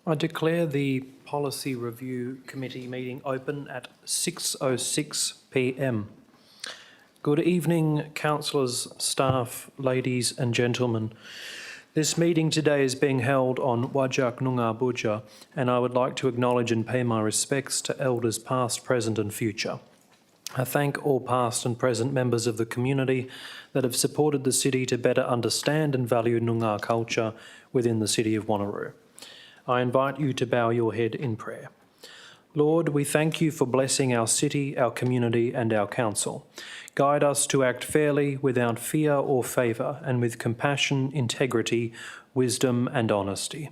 I declare the Policy Review Committee meeting open at 6:06 p.m. Good evening, councillors, staff, ladies and gentlemen. This meeting today is being held on Wajak Noongar Boodja, and I would like to acknowledge and pay my respects to elders past, present and future. I thank all past and present members of the community that have supported the city to better understand and value Noongar culture within the city of Wanneroo. I invite you to bow your head in prayer. Lord, we thank you for blessing our city, our community and our council. Guide us to act fairly, without fear or favour, and with compassion, integrity, wisdom and honesty.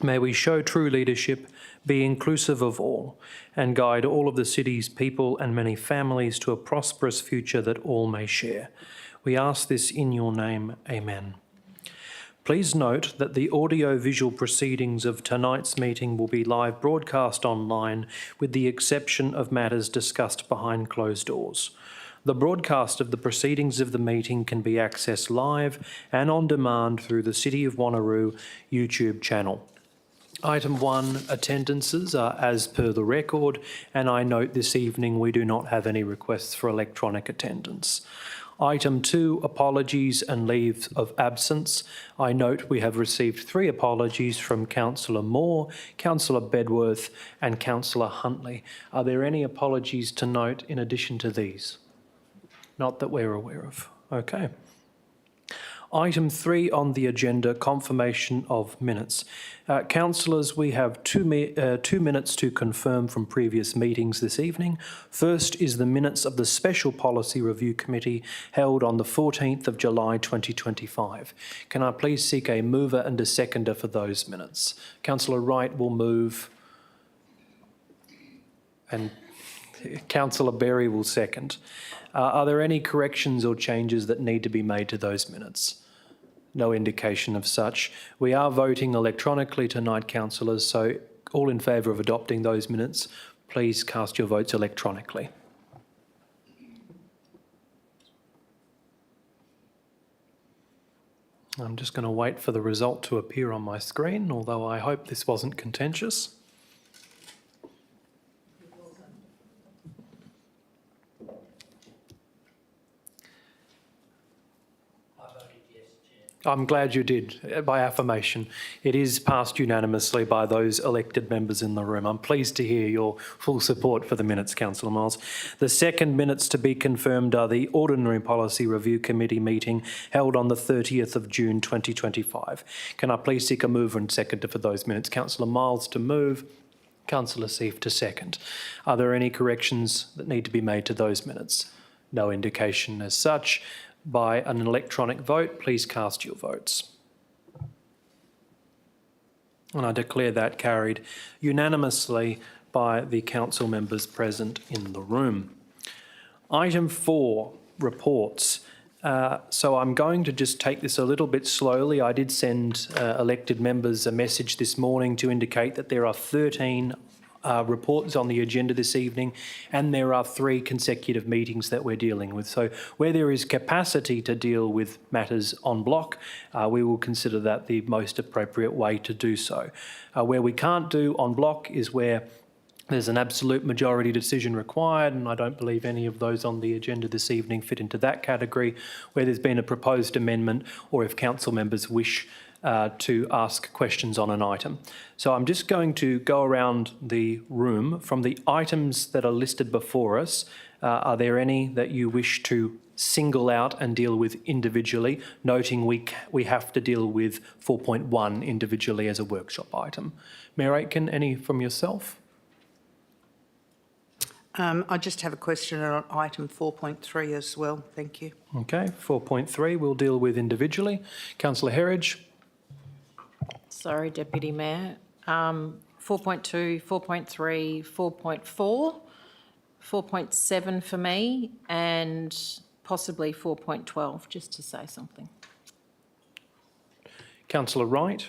May we show true leadership, be inclusive of all, and guide all of the city's people and many families to a prosperous future that all may share. We ask this in your name. Amen. Please note that the audio-visual proceedings of tonight's meeting will be live broadcast online, with the exception of matters discussed behind closed doors. The broadcast of the proceedings of the meeting can be accessed live and on demand through the City of Wanneroo YouTube channel. Item 1, attendances are as per the record, and I note this evening we do not have any requests for electronic attendance. Item 2, apologies and leaves of absence. I note we have received 3 apologies from Councillor Moore, Councillor Bedworth and Councillor Huntley. Are there any apologies to note in addition to these? Not that we're aware of. Okay. Item 3 on the agenda, confirmation of minutes. Councillors, we have 2 minutes to confirm from previous meetings this evening. First is the minutes of the Special Policy Review Committee held on the 14th of July 2025. Can I please seek a mover and a seconder for those minutes? Councillor Wright will move and Councillor Berry will second. Are there any corrections or changes that need to be made to those minutes? No indication of such. We are voting electronically tonight, councillors, so all in favour of adopting those minutes, please cast your votes electronically. I'm just going to wait for the result to appear on my screen, although I hope this wasn't contentious. I'm glad you did, by affirmation. It is passed unanimously by those elected members in the room. I'm pleased to hear your full support for the minutes, Councillor Miles. The second minutes to be confirmed are the Ordinary Policy Review Committee meeting held on the 30th of June 2025. Can I please seek a mover and seconder for those minutes? Councillor Miles to move, Councillor Seif to second. Are there any corrections that need to be made to those minutes? No indication as such. By an electronic vote, please cast your votes. And I declare that carried unanimously by the council members present in the room. Item 4, reports. So I'm going to just take this a little bit slowly. I did send elected members a message this morning to indicate that there are 13 reports on the agenda this evening, and there are 3 consecutive meetings that we're dealing with. So where there is capacity to deal with matters en bloc, we will consider that the most appropriate way to do so. Where we can't do en bloc is where there's an absolute majority decision required, and I don't believe any of those on the agenda this evening fit into that category, where there's been a proposed amendment, or if council members wish to ask questions on an item. So I'm just going to go around the room. From the items that are listed before us, are there any that you wish to single out and deal with individually, noting we have to deal with 4.1 individually as a workshop item? Mayor Aitken, any from yourself? I just have a question on item 4.3 as well, thank you. Okay, 4.3 we'll deal with individually. Councillor Herridge. Sorry, Deputy Mayor. 4.2, 4.3, 4.4, 4.7 for me, and possibly 4.12, just to say something. Councillor Wright.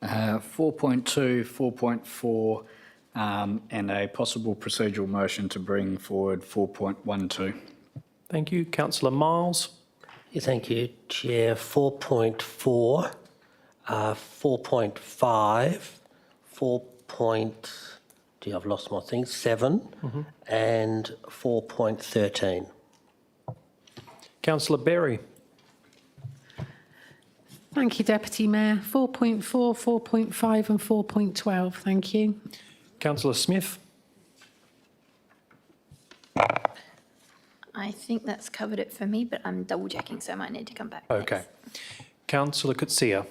4.2, 4.4, and a possible procedural motion to bring forward 4.12. Thank you. Councillor Miles. Yeah, thank you, Chair. 4.4, 4.5, I've lost my thing, 7 and 4.13. Councillor Berry. Thank you, Deputy Mayor. 4.4, 4.5 and 4.12. Thank you. Councillor Smith. I think that's covered it for me, but I'm double checking, so I might need to come back. Okay. Councillor Coetzee.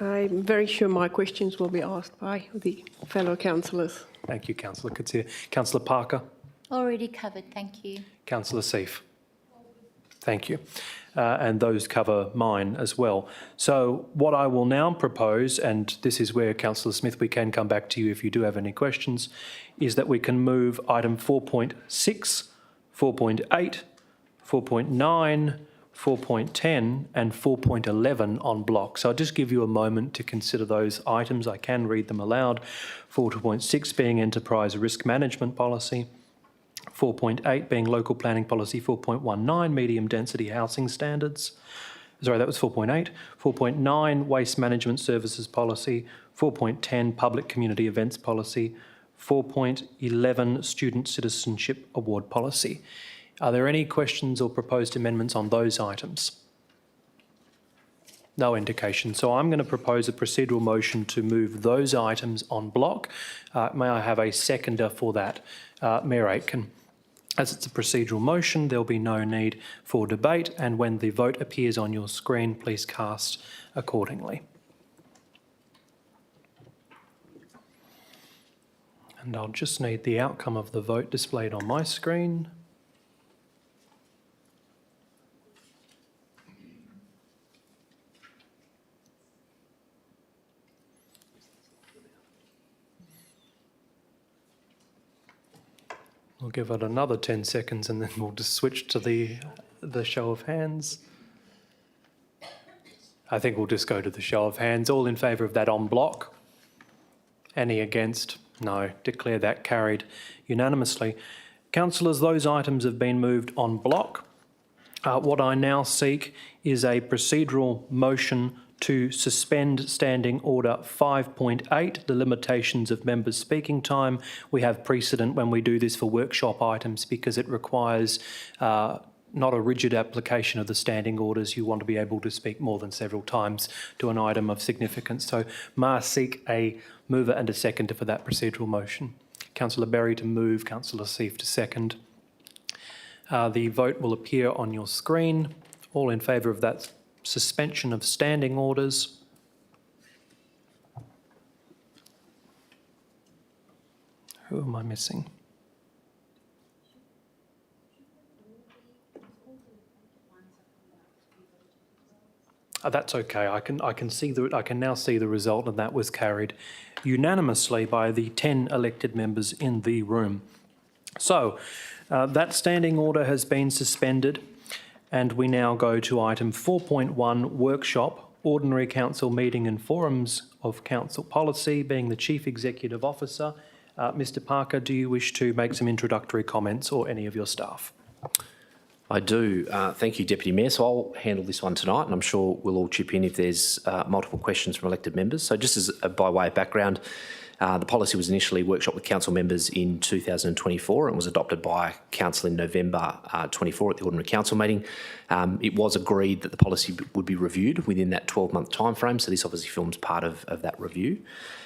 I'm very sure my questions will be asked by the fellow councillors. Thank you, Councillor Coetzee. Councillor Parker. Already covered, thank you. Councillor Seif. Thank you. And those cover mine as well. So what I will now propose, and this is where, Councillor Smith, we can come back to you if you do have any questions, is that we can move item 4.6, 4.8, 4.9, 4.10 and 4.11 on block. So I'll just give you a moment to consider those items. I can read them aloud. 4.6 being enterprise risk management policy. 4.8 being local planning policy. 4.19 medium density housing standards. Sorry, that was 4.8. 4.9 waste management services policy. 4.10 public community events policy. 4.11 student citizenship award policy. Are there any questions or proposed amendments on those items? No indication. So I'm going to propose a procedural motion to move those items on block. May I have a seconder for that? Mayor Aitken. As it's a procedural motion, there'll be no need for debate, and when the vote appears on your screen, please cast accordingly. And I'll just need the outcome of the vote displayed on my screen. We'll give it another 10 seconds and then we'll just switch to the show of hands. I think we'll just go to the show of hands. All in favour of that en bloc? Any against? No. Declare that carried unanimously. Councillors, those items have been moved en bloc. What I now seek is a procedural motion to suspend Standing Order 5.8, the limitations of members' speaking time. We have precedent when we do this for workshop items because it requires not a rigid application of the standing orders. You want to be able to speak more than several times to an item of significance. So may I seek a mover and a seconder for that procedural motion? Councillor Berry to move, Councillor Seif to second. The vote will appear on your screen. All in favour of that suspension of standing orders? Who am I missing? That's okay. I can now see the result, and that was carried unanimously by the 10 elected members in the room. So that standing order has been suspended. And we now go to item 4.1, workshop, ordinary council meeting and forums of council policy, being the Chief Executive Officer. Mr Parker, do you wish to make some introductory comments, or any of your staff? I do. Thank you, Deputy Mayor. So I'll handle this one tonight, and I'm sure we'll all chip in if there's multiple questions from elected members. So just as by way of background, the policy was initially workshopped with council members in 2024 and was adopted by council in November 24 at the ordinary council meeting. It was agreed that the policy would be reviewed within that 12-month timeframe, so this obviously forms part of that review.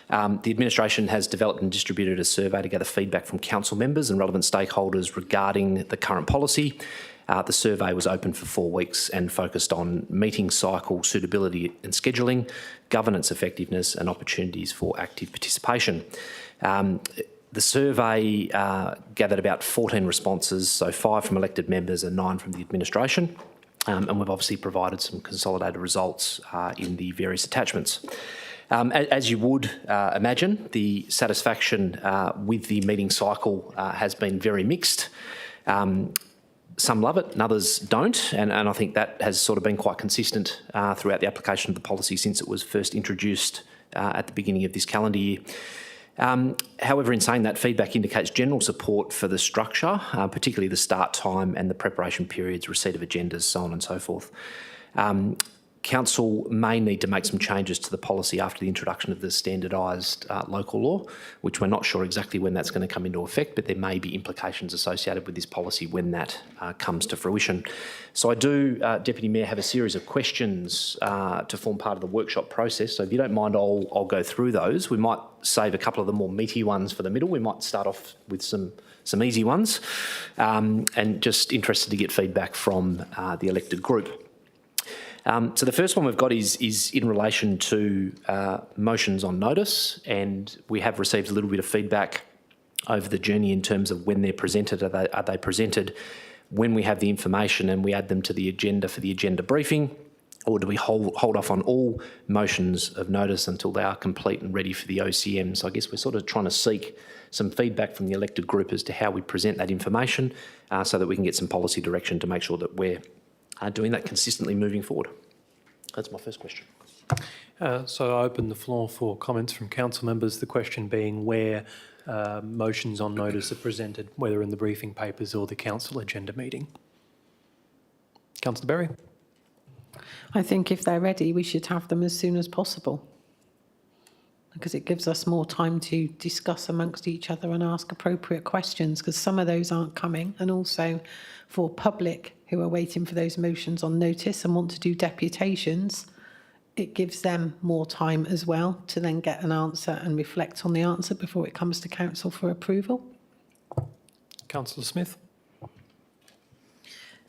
The administration has developed and distributed a survey to gather feedback from council members and relevant stakeholders regarding the current policy. The survey was open for 4 weeks and focused on meeting cycle suitability and scheduling, governance effectiveness and opportunities for active participation. The survey gathered about 14 responses, so 5 from elected members and 9 from the administration. And we've obviously provided some consolidated results in the various attachments. As you would imagine, the satisfaction with the meeting cycle has been very mixed. Some love it and others don't, and I think that has sort of been quite consistent throughout the application of the policy since it was first introduced at the beginning of this calendar year. However, in saying that, feedback indicates general support for the structure, particularly the start time and the preparation periods, receipt of agendas, so on and so forth. Council may need to make some changes to the policy after the introduction of the standardised local law, which we're not sure exactly when that's going to come into effect, but there may be implications associated with this policy when that comes to fruition. So I do, Deputy Mayor, have a series of questions to form part of the workshop process. So if you don't mind, I'll go through those. We might save a couple of the more meaty ones for the middle. We might start off with some easy ones, and just interested to get feedback from the elected group. So the first one we've got is in relation to motions on notice, and we have received a little bit of feedback over the journey in terms of when they're presented. Are they presented when we have the information and we add them to the agenda for the agenda briefing, or do we hold off on all motions of notice until they are complete and ready for the OCM? So I guess we're sort of trying to seek some feedback from the elected group as to how we present that information so that we can get some policy direction to make sure that we're doing that consistently moving forward. That's my first question. So I open the floor for comments from council members, the question being where motions on notice are presented, whether in the briefing papers or the council agenda meeting. Councillor Berry. I think if they're ready, we should have them as soon as possible, because it gives us more time to discuss amongst each other and ask appropriate questions, because some of those aren't coming. And also for public who are waiting for those motions on notice and want to do deputations, it gives them more time as well to then get an answer and reflect on the answer before it comes to council for approval. Councillor Smith.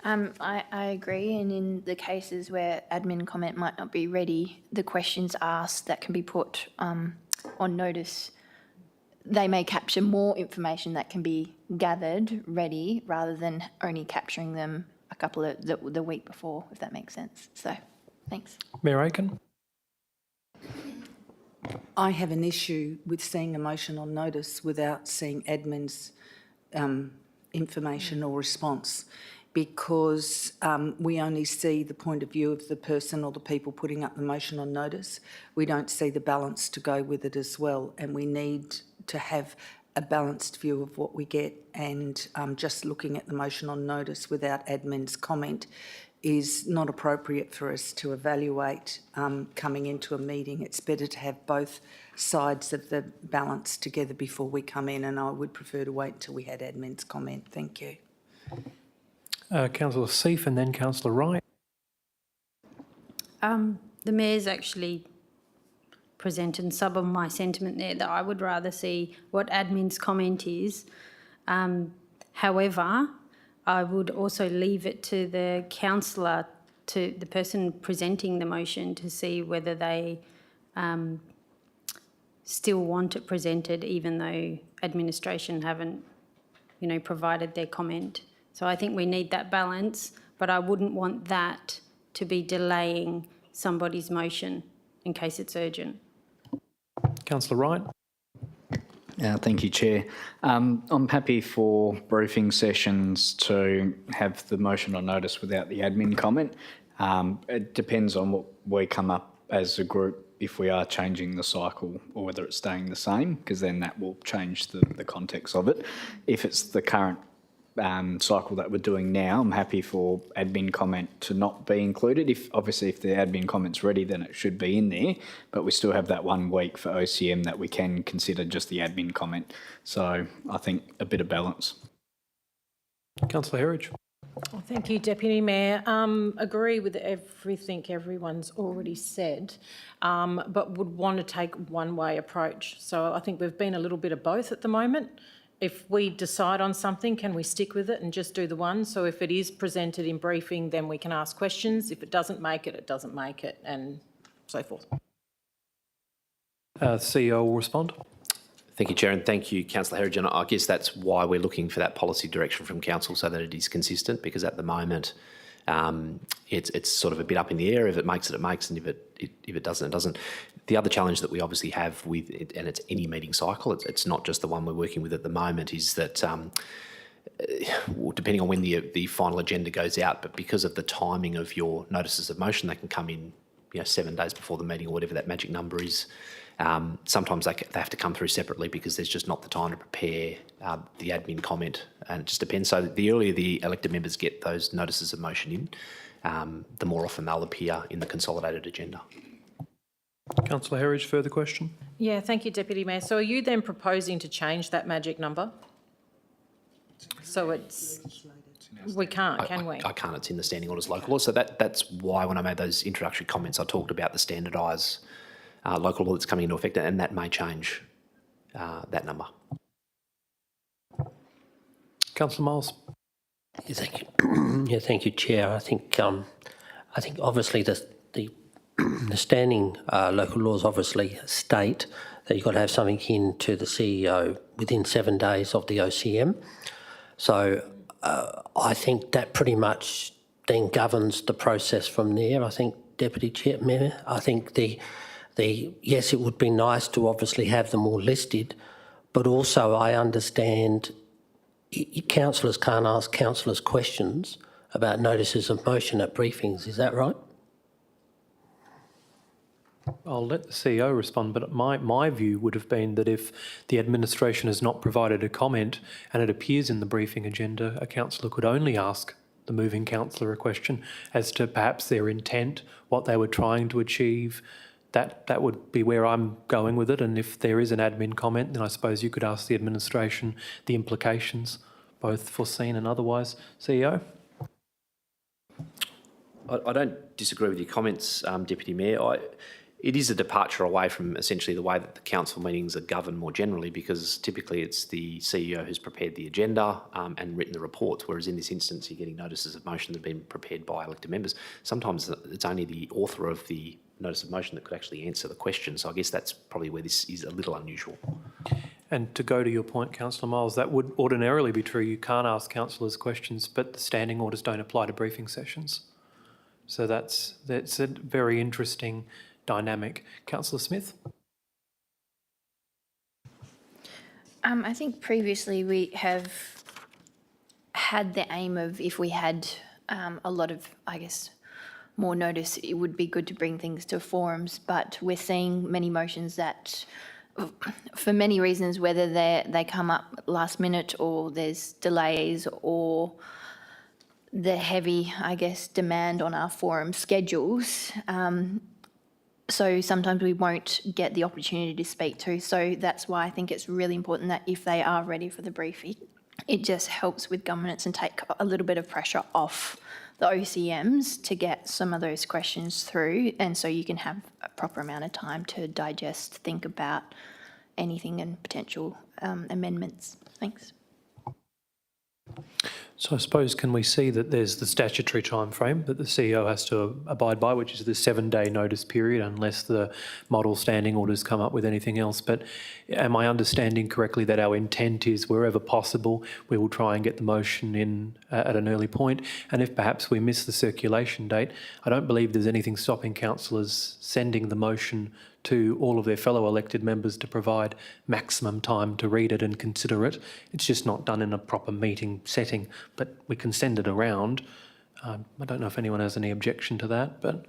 I agree, and in the cases where admin comment might not be ready, the questions asked that can be put on notice, they may capture more information that can be gathered ready rather than only capturing them a couple of the week before, if that makes sense. So, thanks. Mayor Aiken. I have an issue with seeing a motion on notice without seeing admin's information or response, because we only see the point of view of the person or the people putting up the motion on notice. We don't see the balance to go with it as well, and we need to have a balanced view of what we get, and just looking at the motion on notice without admin's comment is not appropriate for us to evaluate coming into a meeting. It's better to have both sides of the balance together before we come in, and I would prefer to wait until we had admin's comment. Thank you. Councillor Seif and then Councillor Wright. The Mayor's actually presented some of my sentiment there, that I would rather see what admin's comment is. However, I would also leave it to the councillor, to the person presenting the motion, to see whether they still want it presented, even though administration haven't, provided their comment. So I think we need that balance, but I wouldn't want that to be delaying somebody's motion in case it's urgent. Councillor Wright. Thank you, Chair. I'm happy for briefing sessions to have the motion on notice without the admin comment. It depends on what we come up as a group, if we are changing the cycle or whether it's staying the same, because then that will change the context of it. If it's the current cycle that we're doing now, I'm happy for admin comment to not be included. If the admin comment's ready, then it should be in there, but we still have that 1 week for OCM that we can consider just the admin comment. So I think a bit of balance. Councillor Herridge. Well, thank you, Deputy Mayor. Agree with everything everyone's already said, but would want to take one-way approach. So I think we've been a little bit of both at the moment. If we decide on something, can we stick with it and just do the one? So if it is presented in briefing, then we can ask questions. If it doesn't make it, it doesn't make it, and so forth. CEO will respond. Thank you, Chair, and thank you, Councillor Herridge. And I guess that's why we're looking for that policy direction from Council, so that it is consistent, because at the moment it's sort of a bit up in the air. If it makes it, it makes, and if it doesn't, it doesn't. The other challenge that we obviously have with it, and it's any meeting cycle, it's not just the one we're working with at the moment, is that depending on when the final agenda goes out, but because of the timing of your notices of motion, they can come in 7 days before the meeting or whatever that magic number is. Sometimes they have to come through separately because there's just not the time to prepare the admin comment, and it just depends. So the earlier the elected members get those notices of motion in, the more often they'll appear in the consolidated agenda. Councillor Herridge, further question? Yeah, thank you, Deputy Mayor. So are you then proposing to change that magic number? So it's, we can't, can we? I can't, it's in the standing orders local law. So that's why when I made those introductory comments, I talked about the standardised local law that's coming into effect, and that may change that number. Councillor Miles. Yeah, thank you. Yeah, thank you, Chair. I think obviously the standing local laws obviously state that you've got to have something in to the CEO within 7 days of the OCM. So I think that pretty much then governs the process from there. I think, Deputy Chair, I think yes, it would be nice to obviously have them all listed, but also I understand councillors can't ask councillors questions about notices of motion at briefings. Is that right? I'll let the CEO respond, but my view would have been that if the administration has not provided a comment and it appears in the briefing agenda, a councillor could only ask the moving councillor a question as to perhaps their intent, what they were trying to achieve. That would be where I'm going with it. And if there is an admin comment, then I suppose you could ask the administration the implications, both foreseen and otherwise. CEO? I don't disagree with your comments, Deputy Mayor. It is a departure away from essentially the way that the council meetings are governed more generally, because typically it's the CEO who's prepared the agenda and written the reports, whereas in this instance you're getting notices of motion that have been prepared by elected members. Sometimes it's only the author of the notice of motion that could actually answer the question, so I guess that's probably where this is a little unusual. And to go to your point, Councillor Miles, that would ordinarily be true. You can't ask councillors questions, but the standing orders don't apply to briefing sessions. So that's a very interesting dynamic. Councillor Smith? I think previously we have had the aim of, if we had a lot of, I guess, more notice, it would be good to bring things to forums, but we're seeing many motions that, for many reasons, whether they come up last minute or there's delays or the heavy, I guess, demand on our forum schedules, so sometimes we won't get the opportunity to speak to. So that's why I think it's really important that if they are ready for the briefing, it just helps with governance and take a little bit of pressure off the OCMs to get some of those questions through, and so you can have a proper amount of time to digest, think about anything and potential amendments. Thanks. So I suppose, can we see that there's the statutory time frame that the CEO has to abide by, which is the 7-day notice period, unless the model standing orders come up with anything else. But am I understanding correctly that our intent is, wherever possible, we will try and get the motion in at an early point? And if perhaps we miss the circulation date, I don't believe there's anything stopping councillors sending the motion to all of their fellow elected members to provide maximum time to read it and consider it. It's just not done in a proper meeting setting, but we can send it around. I don't know if anyone has any objection to that, but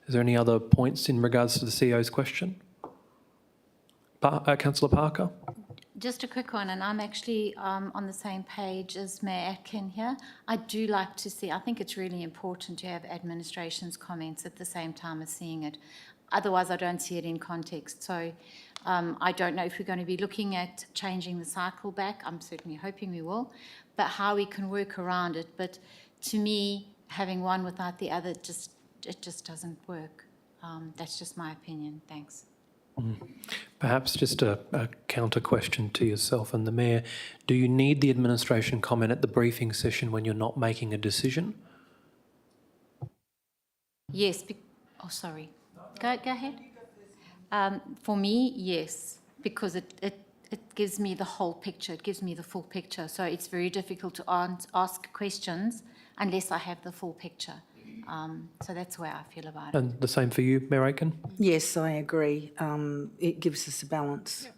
is there any other points in regards to the CEO's question? Councillor Parker? Just a quick one, and I'm actually on the same page as Mayor Atkin here. I do like to see, I think it's really important to have administration's comments at the same time as seeing it. Otherwise, I don't see it in context. So I don't know if we're going to be looking at changing the cycle back. I'm certainly hoping we will, but how we can work around it. But to me, having one without the other, it just doesn't work. That's just my opinion. Thanks. Perhaps just a counter question to yourself and the Mayor. Do you need the administration comment at the briefing session when you're not making a decision? Yes. Oh, sorry. Go ahead. For me, yes, because it gives me the whole picture. It gives me the full picture. So it's very difficult to ask questions unless I have the full picture. So that's the way I feel about it. And the same for you, Mayor Aiken? Yes, I agree. It gives us a balance.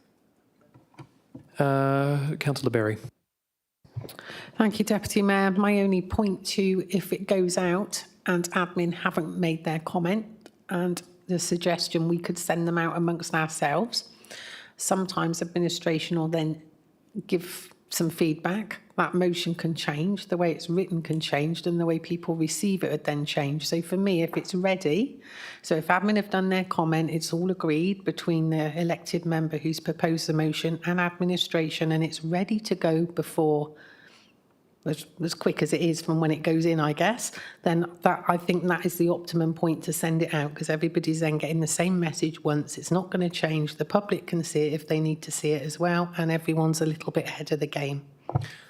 Councillor Berry. Thank you, Deputy Mayor. My only point to, if it goes out and admin haven't made their comment, and the suggestion we could send them out amongst ourselves. Sometimes administration will then give some feedback. that motion can change, the way it's written can change, and the way people receive it would then change. So for me, if it's ready, so if admin have done their comment, it's all agreed between the elected member who's proposed the motion and administration, and it's ready to go before, as quick as it is from when it goes in, I guess, then that, I think that is the optimum point to send it out, because everybody's then getting the same message once. It's not going to change. The public can see it if they need to see it as well, and everyone's a little bit ahead of the game.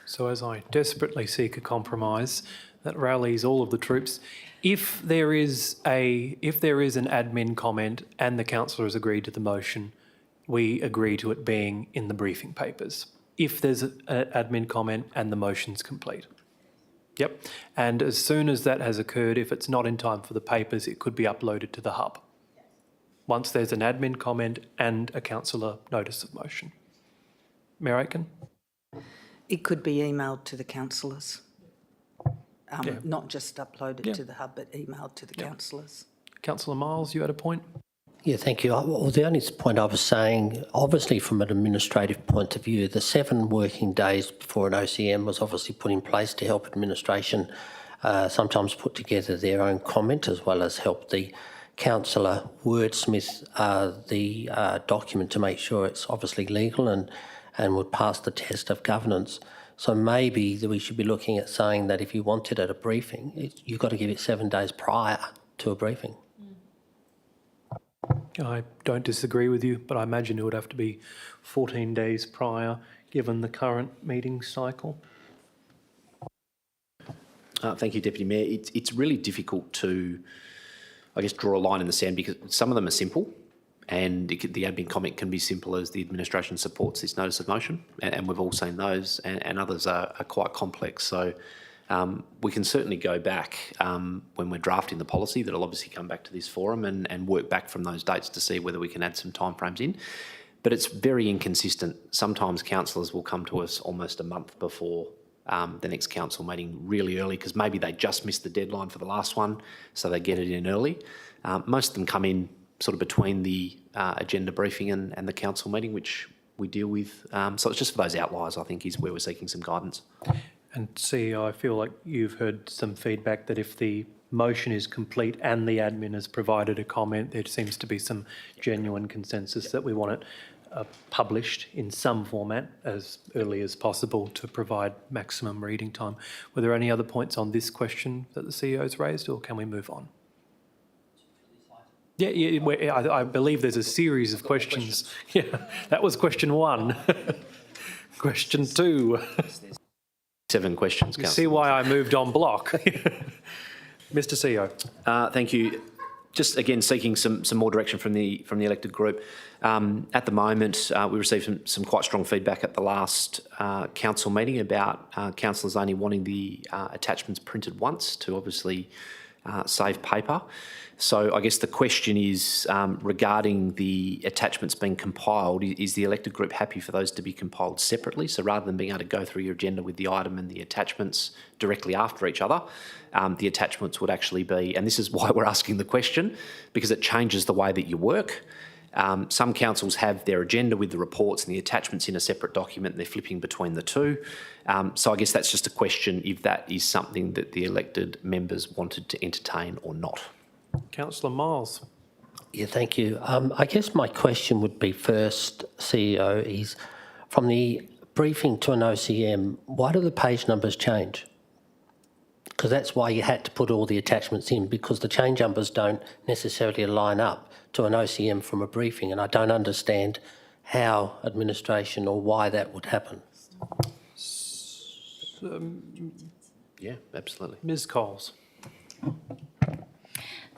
So as I desperately seek a compromise that rallies all of the troops, if there is an admin comment and the councillors agree to the motion, we agree to it being in the briefing papers. If there's an admin comment and the motion's complete. Yep. And as soon as that has occurred, if it's not in time for the papers, it could be uploaded to the hub. Once there's an admin comment and a councillor notice of motion. Mayor Aitken? It could be emailed to the councillors. Not just uploaded to the hub, but emailed to the councillors. Councillor Miles, you had a point? Yeah, thank you. Well, the only point I was saying, obviously from an administrative point of view, the 7 working days before an OCM was obviously put in place to help administration sometimes put together their own comment, as well as help the councillor wordsmith the document to make sure it's obviously legal and would pass the test of governance. So maybe that we should be looking at saying that if you want it at a briefing, you've got to give it 7 days prior to a briefing. I don't disagree with you, but I imagine it would have to be 14 days prior, given the current meeting cycle. Thank you, Deputy Mayor. It's really difficult to, I guess, draw a line in the sand because some of them are simple, and the admin comment can be simple as the administration supports this notice of motion, and we've all seen those, and others are quite complex. So we can certainly go back when we're drafting the policy, that'll obviously come back to this forum and work back from those dates to see whether we can add some timeframes in. But it's very inconsistent. Sometimes councillors will come to us almost a month before the next council meeting really early because maybe they just missed the deadline for the last one, so they get it in early. Most of them come in sort of between the agenda briefing and the council meeting, which we deal with. So it's just for those outliers, I think, is where we're seeking some guidance. And CEO, I feel like you've heard some feedback that if the motion is complete and the admin has provided a comment, there seems to be some genuine consensus that we want it published in some format as early as possible to provide maximum reading time. Were there any other points on this question that the CEO's raised, or can we move on? Yeah, I believe there's a series of questions. Yeah, that was question 1. Question 2. 7 questions, You Councillor. see why I moved on block. Mr. CEO. Thank you. Just again seeking some more direction from the elected group. At the moment, we received some quite strong feedback at the last council meeting about councillors only wanting the attachments printed once to obviously save paper. So I guess the question is regarding the attachments being compiled, is the elected group happy for those to be compiled separately? So rather than being able to go through your agenda with the item and the attachments directly after each other, the attachments would actually be, and this is why we're asking the question, because it changes the way that you work. Some councils have their agenda with the reports and the attachments in a separate document and they're flipping between the two. So I guess that's just a question if that is something that the elected members wanted to entertain or not. Councillor Miles. Yeah, thank you. I guess my question would be first, CEO, is from the briefing to an OCM, why do the page numbers change? Because that's why you had to put all the attachments in, because the change numbers don't necessarily line up to an OCM from a briefing, and I don't understand how administration or why that would happen. Yeah, absolutely. Ms. Coles.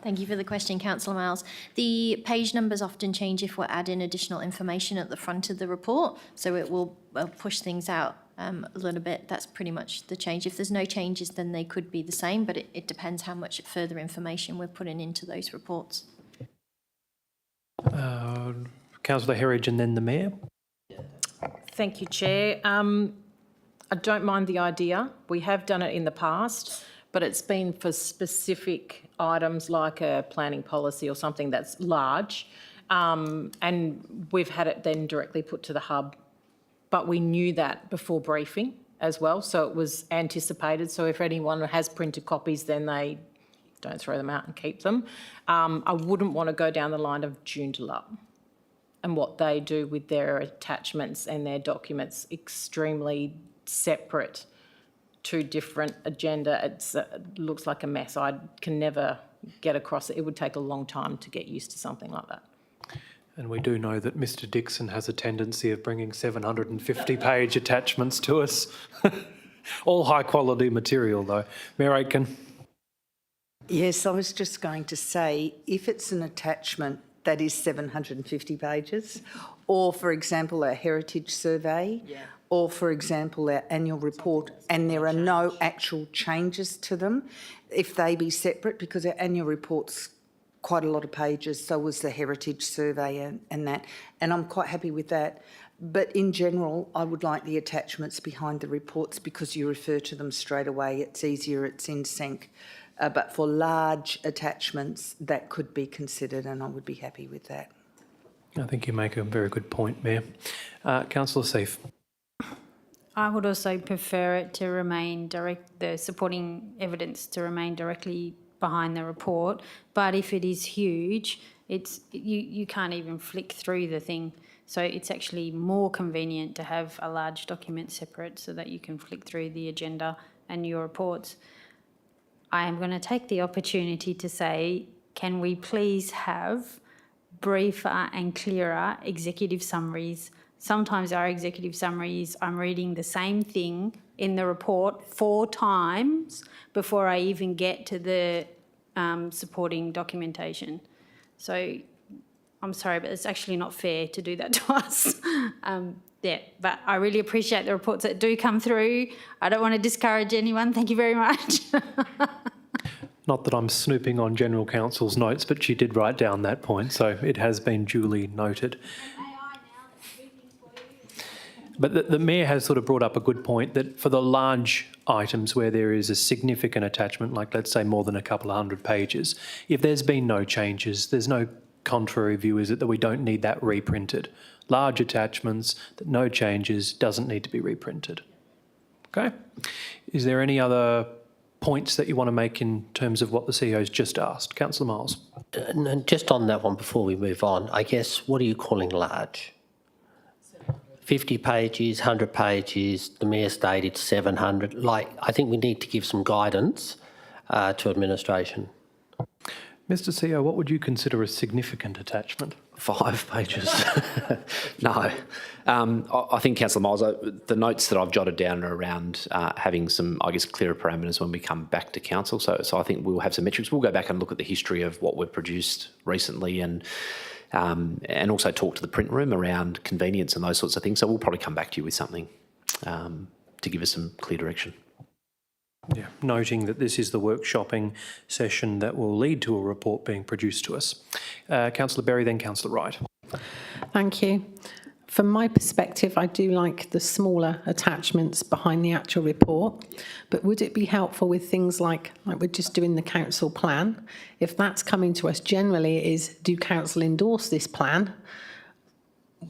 Thank you for the question, Councillor Miles. The page numbers often change if we're adding additional information at the front of the report, so it will push things out a little bit. That's pretty much the change. If there's no changes, then they could be the same, but it depends how much further information we're putting into those reports. Councillor Herridge and then the Mayor. Thank you, Chair. I don't mind the idea. We have done it in the past, but it's been for specific items like a planning policy or something that's large, and we've had it then directly put to the hub. But we knew that before briefing, as well, so it was anticipated. So if anyone has printed copies, then they don't throw them out and keep them. I wouldn't want to go down the line of Joondalup and what they do with their attachments and their documents, extremely separate, two different agenda. It looks like a mess. I can never get across it. It would take a long time to get used to something like that. And we do know that Mr Dixon has a tendency of bringing 750-page attachments to us. All high-quality material, though. Mayor Aitken. Yes, I was just going to say, if it's an attachment that is 750 pages, or, for example, our heritage survey, or, for example, our annual report, and there are no actual changes to them, if they be separate, because our annual report's quite a lot of pages, so was the heritage survey and that, and I'm quite happy with that. But in general, I would like the attachments behind the reports because you refer to them straight away. It's easier, it's in sync. But for large attachments, that could be considered, and I would be happy with that. I think you make a very good point, Mayor. Councillor Seif. I would also prefer it to remain the supporting evidence to remain directly behind the report, but if it is huge, you can't even flick through the thing. So it's actually more convenient to have a large document separate so that you can flick through the agenda and your reports. I am going to take the opportunity to say, can we please have briefer and clearer executive summaries? Sometimes our executive summaries, I'm reading the same thing in the report 4 times before I even get to the supporting documentation. So I'm sorry, but it's actually not fair to do that to us. But I really appreciate the reports that do come through. I don't want to discourage anyone. Thank you very much. Not that I'm snooping on General Counsel's notes, but she did write down that point, so it has been duly noted. But the Mayor has sort of brought up a good point that for the large items where there is a significant attachment, like let's say more than a couple of 100 pages, if there's been no changes, there's no contrary view, is it, that we don't need that reprinted? Large attachments, that no changes, doesn't need to be reprinted. Okay? Is there any other points that you want to make in terms of what the CEO's just asked? Councillor Miles. And just on that one before we move on, I guess, what are you calling large? 50 pages, 100 pages, the Mayor stated 700. I think we need to give some guidance to administration. Mr CEO, what would you consider a significant attachment? 5 pages. No. I think, Councillor Miles, the notes that I've jotted down are around having some, I guess, clearer parameters when we come back to council. So I think we'll have some metrics. We'll go back and look at the history of what we've produced recently and also talk to the print room around convenience and those sorts of things. So we'll probably come back to you with something to give us some clear direction. Yeah, noting that this is the workshopping session that will lead to a report being produced to us. Councillor Berry, then Councillor Wright. Thank you. From my perspective, I do like the smaller attachments behind the actual report, but would it be helpful with things like we're just doing the council plan? If that's coming to us, generally it is, do council endorse this plan?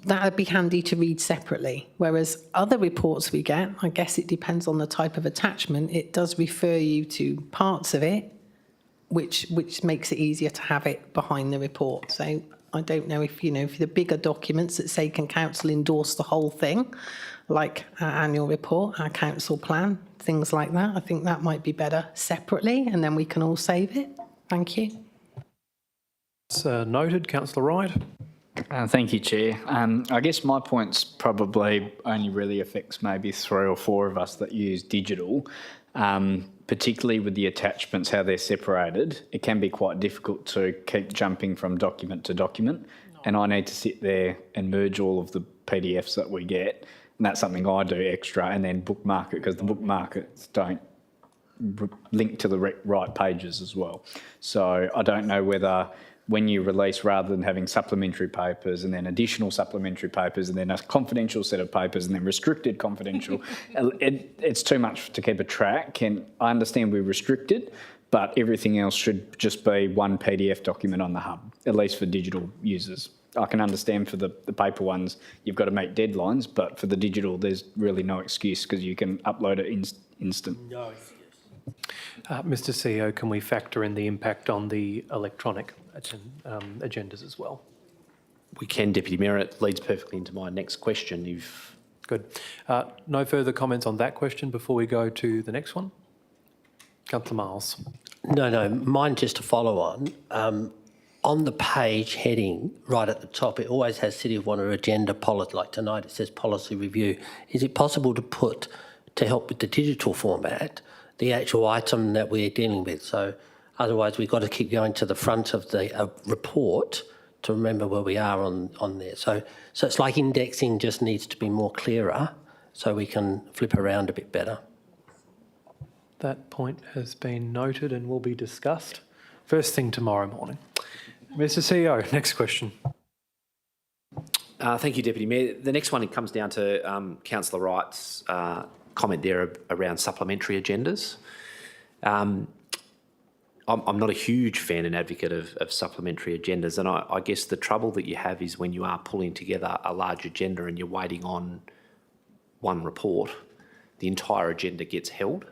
That would be handy to read separately. Whereas other reports we get, I guess it depends on the type of attachment, it does refer you to parts of it, which makes it easier to have it behind the report. So I don't know if, if the bigger documents that say, can council endorse the whole thing, like our annual report, our council plan, things like that, I think that might be better separately, and then we can all save it. Thank you. It's noted. Councillor Wright. Thank you, Chair. I guess my points probably only really affects maybe 3 or 4 of us that use digital, particularly with the attachments, how they're separated. It can be quite difficult to keep jumping from document to document, and I need to sit there and merge all of the PDFs that we get, and that's something I do extra, and then bookmark it because the bookmarkers don't link to the right pages as well. So I don't know whether when you release, rather than having supplementary papers and then additional supplementary papers and then a confidential set of papers and then restricted confidential, it's too much to keep a track. And I understand we're restricted, but everything else should just be one PDF document on the hub, at least for digital users. I can understand for the paper ones, you've got to meet deadlines, but for the digital, there's really no excuse because you can upload it instant. No. Mr CEO, can we factor in the impact on the electronic agendas as well? We can, Deputy Mayor. It leads perfectly into my next question. Good. No further comments on that question before we go to the next one? Councillor Miles. No, mine just to follow on the page heading right at the top, it always has City of Wanneroo agenda policy, like tonight it says policy review. Is it possible to help with the digital format, the actual item that we're dealing with? So otherwise we've got to keep going to the front of the report to remember where we are on there. So it's like indexing just needs to be more clearer so we can flip around a bit better. That point has been noted and will be discussed first thing tomorrow morning. Mr CEO, next question. Thank you, Deputy Mayor. The next one, it comes down to Councillor Wright's comment there around supplementary agendas. I'm not a huge fan and advocate of supplementary agendas, and I guess the trouble that you have is when you are pulling together a large agenda and you're waiting on one report, the entire agenda gets held.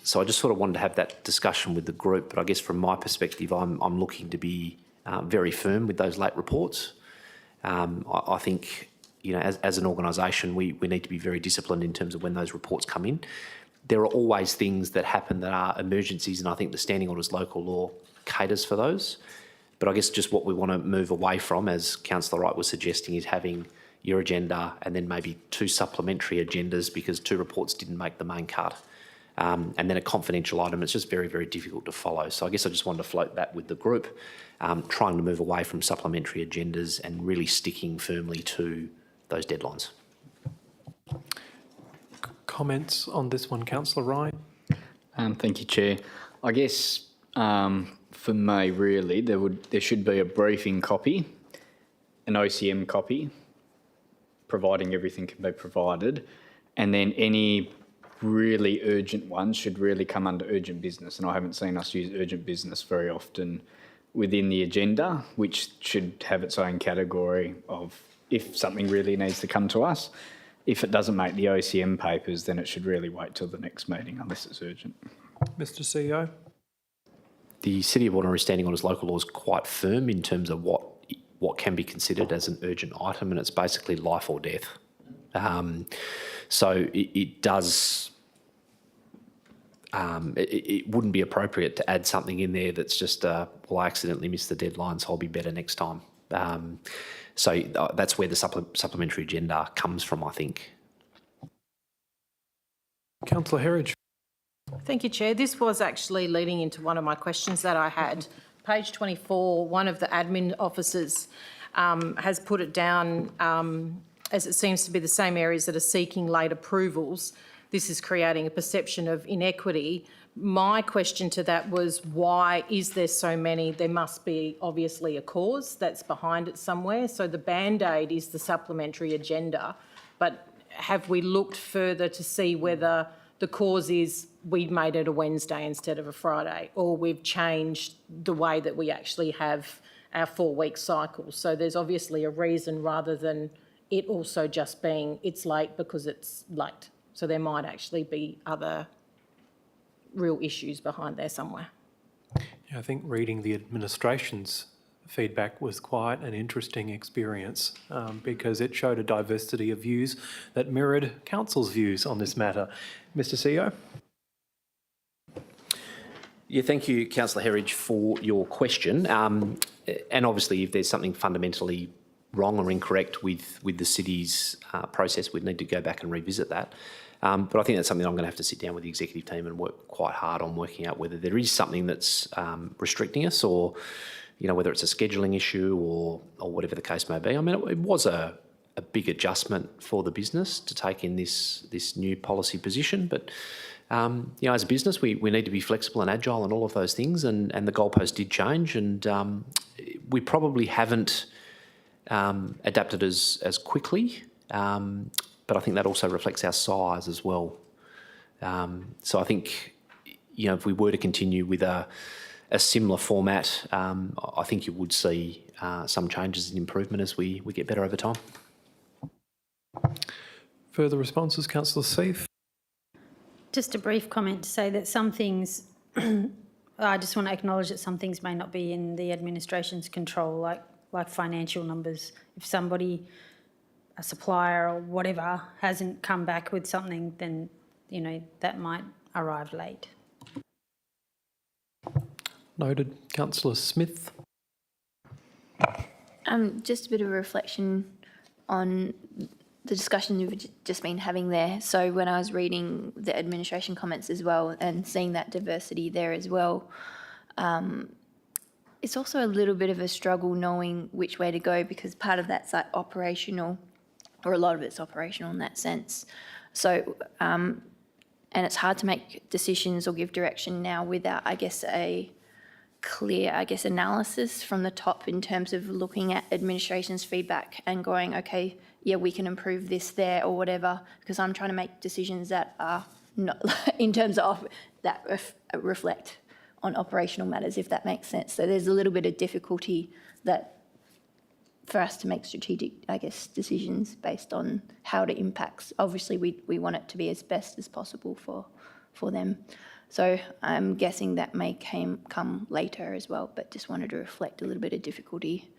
So I just sort of wanted to have that discussion with the group, but I guess from my perspective, I'm looking to be very firm with those late reports. I think, you know, as an organisation, we need to be very disciplined in terms of when those reports come in. There are always things that happen that are emergencies, and I think the Standing Orders local law caters for those. But I guess just what we want to move away from, as Councillor Wright was suggesting, is having your agenda and then maybe 2 supplementary agendas because 2 reports didn't make the main cut. And then a confidential item, it's just very, very difficult to follow. So I guess I just wanted to float that with the group, trying to move away from supplementary agendas and really sticking firmly to those deadlines. Comments on this one, Councillor Wright? Thank you, Chair. I guess for me, really, there should be a briefing copy, an OCM copy, providing everything can be provided, and then any really urgent ones should really come under urgent business. And I haven't seen us use urgent business very often within the agenda, which should have its own category of if something really needs to come to us. If it doesn't make the OCM papers, then it should really wait till the next meeting unless it's urgent. Mr CEO? The City of Wanneroo Standing Orders local law is quite firm in terms of what can be considered as an urgent item, and it's basically life or death. So it does. It wouldn't be appropriate to add something in there that's just, well, I accidentally missed the deadline, so I'll be better next time. So that's where the supplementary agenda comes from, I think. Councillor Herridge. Thank you, Chair. This was actually leading into one of my questions that I had. Page 24, one of the admin officers has put it down as it seems to be the same areas that are seeking late approvals. This is creating a perception of inequity. My question to that was, why is there so many? There must be obviously a cause that's behind it somewhere. So the Band-Aid is the supplementary agenda, but have we looked further to see whether the cause is we made it a Wednesday instead of a Friday, or we've changed the way that we actually have our 4-week cycle? So there's obviously a reason rather than it also just being it's late because it's late. So there might actually be other real issues behind there somewhere. Yeah, I think reading the administration's feedback was quite an interesting experience because it showed a diversity of views that mirrored council's views on this matter. Mr CEO? Yeah, thank you, Councillor Herridge, for your question. And obviously, if there's something fundamentally wrong or incorrect with the city's process, we'd need to go back and revisit that. But I think that's something I'm going to have to sit down with the executive team and work quite hard on working out whether there is something that's restricting us, or, you know, whether it's a scheduling issue or whatever the case may be. I mean, it was a big adjustment for the business to take in this new policy position, but you know, as a business, we need to be flexible and agile and all of those things, and the goalpost did change, and we probably haven't adapted as quickly, but I think that also reflects our size as well. So I think, if we were to continue with a similar format, I think you would see some changes and improvement as we get better over time. Further responses, Councillor Seif? Just a brief comment to say that some things, I just want to acknowledge that some things may not be in the administration's control, like financial numbers. If somebody, a supplier or whatever, hasn't come back with something, then, that might arrive late. Noted. Councillor Smith? Just a bit of a reflection on the discussion you've just been having there. So when I was reading the administration comments as well and seeing that diversity there as well, it's also a little bit of a struggle knowing which way to go, because part of that's like operational, or a lot of it's operational in that sense. So, and it's hard to make decisions or give direction now without, I guess, a clear, analysis from the top in terms of looking at administration's feedback and going, okay, yeah, we can improve this there or whatever, because I'm trying to make decisions that are not in terms of that reflect on operational matters, if that makes sense. So there's a little bit of difficulty that for us to make strategic, decisions based on how it impacts. Obviously, we want it to be as best as possible for them. So I'm guessing that may come later as well, but just wanted to reflect a little bit of difficulty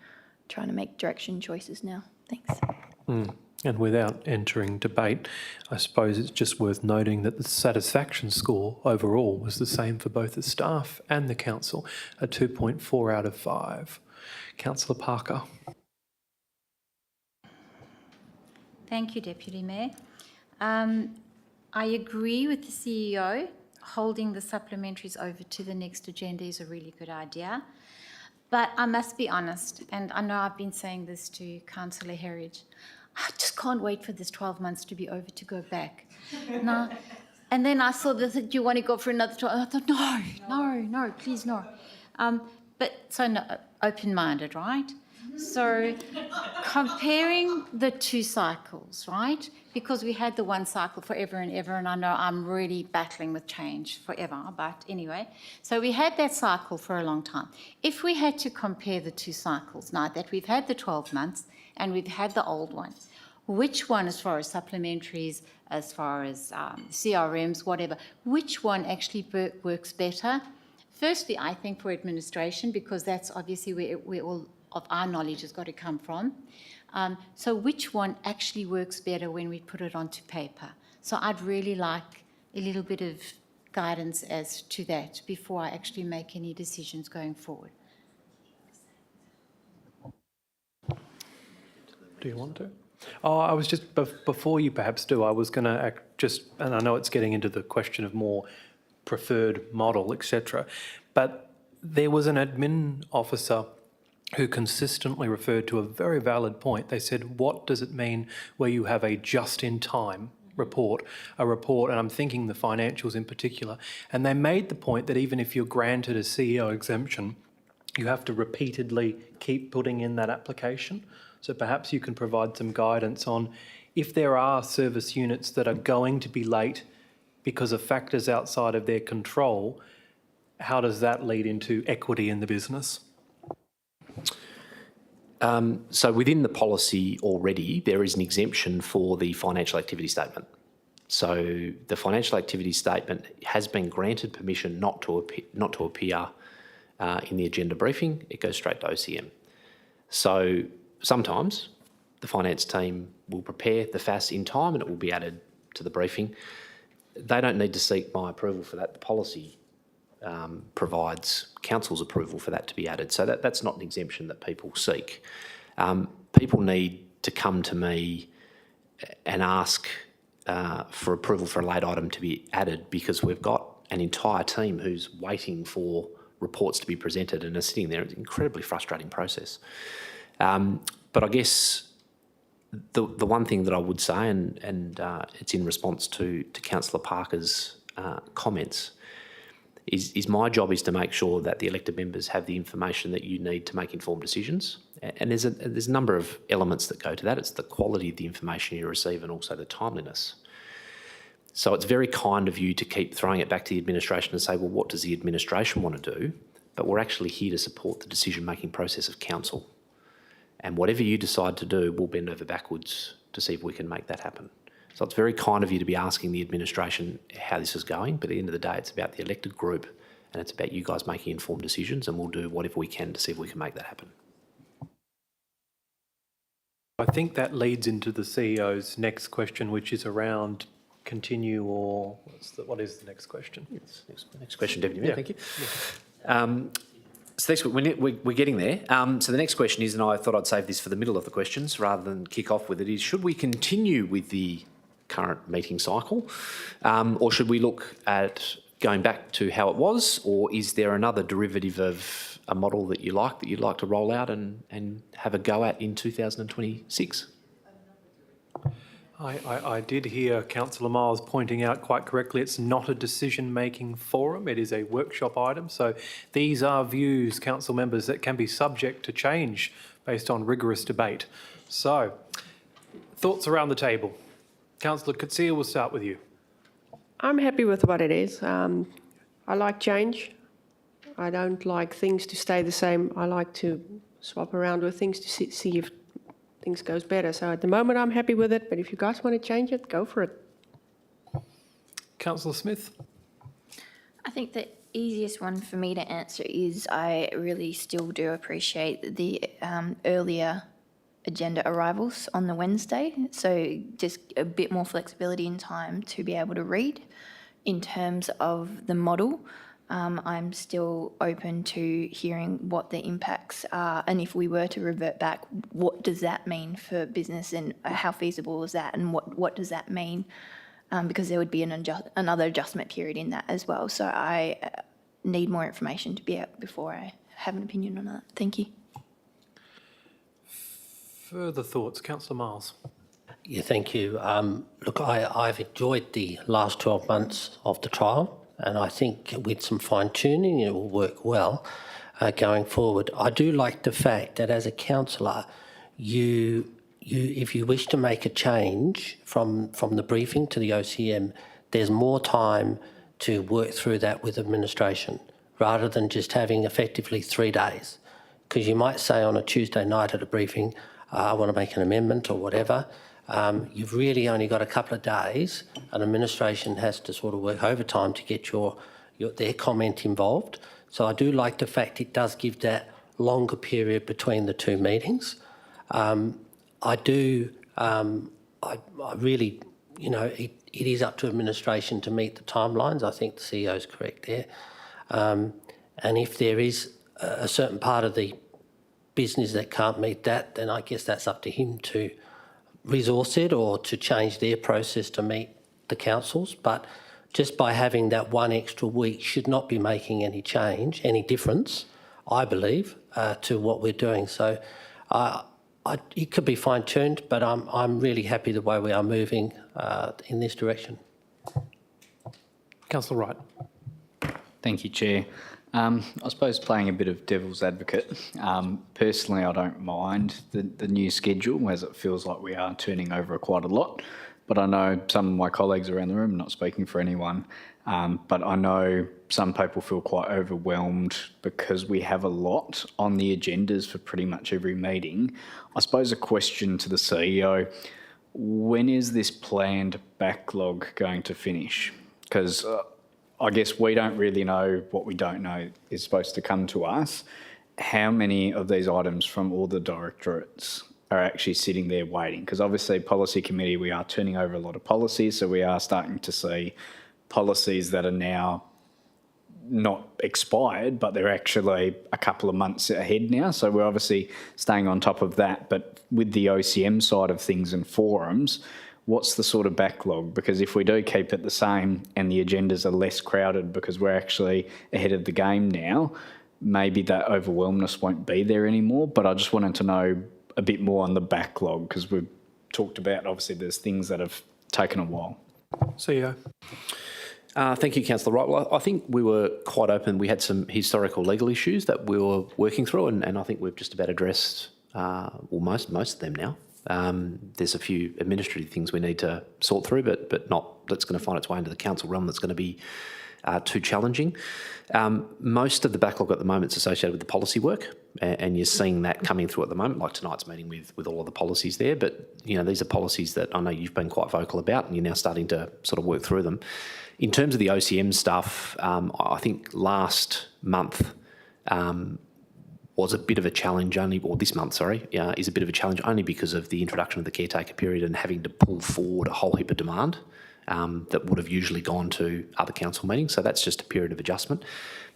trying to make direction choices now. Thanks. And without entering debate, I suppose it's just worth noting that the satisfaction score overall was the same for both the staff and the council, a 2.4 out of 5. Councillor Parker. Thank you, Deputy Mayor. I agree with the CEO. Holding the supplementaries over to the next agenda is a really good idea. But I must be honest, and I know I've been saying this to Councillor Herridge, I just can't wait for this 12 months to be over to go back. No. And then I saw that, do you want to go for another 12? I thought, no, please no. But so no, open-minded, right? So comparing the two cycles, right? Because we had the one cycle forever and ever, and I know I'm really battling with change forever, but anyway. So we had that cycle for a long time. If we had to compare the two cycles, now that we've had the 12 months and we've had the old one, which one, as far as supplementaries, as far as CRMs, whatever, which one actually works better? Firstly, I think for administration, because that's obviously where all of our knowledge has got to come from. So which one actually works better when we put it onto paper? So I'd really like a little bit of guidance as to that before I actually make any decisions going forward. Do you want to? Oh, I was just, before you perhaps do, I was going to and I know it's getting into the question of more preferred model, etc. But there was an admin officer who consistently referred to a very valid point. They said, what does it mean where you have a just-in-time report, and I'm thinking the financials in particular, and they made the point that even if you're granted a CEO exemption, you have to repeatedly keep putting in that application. So perhaps you can provide some guidance on if there are service units that are going to be late because of factors outside of their control, how does that lead into equity in the business? So within the policy already, there is an exemption for the financial activity statement. So the financial activity statement has been granted permission not to appear in the agenda briefing. It goes straight to OCM. So sometimes the finance team will prepare the FAS in time and it will be added to the briefing. They don't need to seek my approval for that. The policy provides council's approval for that to be added. So that's not an exemption that people seek. People need to come to me and ask for approval for a late item to be added because we've got an entire team who's waiting for reports to be presented and are sitting there. It's an incredibly frustrating process. But I guess the one thing that I would say, and it's in response to Councillor Parker's comments, is my job is to make sure that the elected members have the information that you need to make informed decisions. And there's a number of elements that go to that. It's the quality of the information you receive and also the timeliness. So it's very kind of you to keep throwing it back to the administration and say, well, what does the administration want to do? But we're actually here to support the decision-making process of council. And whatever you decide to do, we'll bend over backwards to see if we can make that happen. So it's very kind of you to be asking the administration how this is going, but at the end of the day, it's about the elected group and it's about you guys making informed decisions, and we'll do whatever we can to see if we can make that happen. I think that leads into the CEO's next question, which is around continue or what is the next question? Yes, next question, Deputy Mayor, Yeah. thank you. So next, we're getting there. So the next question is, and I thought I'd save this for the middle of the questions rather than kick off with it, is should we continue with the current meeting cycle, or should we look at going back to how it was, or is there another derivative of a model that you'd like to roll out and have a go at in 2026? I did hear Councillor Miles pointing out quite correctly it's not a decision-making forum, it is a workshop item. So these are views, council members, that can be subject to change based on rigorous debate. So, thoughts around the table. Councillor Coetzee, we'll start with you. I'm happy with what it is. I like change. I don't like things to stay the same. I like to swap around with things to see if things goes better. So at the moment I'm happy with it, but if you guys want to change it, go for it. Councillor Smith. I think the easiest one for me to answer is I really still do appreciate the earlier agenda arrivals on the Wednesday. So just a bit more flexibility in time to be able to read. In terms of the model, I'm still open to hearing what the impacts are, and if we were to revert back, what does that mean for business, and how feasible is that, and what does that mean? Because there would be another adjustment period in that as well. So I need more information to be out before I have an opinion on that. Thank you. Further thoughts, Councillor Miles. Yeah, thank you. Look, I've enjoyed the last 12 months of the trial, and I think with some fine-tuning it will work well going forward. I do like the fact that as a councillor, if you wish to make a change from the briefing to the OCM, there's more time to work through that with administration rather than just having effectively 3 days. Because you might say on a Tuesday night at a briefing, I want to make an amendment or whatever. You've really only got a couple of days, and administration has to sort of work overtime to get their comment involved. So I do like the fact it does give that longer period between the two meetings. I really, it is up to administration to meet the timelines. I think the CEO is correct there. And if there is a certain part of the business that can't meet that, then I guess that's up to him to resource it or to change their process to meet the councils. But just by having that one extra week should not be making any change, any difference, I believe, to what we're doing. So it could be fine-tuned, but I'm really happy the way we are moving in this direction. Councillor Wright. Thank you, Chair. I suppose playing a bit of devil's advocate, personally I don't mind the new schedule, as it feels like we are turning over quite a lot. But I know some of my colleagues around the room, not speaking for anyone, but I know some people feel quite overwhelmed because we have a lot on the agendas for pretty much every meeting. I suppose a question to the CEO, when is this planned backlog going to finish? Because I guess we don't really know what we don't know is supposed to come to us. How many of these items from all the directorates are actually sitting there waiting? Because obviously policy committee, we are turning over a lot of policies, so we are starting to see policies that are now not expired, but they're actually a couple of months ahead now. So we're obviously staying on top of that. But with the OCM side of things and forums, what's the sort of backlog? Because if we do keep it the same and the agendas are less crowded because we're actually ahead of the game now, maybe that overwhelmness won't be there anymore. But I just wanted to know a bit more on the backlog, because we've talked about, obviously, there's things that have taken a while. CEO. Thank you, Councillor Wright. Well, I think we were quite open. We had some historical legal issues that we were working through, and I think we've just about addressed most of them now. There's a few administrative things we need to sort through, but not that's going to find its way into the council realm that's going to be too challenging. Most of the backlog at the moment is associated with the policy work, and you're seeing that coming through at the moment, like tonight's meeting with all of the policies there. But, you know, these are policies that I know you've been quite vocal about, and you're now starting to sort of work through them. In terms of the OCM stuff, I think last month was a bit of a challenge this month, is a bit of a challenge only because of the introduction of the caretaker period and having to pull forward a whole heap of demand that would have usually gone to other council meetings. So that's just a period of adjustment.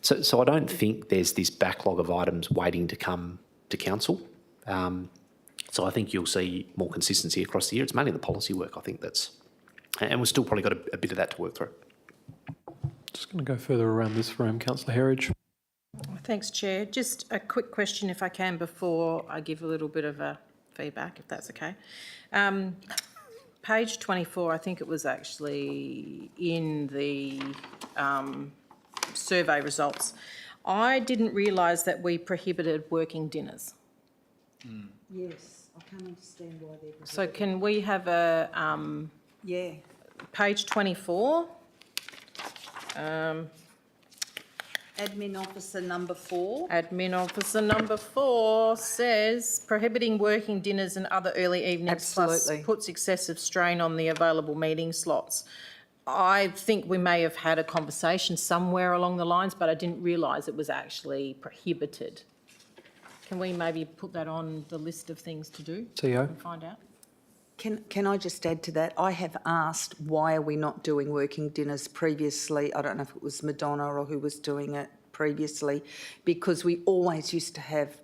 So I don't think there's this backlog of items waiting to come to council. So I think you'll see more consistency across the year. It's mainly the policy work, I think and we've still probably got a bit of that to work through. Just going to go further around this room. Councillor Herridge. Thanks, Chair. Just a quick question, if I can, before I give a little bit of a feedback, if that's okay. Page 24, I think it was actually in the survey results. I didn't realise that we prohibited working dinners. Yes, I can't understand why they're prohibited. So can we have a Yeah. page 24? Admin officer number 4. Admin officer number 4 says prohibiting working dinners and other early evenings plus Absolutely. puts excessive strain on the available meeting slots. I think we may have had a conversation somewhere along the lines, but I didn't realise it was actually prohibited. Can we maybe put that on the list of things to do? CEO. And find out. Can I just add to that? I have asked why are we not doing working dinners previously. I don't know if it was Madonna or who was doing it previously, because we always used to have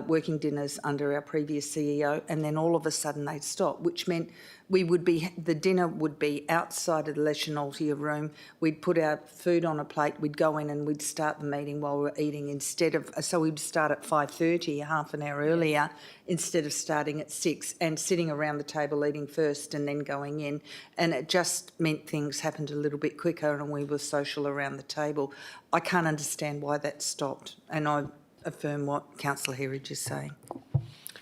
working dinners under our previous CEO, and then all of a sudden they'd stop, which meant the dinner would be outside of the Leschenoltia room. We'd put our food on a plate, we'd go in and we'd start the meeting while we were eating so we'd start at 5:30, half an hour earlier, instead of starting at 6 and sitting around the table eating first and then going in. And it just meant things happened a little bit quicker and we were social around the table. I can't understand why that stopped, and I affirm what Councillor Herridge is saying.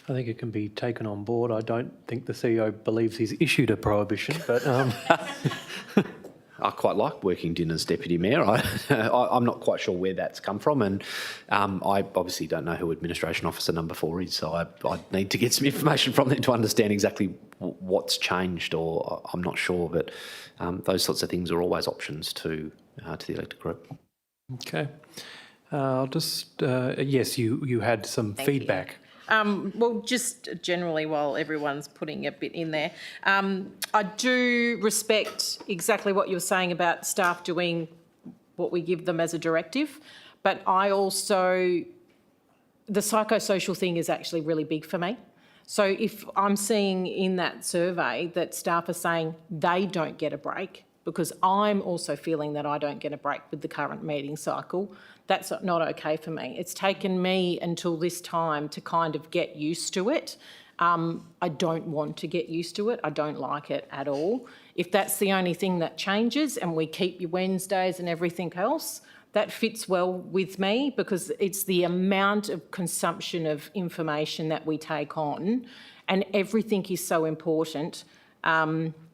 I think it can be taken on board. I don't think the CEO believes he's issued a prohibition, but I quite like working dinners, Deputy Mayor. I'm not quite sure where that's come from, and I obviously don't know who Administration Officer number 4 is, so I need to get some information from them to understand exactly what's changed, or I'm not sure, but those sorts of things are always options to the elected group. okay. I'll just, yes, you had some feedback. Well, just generally while everyone's putting a bit in there, I do respect exactly what you're saying about staff doing what we give them as a directive, but I also, the psychosocial thing is actually really big for me. So if I'm seeing in that survey that staff are saying they don't get a break, because I'm also feeling that I don't get a break with the current meeting cycle, that's not okay for me. It's taken me until this time to kind of get used to it. I don't want to get used to it. I don't like it at all. If that's the only thing that changes and we keep your Wednesdays and everything else, that fits well with me, because it's the amount of consumption of information that we take on, and everything is so important.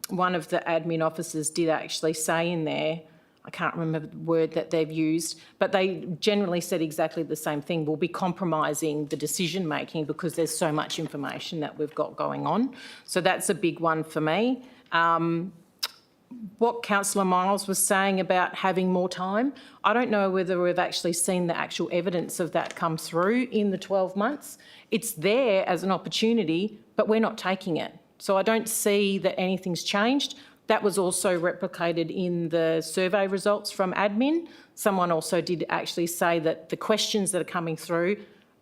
One of the admin officers did actually say in there, I can't remember the word that they've used, but they generally said exactly the same thing. We'll be compromising the decision making because there's so much information that we've got going on. So that's a big one for me. What Councillor Miles was saying about having more time, I don't know whether we've actually seen the actual evidence of that come through in the 12 months. It's there as an opportunity, but we're not taking it. So I don't see that anything's changed. That was also replicated in the survey results from admin. Someone also did actually say that the questions that are coming through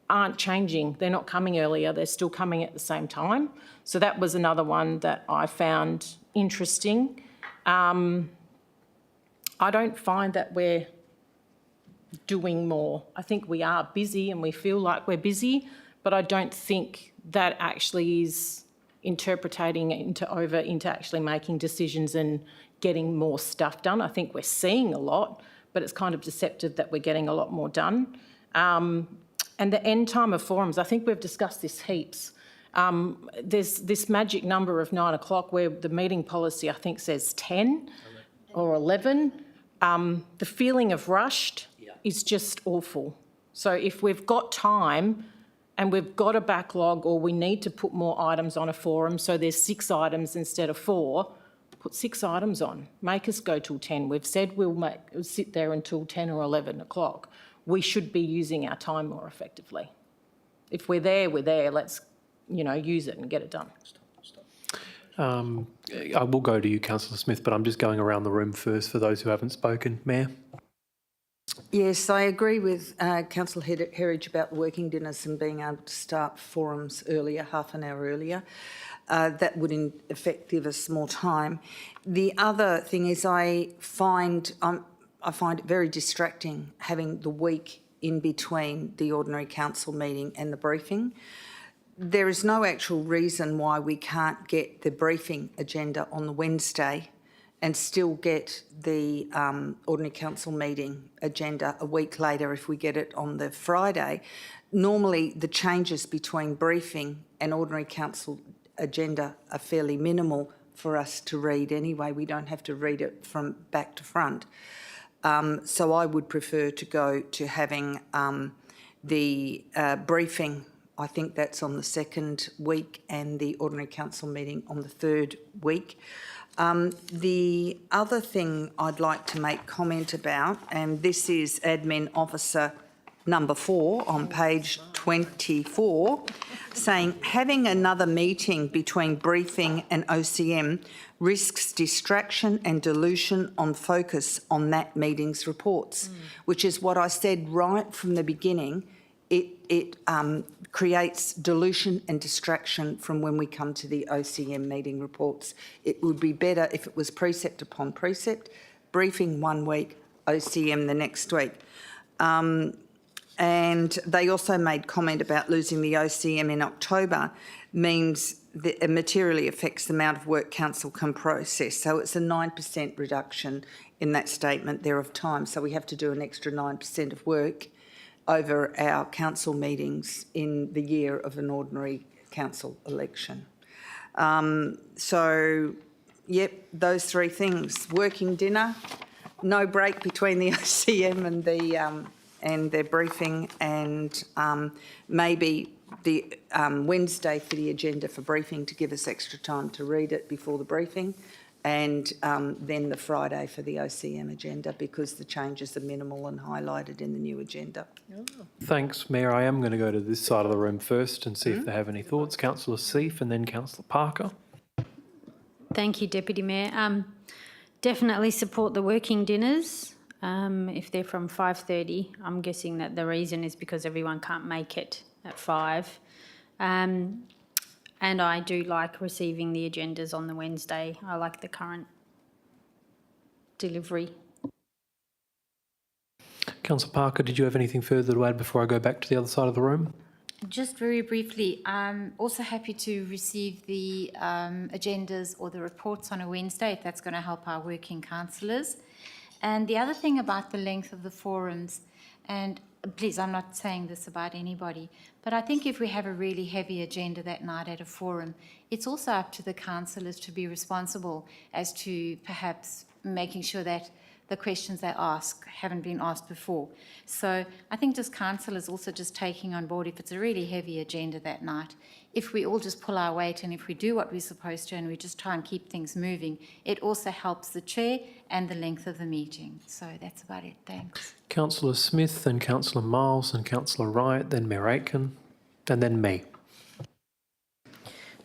aren't changing. They're not coming earlier, they're still coming at the same time. So that was another one that I found interesting. I don't find that we're doing more. I think we are busy and we feel like we're busy, but I don't think that actually is interpreting into actually making decisions and getting more stuff done. I think we're seeing a lot, but it's kind of deceptive that we're getting a lot more done. And the end time of forums, I think we've discussed this heaps. There's this magic number of 9 o'clock where the meeting policy, I think, says 10 or 11. The feeling of rushed is just awful. So if we've got time and we've got a backlog, or we need to put more items on a forum, so there's 6 items instead of 4, put 6 items on. Make us go till 10. We've said we'll sit there until 10 or 11 o'clock. We should be using our time more effectively. If we're there, we're there. Let's, use it and get it done. I will go to you, Councillor Smith, but I'm just going around the room first for those who haven't spoken. Mayor? Yes, I agree with Councillor Herridge about the working dinners and being able to start forums earlier, half an hour earlier. That would in effect give us more time. The other thing is I find it very distracting having the week in between the ordinary council meeting and the briefing. There is no actual reason why we can't get the briefing agenda on the Wednesday and still get the ordinary council meeting agenda a week later if we get it on the Friday. Normally, the changes between briefing and ordinary council agenda are fairly minimal for us to read anyway. We don't have to read it from back to front. So I would prefer to go to having the briefing. I think that's on the 2nd week and the ordinary council meeting on the 3rd week. The other thing I'd like to make comment about, and this is Admin Officer number 4 on page 24, saying having another meeting between briefing and OCM risks distraction and dilution on focus on that meeting's reports, which is what I said right from the beginning. It creates dilution and distraction from when we come to the OCM meeting reports. It would be better if it was precept upon precept, briefing one week, OCM the next week. And they also made comment about losing the OCM in October means that it materially affects the amount of work council can process. So it's a 9% reduction in that statement there of time. So we have to do an extra 9% of work over our council meetings in the year of an ordinary council election. So, yep, those 3 things. Working dinner, no break between the OCM and their briefing, and maybe the Wednesday for the agenda for briefing to give us extra time to read it before the briefing, and then the Friday for the OCM agenda because the changes are minimal and highlighted in the new agenda. Thanks, Mayor. I am going to go to this side of the room first and see if they have any thoughts. Councillor Seif and then Councillor Parker. Thank you, Deputy Mayor. Definitely support the working dinners. If they're from 5:30, I'm guessing that the reason is because everyone can't make it at 5. And I do like receiving the agendas on the Wednesday. I like the current delivery. Councillor Parker, did you have anything further to add before I go back to the other side of the room? Just very briefly, I'm also happy to receive the agendas or the reports on a Wednesday if that's going to help our working councillors. And the other thing about the length of the forums, and please, I'm not saying this about anybody, but I think if we have a really heavy agenda that night at a forum, it's also up to the councillors to be responsible as to perhaps making sure that the questions they ask haven't been asked before. So I think just councillors also just taking on board, if it's a really heavy agenda that night, if we all just pull our weight and if we do what we're supposed to and we just try and keep things moving, it also helps the chair and the length of the meeting. So that's about it. Thanks. Councillor Smith, then Councillor Miles and Councillor Wright, then Mayor Aitken, and then me.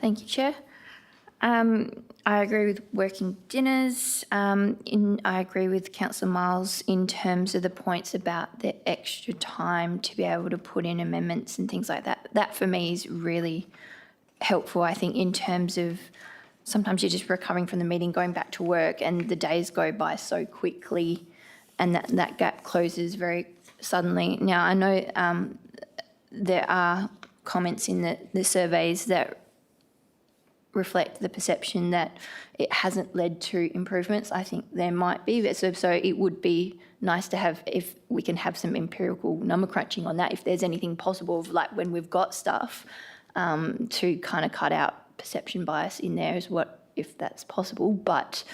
Thank you, Chair. I agree with working dinners. I agree with Councillor Miles in terms of the points about the extra time to be able to put in amendments and things like that. That for me is really helpful, I think, in terms of sometimes you're just recovering from the meeting, going back to work, and the days go by so quickly and that gap closes very suddenly. Now, I know there are comments in the surveys that reflect the perception that it hasn't led to improvements. I think there might be, but so it would be nice to have, if we can have some empirical number crunching on that, if there's anything possible of like when we've got stuff to kind of cut out perception bias in there, if that's possible. But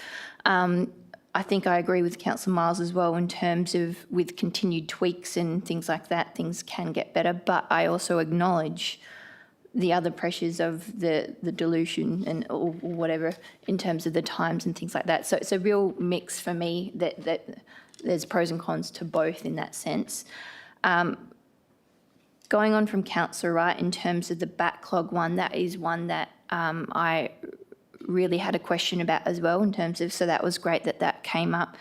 I think I agree with Councillor Miles as well in terms of with continued tweaks and things like that, things can get better. But I also acknowledge the other pressures of the dilution and or whatever in terms of the times and things like that. So it's a real mix for me that there's pros and cons to both in that sense. Going on from Councillor Wright in terms of the backlog one, that is one that I really had a question about as well in terms of, so that was great that came up,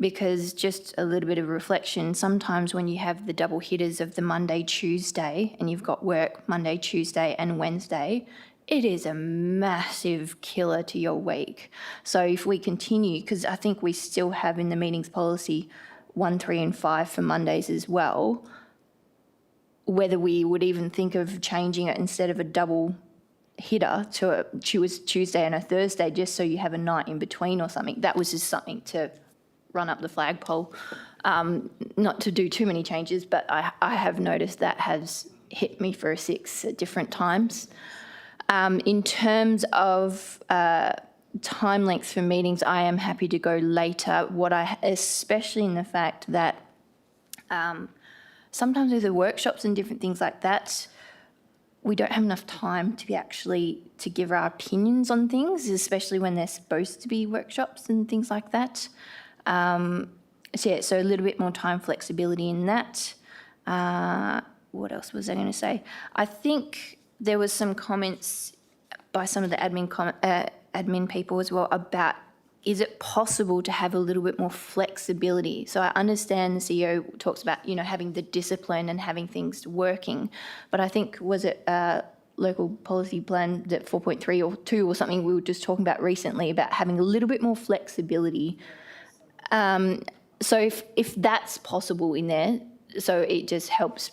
because just a little bit of reflection, sometimes when you have the double hitters of the Monday, Tuesday, and you've got work Monday, Tuesday and Wednesday, it is a massive killer to your week. So if we continue, because I think we still have in the meetings policy 1, 3 and 5 for Mondays as well, whether we would even think of changing it instead of a double hitter to a Tuesday and a Thursday, just so you have a night in between or something. That was just something to run up the flagpole. Not to do too many changes, but I have noticed that has hit me for a 6 at different times. In terms of time lengths for meetings, I am happy to go later. Especially in the fact that sometimes with the workshops and different things like that, we don't have enough time to give our opinions on things, especially when they're supposed to be workshops and things like that. So a little bit more time flexibility in that. What else was I going to say? I think there was some comments by some of the admin people as well about, is it possible to have a little bit more flexibility? So I understand the CEO talks about, having the discipline and having things working, but I think, was it local policy plan that 4.3 or 2 or something we were just talking about recently about having a little bit more flexibility. So if that's possible in there, so it just helps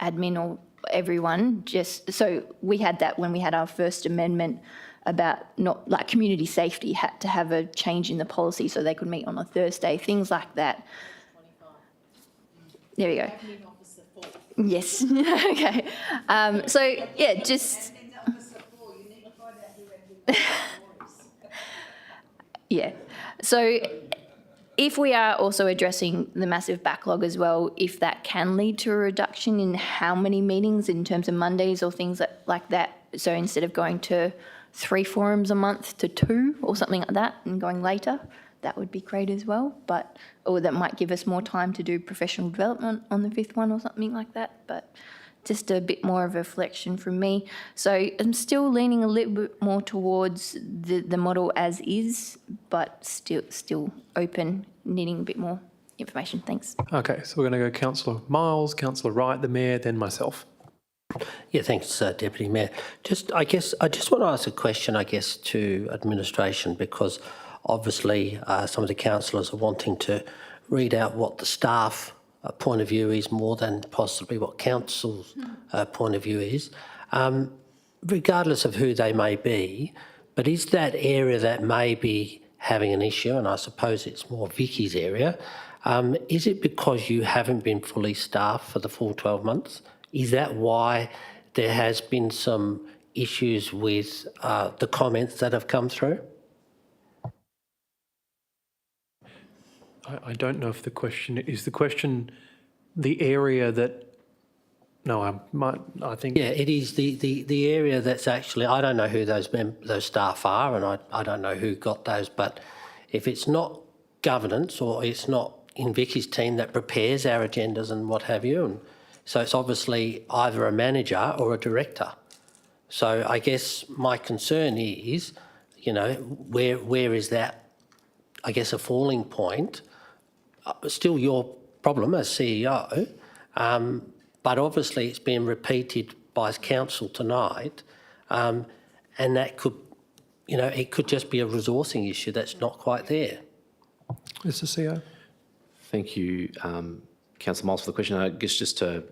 admin or everyone, so we had that when we had our first amendment about not, like, community safety had to have a change in the policy so they could meet on a Thursday, things like that. There we go. Yes. Okay. So yeah, just yeah. So if we are also addressing the massive backlog as well, if that can lead to a reduction in how many meetings in terms of Mondays or things like that, so instead of going to 3 forums a month to 2 or something like that and going later, that would be great as well. Or that might give us more time to do professional development on the 5th one or something like that. But just a bit more of a reflection from me. So I'm still leaning a little bit more towards the model as is, but still open, needing a bit more information. Thanks. Okay, so we're going to go Councillor Miles, Councillor Wright, the Mayor, then myself. Yeah, thanks, Deputy Mayor. I just want to ask a question, to administration, because obviously some of the councillors are wanting to read out what the staff point of view is more than possibly what council's point of view is, regardless of who they may be. But is that area that may be having an issue, and I suppose it's more Vicky's area, is it because you haven't been fully staffed for the full 12 months? Is that why there has been some issues with the comments that have come through? I don't know if the question is the area that. No, I think. Yeah, it is the area that's actually. I don't know who those staff are, and I don't know who got those. But if it's not governance or it's not in Vicky's team that prepares our agendas and what have you, and so it's obviously either a manager or a director. So I guess my concern is, where is that? I guess a falling point. Still your problem as CEO, but obviously it's been repeated by council tonight, and that could, it could just be a resourcing issue that's not quite there. Mr. CEO. Thank you, Councillor Miles, for the question. I guess just to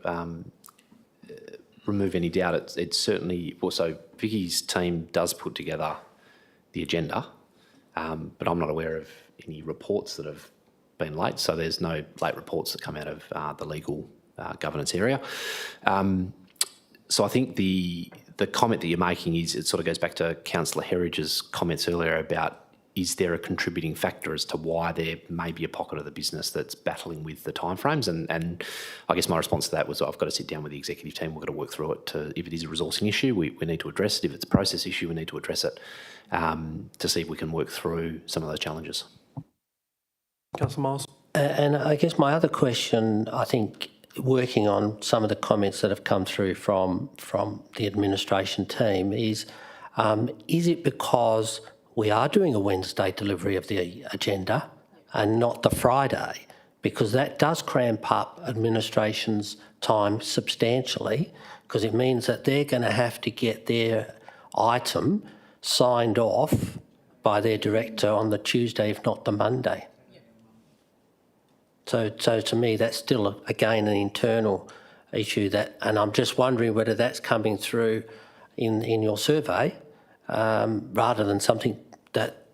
remove any doubt, it's certainly also Vicky's team does put together the agenda, but I'm not aware of any reports that have been late, so there's no late reports that come out of the legal governance area. So I think the the comment that you're making is, it sort of goes back to Councillor Herridge's comments earlier about, is there a contributing factor as to why there may be a pocket of the business that's battling with the timeframes? And I guess my response to that was, I've got to sit down with the executive team. We've got to work through it. If it is a resourcing issue, we need to address it. If it's a process issue, we need to address it to see if we can work through some of those challenges. Councillor Miles. And I guess my other question, I think, working on some of the comments that have come through from the administration team is it because we are doing a Wednesday delivery of the agenda and not the Friday? Because that does cramp up administration's time substantially, because it means that they're going to have to get their item signed off by their director on the Tuesday, if not the Monday. So to me, that's still, again, an internal issue, and I'm just wondering whether that's coming through in your survey rather than something that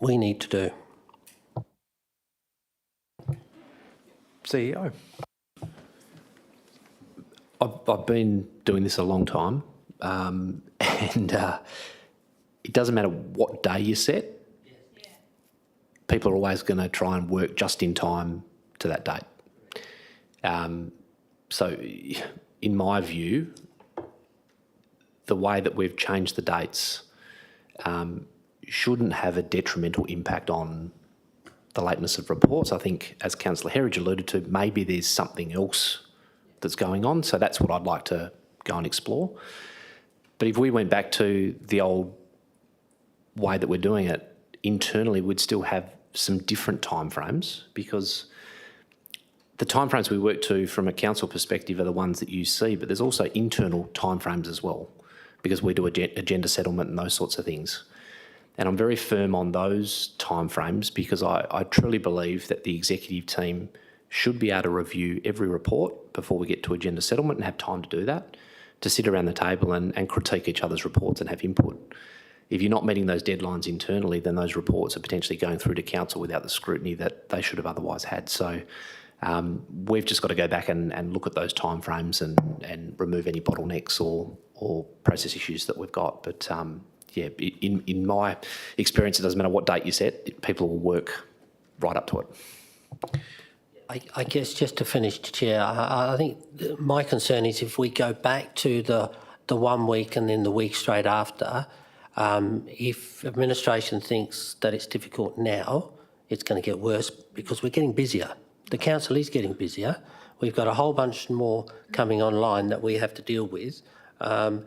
we need to do. CEO. I've been doing this a long time, and it doesn't matter what day you set. People are always going to try and work just in time to that date. So in my view, the way that we've changed the dates shouldn't have a detrimental impact on the lateness of reports. I think, as Councillor Herridge alluded to, maybe there's something else that's going on. So that's what I'd like to go and explore. But if we went back to the old way that we're doing it, internally we'd still have some different timeframes, because the timeframes we work to from a council perspective are the ones that you see, but there's also internal timeframes as well, because we do agenda settlement and those sorts of things. And I'm very firm on those timeframes, because I truly believe that the executive team should be able to review every report before we get to agenda settlement and have time to do that, to sit around the table and critique each other's reports and have input. If you're not meeting those deadlines internally, then those reports are potentially going through to council without the scrutiny that they should have otherwise had. So we've just got to go back and look at those timeframes and remove any bottlenecks or process issues that we've got. But yeah, in my experience, it doesn't matter what date you set, people will work right up to it. I guess just to finish, Chair, I think my concern is if we go back to the 1 week and then the week straight after, if administration thinks that it's difficult now, it's going to get worse, because we're getting busier. The council is getting busier. We've got a whole bunch more coming online that we have to deal with. And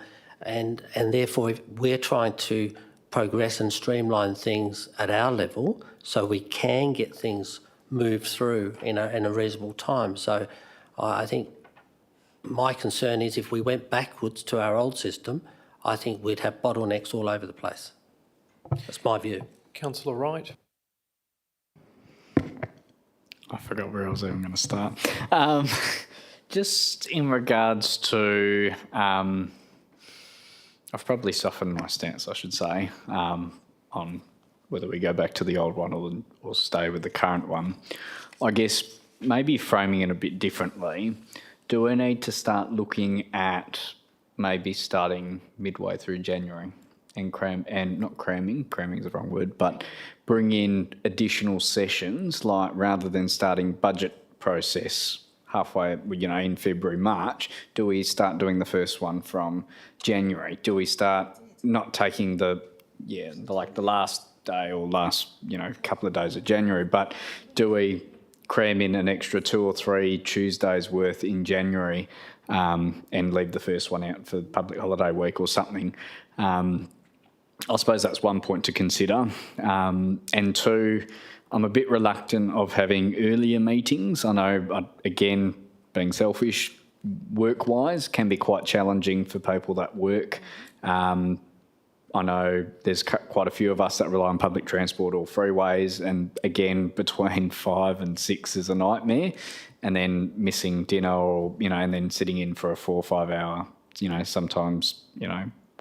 therefore, if we're trying to progress and streamline things at our level so we can get things moved through in a reasonable time. So I think my concern is if we went backwards to our old system, I think we'd have bottlenecks all over the place. That's my view. Councillor Wright. I forgot where I was even going to start. Just in regards to, I've probably softened my stance, I should say, on whether we go back to the old one or stay with the current one. I guess maybe framing it a bit differently, do we need to start looking at maybe starting midway through January and not cramming is the wrong word, but bring in additional sessions, like rather than starting budget process halfway, in February, March, do we start doing the first one from January? Do we start not taking the last day or last, couple of days of January, but do we cram in an extra 2 or 3 Tuesdays worth in January and leave the first one out for public holiday week or something? I suppose that's one point to consider. And 2, I'm a bit reluctant of having earlier meetings. I know, again, being selfish, work-wise, can be quite challenging for people that work. I know there's quite a few of us that rely on public transport or freeways, and again, between 5 and 6 is a nightmare, and then missing dinner or, and then sitting in for a 4 or 5 hour, sometimes,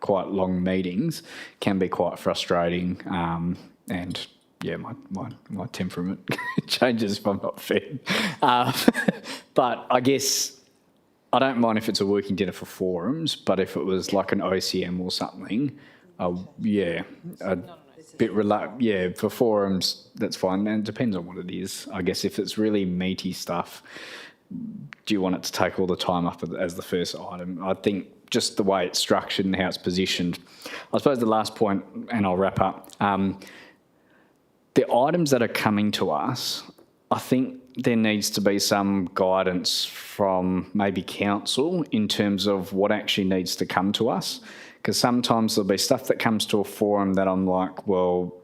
quite long meetings can be quite frustrating. And yeah, my temperament changes if I'm not fed. But I guess I don't mind if it's a working dinner for forums, but if it was like an OCM or something, yeah, a bit yeah, for forums, that's fine. And it depends on what it is. I guess if it's really meaty stuff, do you want it to take all the time up as the first item? I think just the way it's structured and how it's positioned. I suppose the last point, and I'll wrap up, the items that are coming to us, I think there needs to be some guidance from maybe council in terms of what actually needs to come to us. Because sometimes there'll be stuff that comes to a forum that I'm like, well,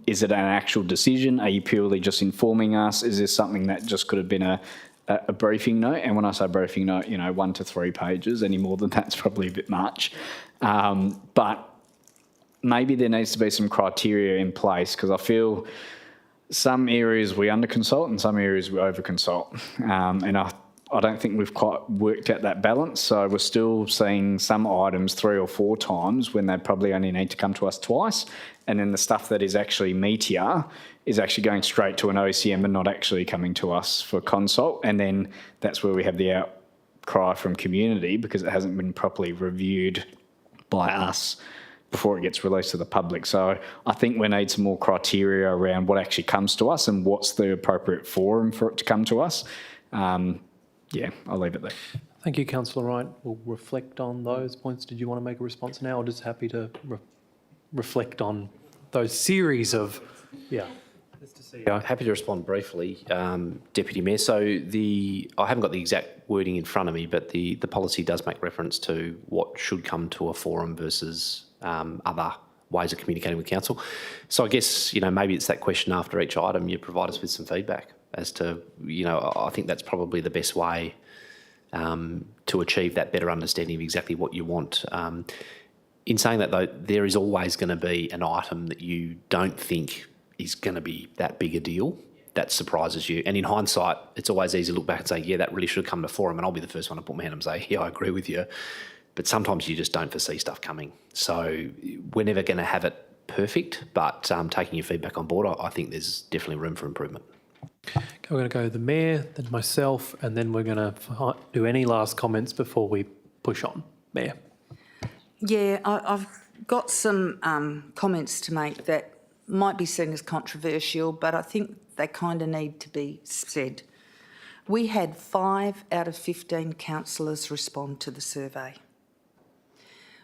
is it an actual decision? Are you purely just informing us? Is this something that just could have been a briefing note? And when I say briefing note, 1 to 3 pages. Any more than that's probably a bit much. But maybe there needs to be some criteria in place, because I feel some areas we under-consult and some areas we over-consult. And I don't think we've quite worked out that balance. So we're still seeing some items 3 or 4 times when they probably only need to come to us twice. And then the stuff that is actually meatier is actually going straight to an OCM and not actually coming to us for consult. And then that's where we have the outcry from community, because it hasn't been properly reviewed by us before it gets released to the public. So I think we need some more criteria around what actually comes to us and what's the appropriate forum for it to come to us. Yeah, I'll leave it there. Thank you, Councillor Wright. We'll reflect on those points. Did you want to make a response now, or just happy to reflect on those series of, yeah. Happy to respond briefly, Deputy Mayor. So I haven't got the exact wording in front of me, but the policy does make reference to what should come to a forum versus other ways of communicating with council. So I guess, maybe it's that question after each item, you provide us with some feedback as to, I think that's probably the best way to achieve that better understanding of exactly what you want. In saying that, though, there is always going to be an item that you don't think is going to be that big a deal that surprises you. And in hindsight, it's always easy to look back and say, yeah, that really should have come to forum, and I'll be the first one to put my hand up and say, yeah, I agree with you. But sometimes you just don't foresee stuff coming. So we're never going to have it perfect, but taking your feedback on board, I think there's definitely room for improvement. Okay, we're going to go to the Mayor, then myself, and then we're going to do any last comments before we push on. Mayor. Yeah, I've got some comments to make that might be seen as controversial, but I think they kind of need to be said. We had 5 out of 15 councillors respond to the survey.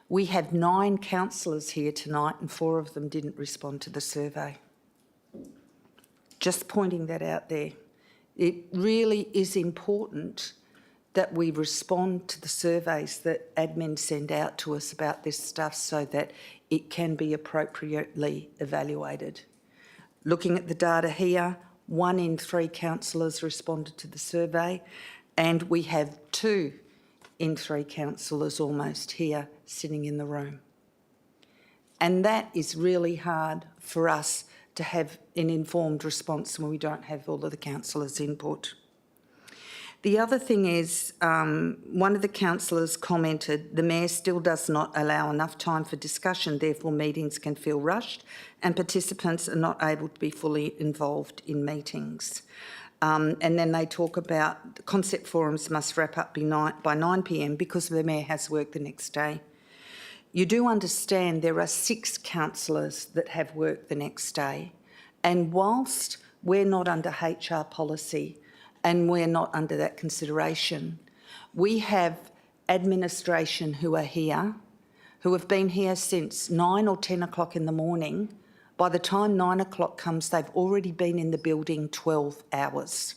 We have 9 councillors here tonight and 4 of them didn't respond to the survey. Just pointing that out there. It really is important that we respond to the surveys that admin send out to us about this stuff so that it can be appropriately evaluated. Looking at the data here, 1 in 3 councillors responded to the survey, and we have 2 in 3 councillors almost here sitting in the room. And that is really hard for us to have an informed response when we don't have all of the councillors' input. The other thing is, one of the councillors commented, the Mayor still does not allow enough time for discussion, therefore meetings can feel rushed and participants are not able to be fully involved in meetings. And then they talk about the concept forums must wrap up by 9 p.m. because the Mayor has work the next day. You do understand there are 6 councillors that have work the next day, and whilst we're not under HR policy and we're not under that consideration, we have administration who are here, who have been here since 9 or 10 o'clock in the morning. By the time 9 o'clock comes, they've already been in the building 12 hours.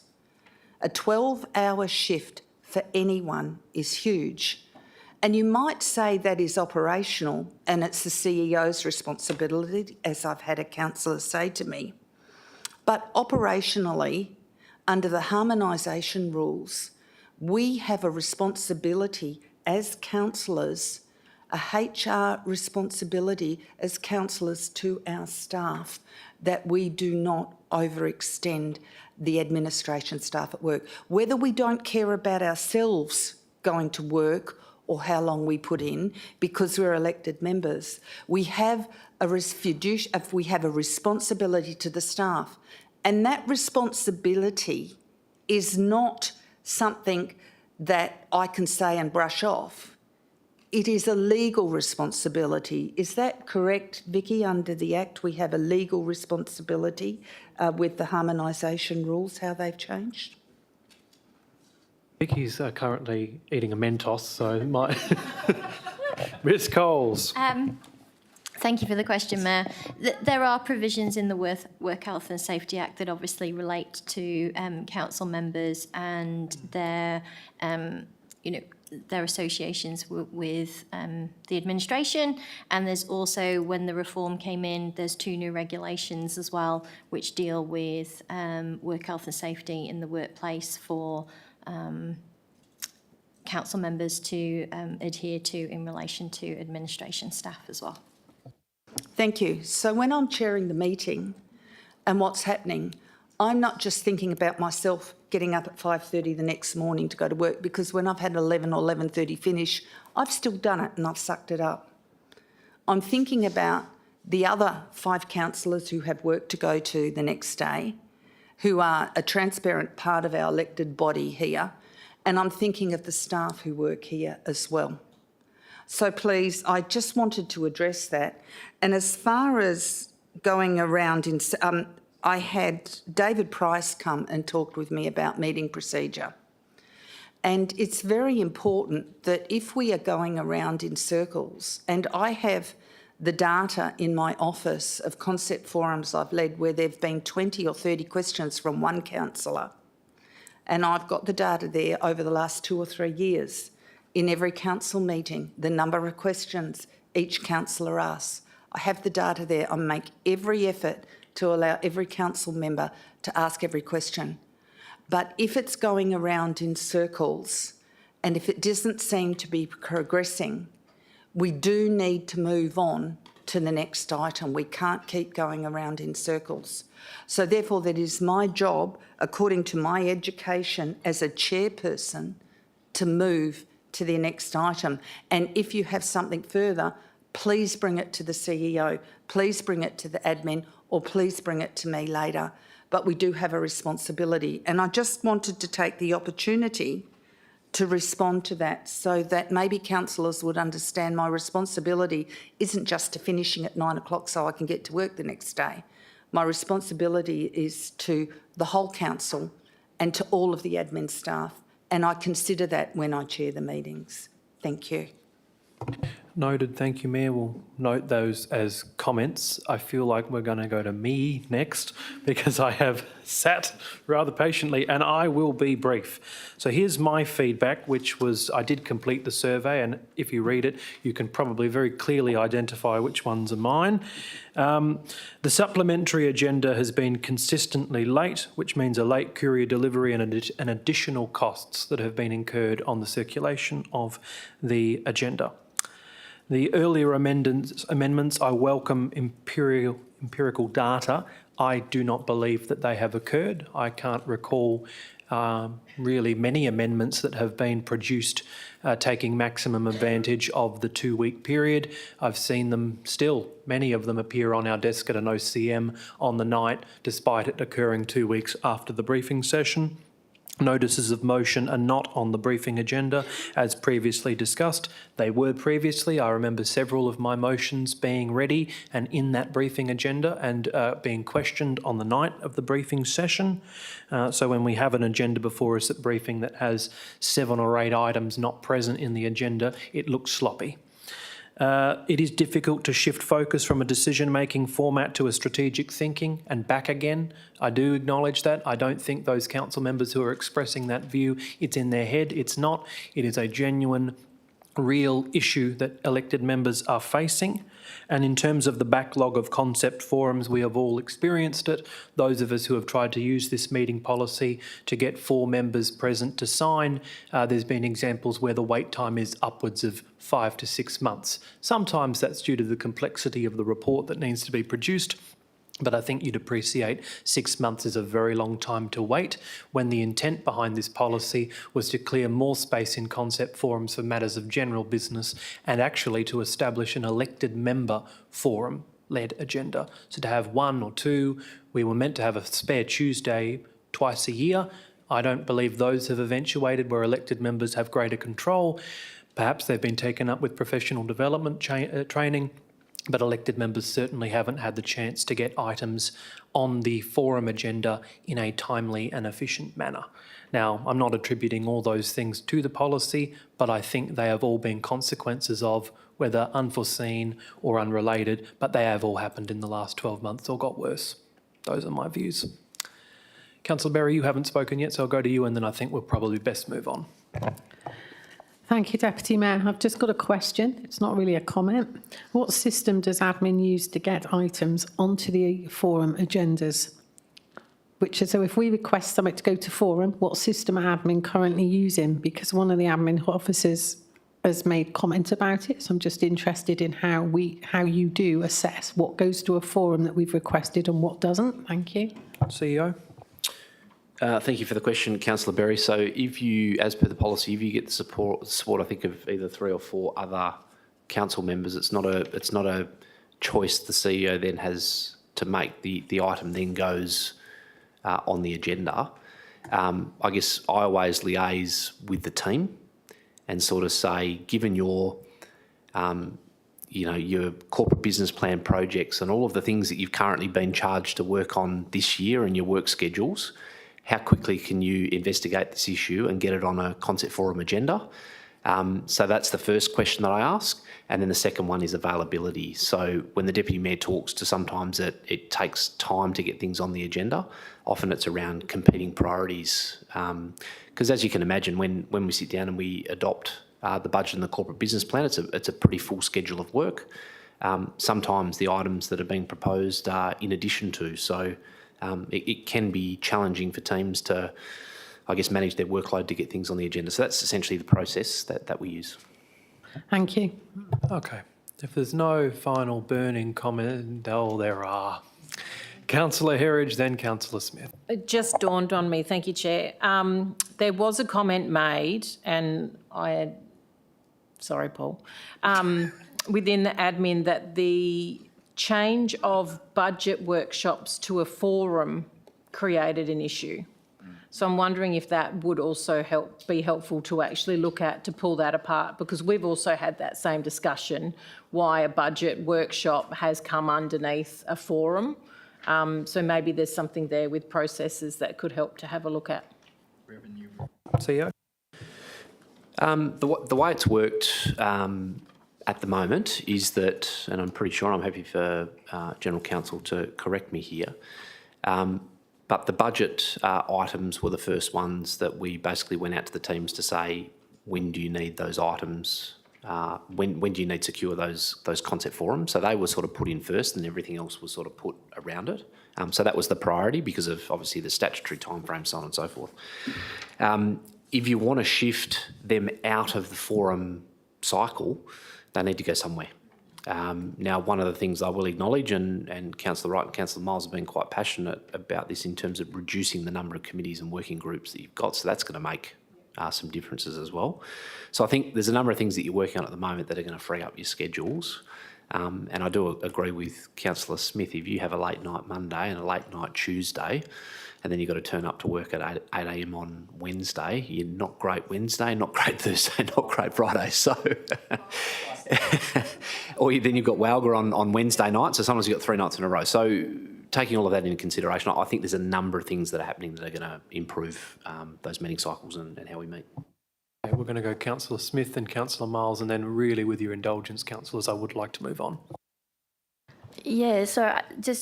A 12-hour shift for anyone is huge. And you might say that is operational and it's the CEO's responsibility, as I've had a councillor say to me. But operationally, under the harmonisation rules, we have a responsibility as councillors, a HR responsibility as councillors to our staff, that we do not overextend the administration staff at work. Whether we don't care about ourselves going to work or how long we put in, because we're elected members, we have a responsibility to the staff. And that responsibility is not something that I can say and brush off. It is a legal responsibility. Is that correct, Vicky? Under the Act, we have a legal responsibility with the harmonisation rules, how they've changed? Vicky's currently eating a Mentos, so my Ms Coles. Thank you for the question, Mayor. There are provisions in the Work Health and Safety Act that obviously relate to council members and their, their associations with the administration. And there's also, when the reform came in, there's 2 new regulations as well, which deal with work health and safety in the workplace for council members to adhere to in relation to administration staff as well. Thank you. So when I'm chairing the meeting and what's happening, I'm not just thinking about myself getting up at 5:30 the next morning to go to work, because when I've had 11 or 11:30 finish, I've still done it and I've sucked it up. I'm thinking about the other 5 councillors who have work to go to the next day, who are a transparent part of our elected body here, and I'm thinking of the staff who work here as well. So please, I just wanted to address that. And as far as going around, I had David Price come and talked with me about meeting procedure. And it's very important that if we are going around in circles, and I have the data in my office of concept forums I've led where there have been 20 or 30 questions from one councillor, and I've got the data there over the last 2 or 3 years. In every council meeting, the number of questions each councillor asks. I have the data there. I make every effort to allow every council member to ask every question. But if it's going around in circles and if it doesn't seem to be progressing, we do need to move on to the next item. We can't keep going around in circles. So therefore, that is my job, according to my education as a chairperson, to move to the next item. And if you have something further, please bring it to the CEO, please bring it to the admin, or please bring it to me later. But we do have a responsibility. And I just wanted to take the opportunity to respond to that so that maybe councillors would understand my responsibility isn't just to finishing at 9 o'clock so I can get to work the next day. My responsibility is to the whole council and to all of the admin staff. And I consider that when I chair the meetings. Thank you. Noted. Thank you, Mayor. We'll note those as comments. I feel like we're going to go to me next because I have sat rather patiently and I will be brief. So here's my feedback, which was I did complete the survey, and if you read it, you can probably very clearly identify which ones are mine. The supplementary agenda has been consistently late, which means a late courier delivery and additional costs that have been incurred on the circulation of the agenda. The earlier amendments, I welcome empirical data. I do not believe that they have occurred. I can't recall really many amendments that have been produced taking maximum advantage of the 2-week period. I've seen them still. Many of them appear on our desk at an OCM on the night, despite it occurring 2 weeks after the briefing session. Notices of motion are not on the briefing agenda, as previously discussed. They were previously. I remember several of my motions being ready and in that briefing agenda and being questioned on the night of the briefing session. So when we have an agenda before us at briefing that has 7 or 8 items not present in the agenda, it looks sloppy. It is difficult to shift focus from a decision-making format to a strategic thinking and back again. I do acknowledge that. I don't think those council members who are expressing that view, it's in their head. It's not. It is a genuine, real issue that elected members are facing. And in terms of the backlog of concept forums, we have all experienced it. Those of us who have tried to use this meeting policy to get 4 members present to sign, there's been examples where the wait time is upwards of 5 to 6 months. Sometimes that's due to the complexity of the report that needs to be produced. But I think you'd appreciate 6 months is a very long time to wait when the intent behind this policy was to clear more space in concept forums for matters of general business and actually to establish an elected member forum-led agenda. So to have 1 or 2, we were meant to have a spare Tuesday twice a year. I don't believe those have eventuated where elected members have greater control. Perhaps they've been taken up with professional development training, but elected members certainly haven't had the chance to get items on the forum agenda in a timely and efficient manner. Now, I'm not attributing all those things to the policy, but I think they have all been consequences of, whether unforeseen or unrelated, but they have all happened in the last 12 months or got worse. Those are my views. Councillor Berry, you haven't spoken yet, so I'll go to you and then I think we'll probably best move on. Thank you, Deputy Mayor. I've just got a question. It's not really a comment. What system does admin use to get items onto the forum agendas? So if we request something to go to forum, what system are admin currently using? Because one of the admin officers has made comment about it, so I'm just interested in how you do assess what goes to a forum that we've requested and what doesn't. Thank you. CEO? Thank you for the question, Councillor Berry. So if you, as per the policy, if you get the support I think of either 3 or 4 other council members, it's not a choice the CEO then has to make. The item then goes on the agenda. I guess I always liaise with the team and sort of say, given your your corporate business plan projects and all of the things that you've currently been charged to work on this year and your work schedules, how quickly can you investigate this issue and get it on a concept forum agenda? So that's the first question that I ask. And then the second one is availability. So when the Deputy Mayor talks to, sometimes it takes time to get things on the agenda. Often it's around competing priorities. Because as you can imagine, when we sit down and we adopt the budget and the corporate business plan, it's a pretty full schedule of work. Sometimes the items that are being proposed are in addition to. So it can be challenging for teams to, I guess, manage their workload to get things on the agenda. So that's essentially the process that we use. Thank you. Okay. If there's no final burning comment, there are. Councillor Herridge, then Councillor Smith. It just dawned on me, thank you, Chair. There was a comment made, and sorry, Paul, within the admin that the change of budget workshops to a forum created an issue. So I'm wondering if that would also be helpful to actually look at, to pull that apart, because we've also had that same discussion, why a budget workshop has come underneath a forum. So maybe there's something there with processes that could help to have a look at. CEO? The way it's worked at the moment is that, and I'm pretty sure, I'm happy for General Counsel to correct me here, but the budget items were the first ones that we basically went out to the teams to say, when do you need those items? When do you need to secure those concept forums? So they were sort of put in first and everything else was sort of put around it. So that was the priority because of obviously the statutory timeframe, so on and so forth. If you want to shift them out of the forum cycle, they need to go somewhere. Now, one of the things I will acknowledge, and Councillor Wright and Councillor Miles have been quite passionate about this in terms of reducing the number of committees and working groups that you've got, so that's going to make some differences as well. So I think there's a number of things that you're working on at the moment that are going to free up your schedules. And I do agree with Councillor Smith, if you have a late night Monday and a late night Tuesday, and then you've got to turn up to work at 8 a.m. on Wednesday, you're not great Wednesday, not great Thursday, not great Friday. So, or then you've got Walga on Wednesday night, so sometimes you've got 3 nights in a row. So taking all of that into consideration, I think there's a number of things that are happening that are going to improve those meeting cycles and how we meet. Okay, we're going to go Councillor Smith and Councillor Miles, and then really with your indulgence, councillors, I would like to move on. Yeah, so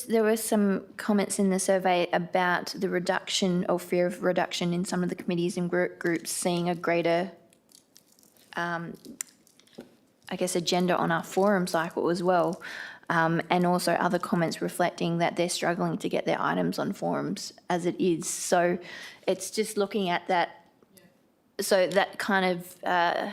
there were some comments in the survey about the reduction or fear of reduction in some of the committees and groups seeing a greater, agenda on our forum cycle as well. And also other comments reflecting that they're struggling to get their items on forums as it is. So it's just looking at that. So that kind of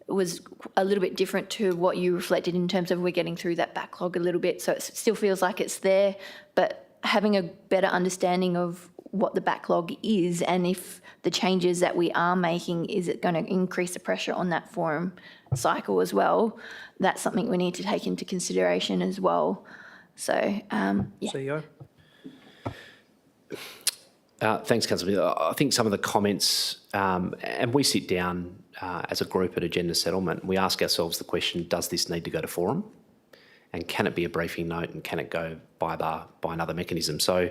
was a little bit different to what you reflected in terms of we're getting through that backlog a little bit. So it still feels like it's there, but having a better understanding of what the backlog is and if the changes that we are making, is it going to increase the pressure on that forum cycle as well? That's something we need to take into consideration as well. So, yeah. CEO? Thanks, Councillor. I think some of the comments, and we sit down as a group at Agenda Settlement, we ask ourselves the question, does this need to go to forum? And can it be a briefing note, and can it go by another mechanism? So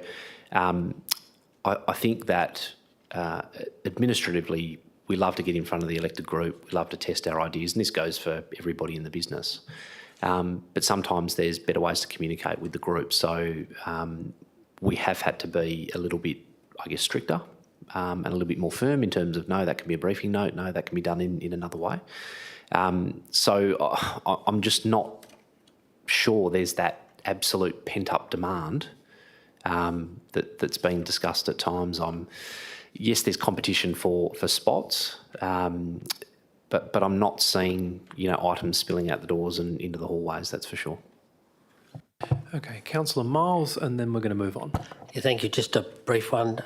I think that administratively, we love to get in front of the elected group. We love to test our ideas, and this goes for everybody in the business. But sometimes there's better ways to communicate with the group. So we have had to be a little bit, I guess, stricter and a little bit more firm in terms of, no, that can be a briefing note, no, that can be done in another way. So I'm just not sure there's that absolute pent-up demand that's being discussed at times. Yes, there's competition for spots, but I'm not seeing, items spilling out the doors and into the hallways, that's for sure. Okay, Councillor Miles, and then we're going to move on. Yeah, thank you. Just a brief one,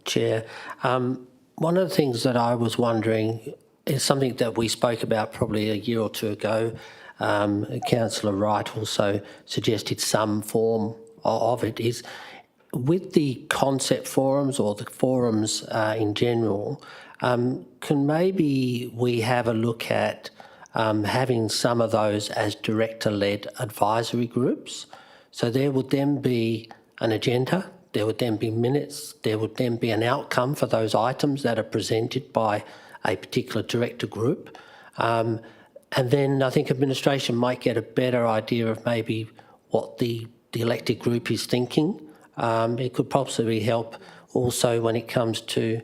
Chair. One of the things that I was wondering is something that we spoke about probably a year or two ago. Councillor Wright also suggested some form of it, is with the concept forums or the forums in general, can maybe we have a look at having some of those as director-led advisory groups? So there would then be an agenda, there would then be minutes, there would then be an outcome for those items that are presented by a particular director group. And then I think administration might get a better idea of maybe what the elected group is thinking. It could possibly help also when it comes to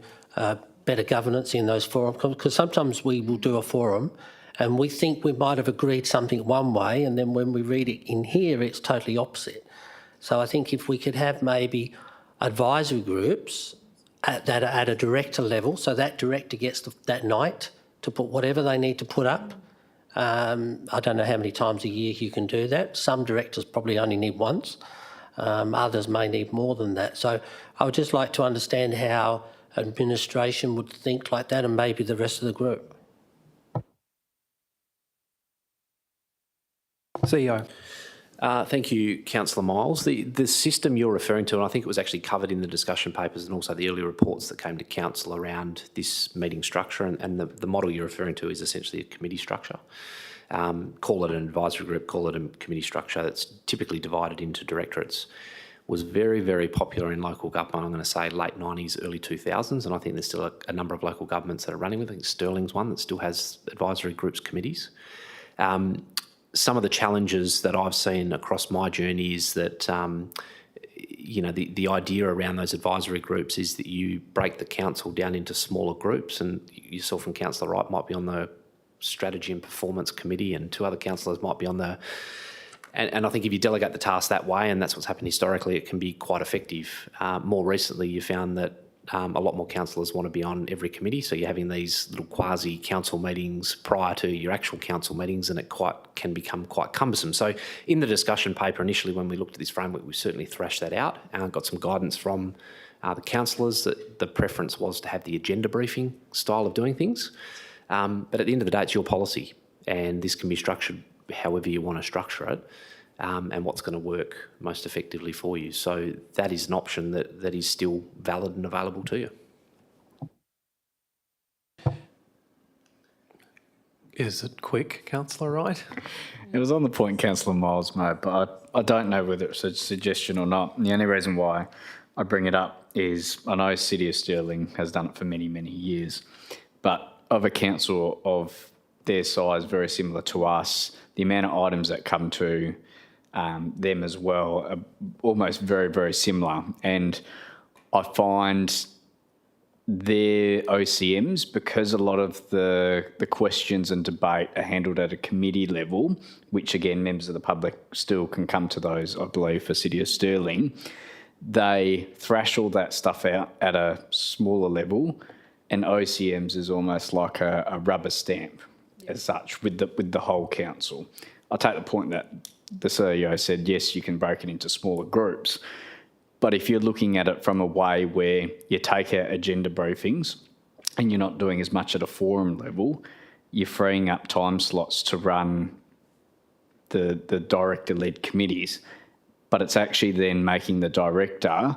better governance in those forums, because sometimes we will do a forum and we think we might have agreed something one way, and then when we read it in here, it's totally opposite. So I think if we could have maybe advisory groups that are at a director level, so that director gets that night to put whatever they need to put up. I don't know how many times a year you can do that. Some directors probably only need once. Others may need more than that. So I would just like to understand how administration would think like that, and maybe the rest of the group. CEO. Thank you, Councillor Miles. The system you're referring to, and I think it was actually covered in the discussion papers and also the early reports that came to Council around this meeting structure, and the model you're referring to is essentially a committee structure. Call it an advisory group, call it a committee structure that's typically divided into directorates. Was very, very popular in local government, I'm going to say late 90s, early 2000s, and I think there's still a number of local governments that are running with it. I think Stirling's one that still has advisory groups, committees. Some of the challenges that I've seen across my journey is that, the idea around those advisory groups is that you break the council down into smaller groups, and yourself and Councillor Wright might be on the strategy and performance committee, and two other councillors might be on the... And I think if you delegate the task that way, and that's what's happened historically, it can be quite effective. More recently, you found that a lot more councillors want to be on every committee, so you're having these little quasi-council meetings prior to your actual council meetings, and it can become quite cumbersome. So in the discussion paper initially, when we looked at this framework, we certainly thrashed that out and got some guidance from the councillors that the preference was to have the agenda briefing style of doing things. But at the end of the day, it's your policy, and this can be structured however you want to structure it. And what's going to work most effectively for you. So that is an option that is still valid and available to you. Is it quick, Councillor Wright? It was on the point Councillor Miles made, but I don't know whether it's a suggestion or not. And the only reason why I bring it up is I know City of Stirling has done it for many, many years, but of a council of their size, very similar to us, the amount of items that come to them as well are almost very, very similar. And I find their OCMs, because a lot of the questions and debate are handled at a committee level, which again, members of the public still can come to those, I believe, for City of Stirling, they thrash all that stuff out at a smaller level, and OCMs is almost like a rubber stamp as such with the whole council. I take the point that the CEO said, yes, you can break it into smaller groups. But if you're looking at it from a way where you take out agenda briefings and you're not doing as much at a forum level, you're freeing up time slots to run the director-led committees. But it's actually then making the director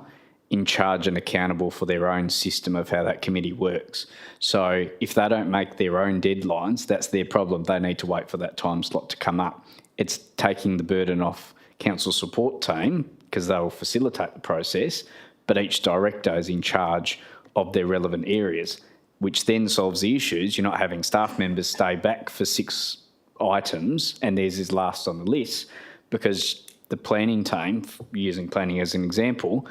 in charge and accountable for their own system of how that committee works. So if they don't make their own deadlines, that's their problem. They need to wait for that time slot to come up. It's taking the burden off council support team because they'll facilitate the process, but each director is in charge of their relevant areas, which then solves the issues. You're not having staff members stay back for 6 items and theirs is last on the list, because the planning team, using planning as an example,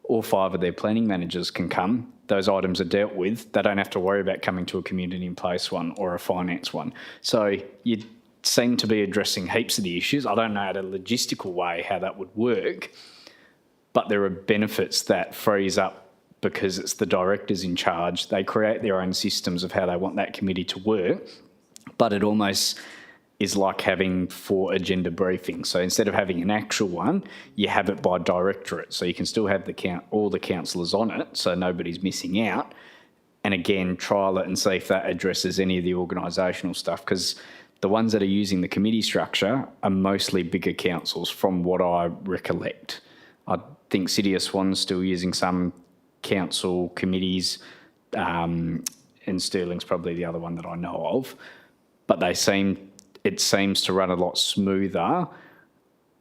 all 5 of their planning managers can come. Those items are dealt with. They don't have to worry about coming to a community in place one or a finance one. So you seem to be addressing heaps of the issues. I don't know at a logistical way how that would work, but there are benefits that frees up because it's the directors in charge. They create their own systems of how they want that committee to work, but it almost is like having 4 agenda briefings. So instead of having an actual one, you have it by directorate. So you can still have all the councillors on it, so nobody's missing out. And again, trial it and see if that addresses any of the organisational stuff, because the ones that are using the committee structure are mostly bigger councils from what I recollect. I think City of Swan's still using some council committees, and Stirling's probably the other one that I know of, but it seems to run a lot smoother.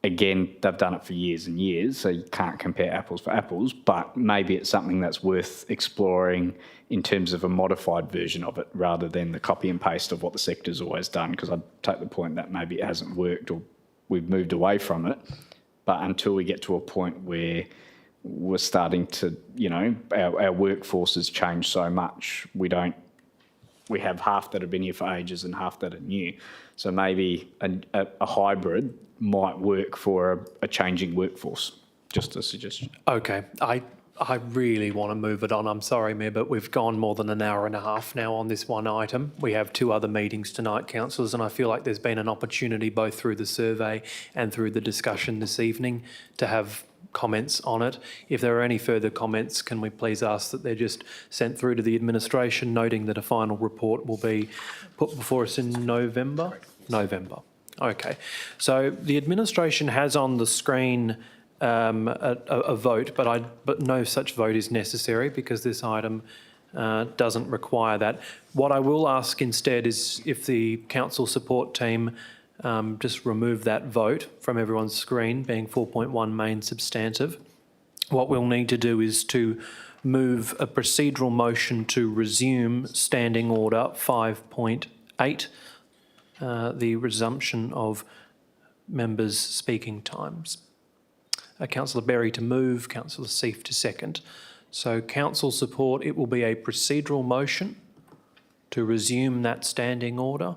Again, they've done it for years and years, so you can't compare apples for apples, but maybe it's something that's worth exploring in terms of a modified version of it rather than the copy and paste of what the sector's always done, because I take the point that maybe it hasn't worked or we've moved away from it. But until we get to a point where we're starting to, our workforce has changed so much, we have half that have been here for ages and half that are new. So maybe a hybrid might work for a changing workforce. Just a suggestion. Okay, I really want to move it on. I'm sorry, Mayor, but we've gone more than an hour and a half now on this one item. We have 2 other meetings tonight, councillors, and I feel like there's been an opportunity both through the survey and through the discussion this evening to have comments on it. If there are any further comments, can we please ask that they're just sent through to the administration, noting that a final report will be put before us in November? November. Okay. So the administration has on the screen a vote, but no such vote is necessary because this item doesn't require that. What I will ask instead is if the council support team just remove that vote from everyone's screen, being 4.1 main substantive. What we'll need to do is to move a procedural motion to resume Standing Order 5.8, the resumption of members' speaking times. Councillor Berry to move, Councillor Seif to second. So council support, it will be a procedural motion to resume that standing order.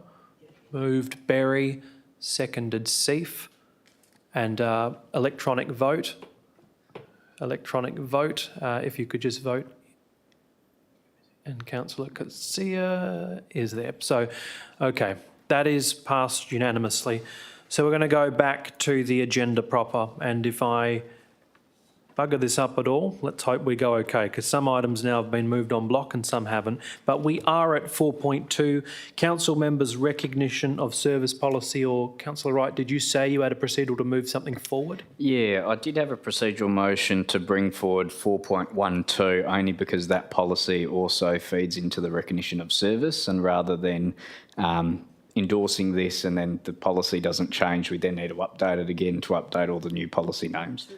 Moved Berry, seconded Seif, and electronic vote. Electronic vote, if you could just vote. And Councillor Katsia is there. So, okay, that is passed unanimously. So we're going to go back to the agenda proper, and if I bugger this up at all, let's hope we go okay, because some items now have been moved on block and some haven't. But we are at 4.2, council members' recognition of service policy, or Councillor Wright, did you say you had a procedural to move something forward? Yeah, I did have a procedural motion to bring forward 4.12, only because that policy also feeds into the recognition of service, and rather than endorsing this and then the policy doesn't change, we then need to update it again to update all the new policy names.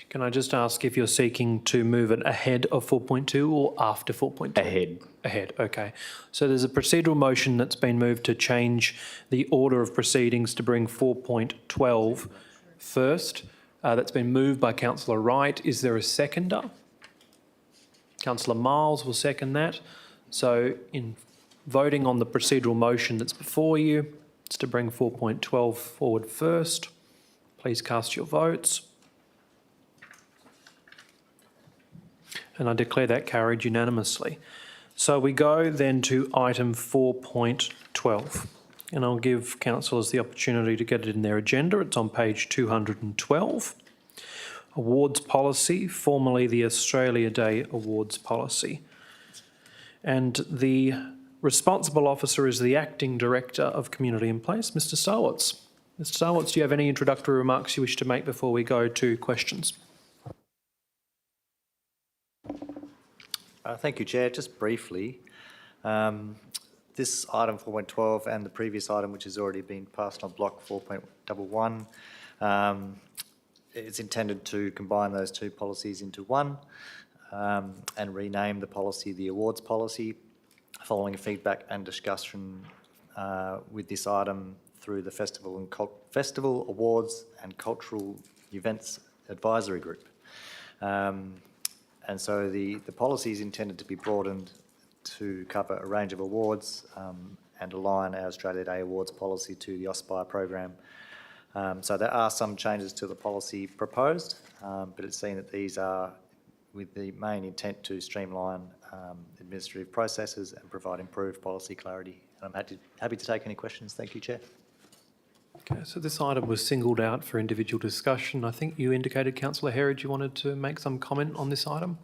Can I just ask if you're seeking to move it ahead of 4.2 or after 4.2? Ahead. Ahead, okay. So there's a procedural motion that's been moved to change the order of proceedings to bring 4.12 first. That's been moved by Councillor Wright. Is there a seconder? Councillor Miles will second that. So in voting on the procedural motion that's before you, it's to bring 4.12 forward first. Please cast your votes. And I declare that carried unanimously. So we go then to item 4.12, and I'll give councillors the opportunity to get it in their agenda. It's on page 212. Awards policy, formerly the Australia Day Awards policy. And the responsible officer is the Acting Director of Community in Place, Mr. Starwitz. Mr. Starwitz, do you have any introductory remarks you wish to make before we go to questions? Thank you, Chair. Just briefly, this item 4.12 and the previous item, which has already been passed on block 4.11, it's intended to combine those two policies into one and rename the policy the awards policy, following feedback and discussion with this item through the Festival Awards and Cultural Events Advisory Group. And so the policy is intended to be broadened to cover a range of awards and align our Australia Day Awards policy to the Aspire program. So there are some changes to the policy proposed, but it's seen that these are with the main intent to streamline administrative processes and provide improved policy clarity. And I'm happy to take any questions. Thank you, Chair. Okay, so this item was singled out for individual discussion. I think you indicated, Councillor Herridge, you wanted to make some comment on this item.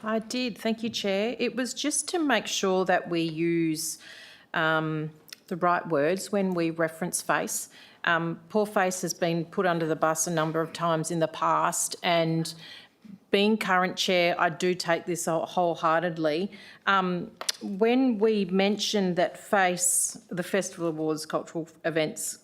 I did, thank you, Chair. It was just to make sure that we use the right words when we reference FACE. Poor FACE has been put under the bus a number of times in the past, and being current chair, I do take this wholeheartedly. When we mentioned that FACE, the Festival Awards Cultural Events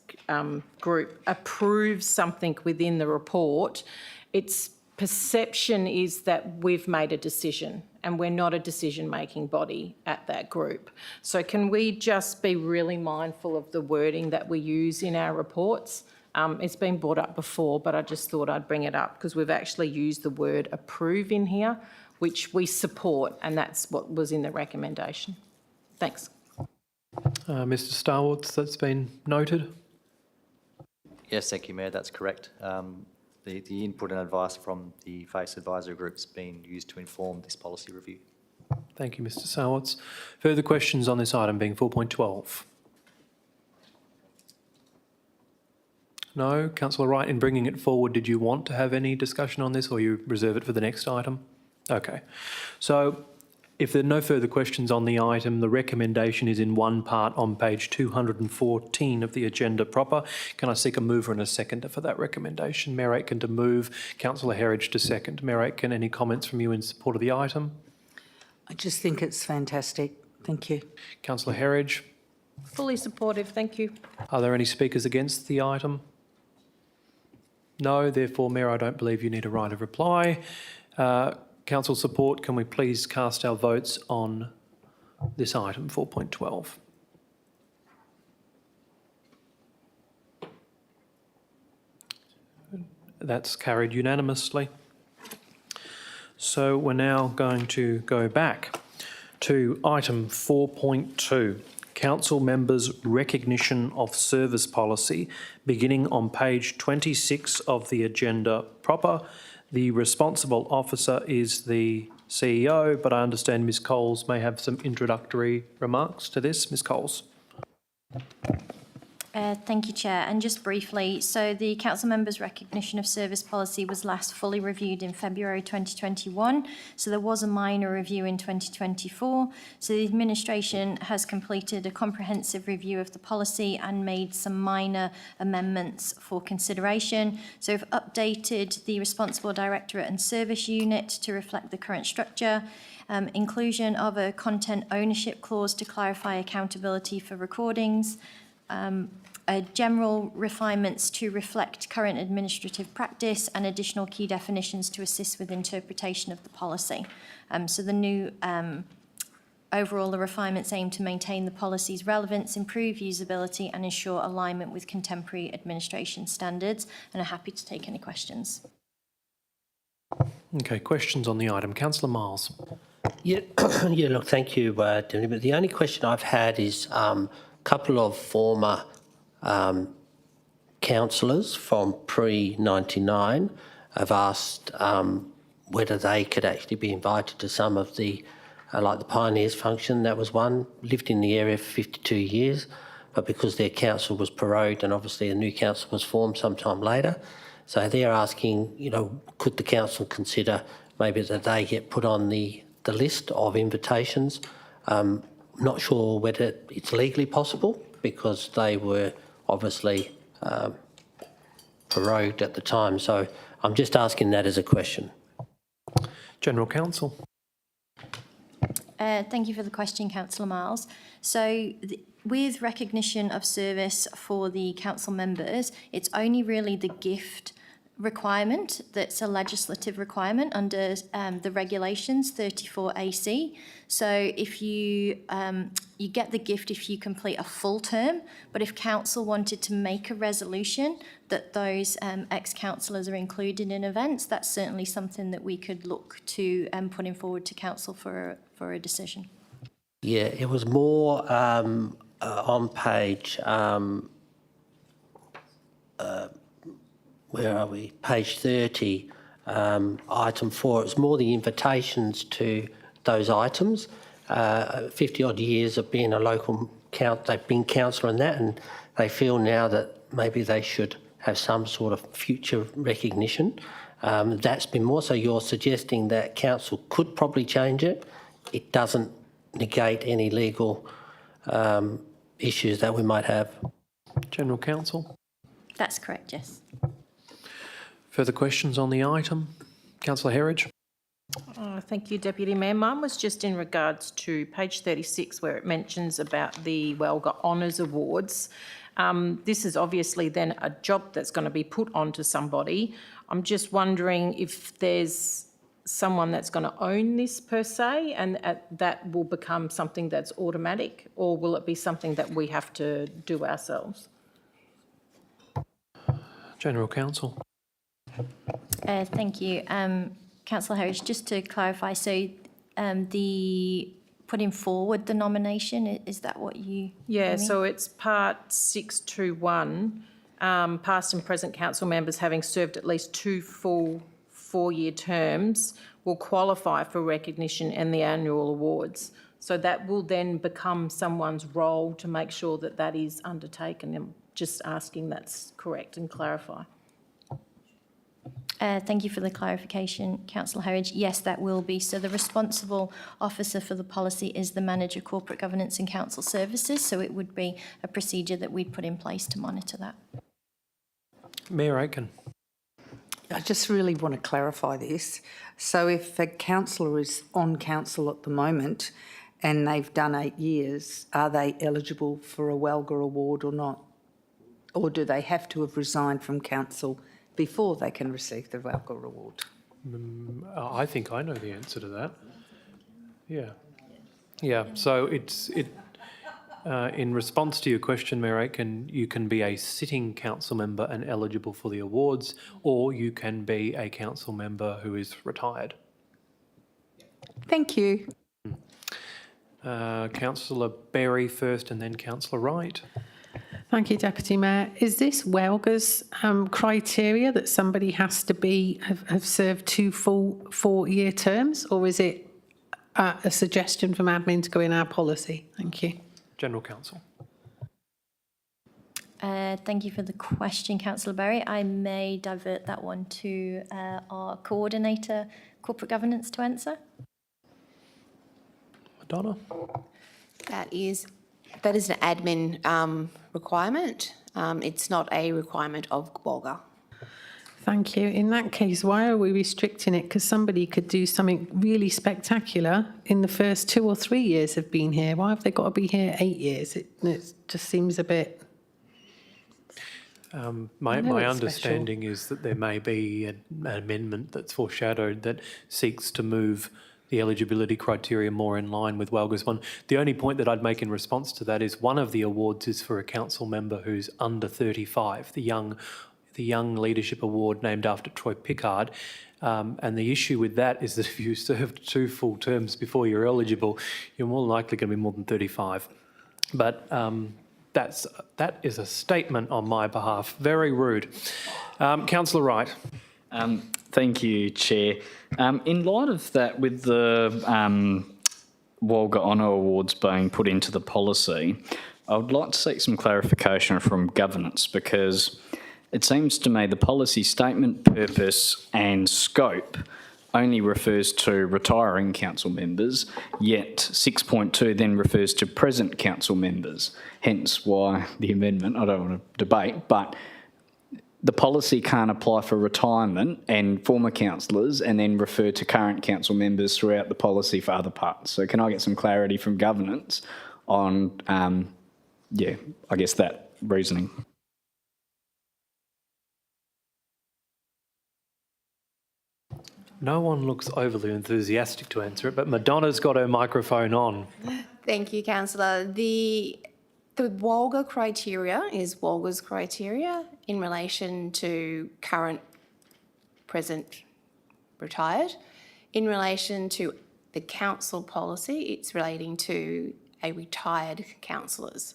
Group, approves something within the report, its perception is that we've made a decision and we're not a decision-making body at that group. So can we just be really mindful of the wording that we use in our reports? It's been brought up before, but I just thought I'd bring it up because we've actually used the word approve in here, which we support, and that's what was in the recommendation. Thanks. Mr Starwarts, that's been noted. Yes, thank you, Mayor. That's correct. The input and advice from the FACE Advisory Group's been used to inform this policy review. Thank you, Mr Starwarts. Further questions on this item being 4.12? No? Councillor Wright, in bringing it forward, did you want to have any discussion on this or you reserve it for the next item? Okay. So if there are no further questions on the item, the recommendation is in one part on page 214 of the agenda proper. Can I seek a mover and a seconder for that recommendation? Mayor Aitken to move, Councillor Herridge to second. Mayor Aitken, any comments from you in support of the item? I just think it's fantastic. Thank you. Councillor Herridge? Fully supportive, thank you. Are there any speakers against the item? No, therefore, Mayor, I don't believe you need a right of reply. Council support, can we please cast our votes on this item, 4.12? That's carried unanimously. So we're now going to go back to item 4.2. Council members' recognition of service policy, beginning on page 26 of the agenda proper. The responsible officer is the CEO, but I understand Ms Coles may have some introductory remarks to this. Ms Coles. Thank you, Chair. And just briefly, so the council members' recognition of service policy was last fully reviewed in February 2021. So there was a minor review in 2024. So the administration has completed a comprehensive review of the policy and made some minor amendments for consideration. So we've updated the responsible directorate and service unit to reflect the current structure. Inclusion of a content ownership clause to clarify accountability for recordings. General refinements to reflect current administrative practice and additional key definitions to assist with interpretation of the policy. So the new overall, the refinements aim to maintain the policy's relevance, improve usability and ensure alignment with contemporary administration standards, and are happy to take any questions. Okay, questions on the item. Councillor Miles. Yeah, yeah. Look, thank you, Deputy. But the only question I've had is a couple of former councillors from pre-99 have asked whether they could actually be invited to some of the, like the Pioneers function. That was one, lived in the area for 52 years, but because their council was prorogued and obviously a new council was formed sometime later, so they're asking, you know, could the council consider maybe that they get put on the list of invitations? Not sure whether it's legally possible because they were obviously prorogued at the time. So I'm just asking that as a question. General Counsel. Thank you for the question, Councillor Miles. So with recognition of service for the council members, it's only really the gift requirement that's a legislative requirement under the regulations 34AC. So if you you get the gift if you complete a full term, but if council wanted to make a resolution that those ex-councillors are included in events, that's certainly something that we could look to putting forward to council for a decision. Yeah, it was more on page, where are we? Page 30, item 4. It's more the invitations to those items. 50 odd years of being a local they've been councillor in that, and they feel now that maybe they should have some sort of future recognition. That's been more. So you're suggesting that council could probably change it. It doesn't negate any legal issues that we might have. General Counsel. That's correct, yes. Further questions on the item? Councillor Herridge. Thank you, Deputy Mayor. Mine was just in regards to page 36 where it mentions about the Welga Honours Awards. This is obviously then a job that's going to be put onto somebody. I'm just wondering if there's someone that's going to own this per se, and that will become something that's automatic, or will it be something that we have to do ourselves? General Counsel. Thank you. Councillor Harris, just to clarify, so the putting forward the nomination, is that what you Yeah, mean? so it's part 621, past and present council members having served at least 2 full 4-year terms will qualify for recognition and the annual awards. So that will then become someone's role to make sure that that is undertaken. I'm just asking that's correct and clarify. Thank you for the clarification, Councillor Harridge. Yes, that will be. So the responsible officer for the policy is the Manager Corporate Governance and Council Services, so it would be a procedure that we'd put in place to monitor that. Mayor Aitken. I just really want to clarify this. So if a councillor is on council at the moment and they've done 8 years, are they eligible for a Welga award or not? Or do they have to have resigned from council before they can receive the Welga award? I think I know the answer to that. Yeah. So in response to your question, Mayor Aitken, you can be a sitting council member and eligible for the awards, or you can be a council member who is retired. Thank you. Councillor Berry first, and then Councillor Wright. Thank you, Deputy Mayor. Is this Welga's criteria that somebody has to have served 2 full 4-year terms, or is it a suggestion from admin to go in our policy? Thank you. General Counsel. Thank you for the question, Councillor Berry. I may divert that one to our coordinator, corporate governance, to answer. Madonna. That is an admin requirement. It's not a requirement of Welga. Thank you. In that case, why are we restricting it? Because somebody could do something really spectacular in the first 2 or 3 years of being here. Why have they got to be here 8 years? It just seems a bit... My understanding is that there may be an amendment that's foreshadowed that seeks to move the eligibility criteria more in line with Welga's one. The only point that I'd make in response to that is one of the awards is for a council member who's under 35, the Young Leadership Award named after Troy Pickard. And the issue with that is that if you served 2 full terms before you're eligible, you're more likely going to be more than 35. But that is a statement on my behalf. Very rude. Councillor Wright. Thank you, Chair. In light of that, with the Welga Honour Awards being put into the policy, I would like to seek some clarification from governance, because it seems to me the policy statement, purpose and scope only refers to retiring council members, yet 6.2 then refers to present council members, hence why the amendment. I don't want to debate, but the policy can't apply for retirement and former councillors and then refer to current council members throughout the policy for other parts. So can I get some clarity from governance on, I guess that reasoning? No one looks overly enthusiastic to answer it, but Madonna's got her microphone on. Thank you, Councillor. The WOLGA criteria is WOLGA's criteria in relation to current, present, retired. In relation to the council policy, it's relating to a retired councillors.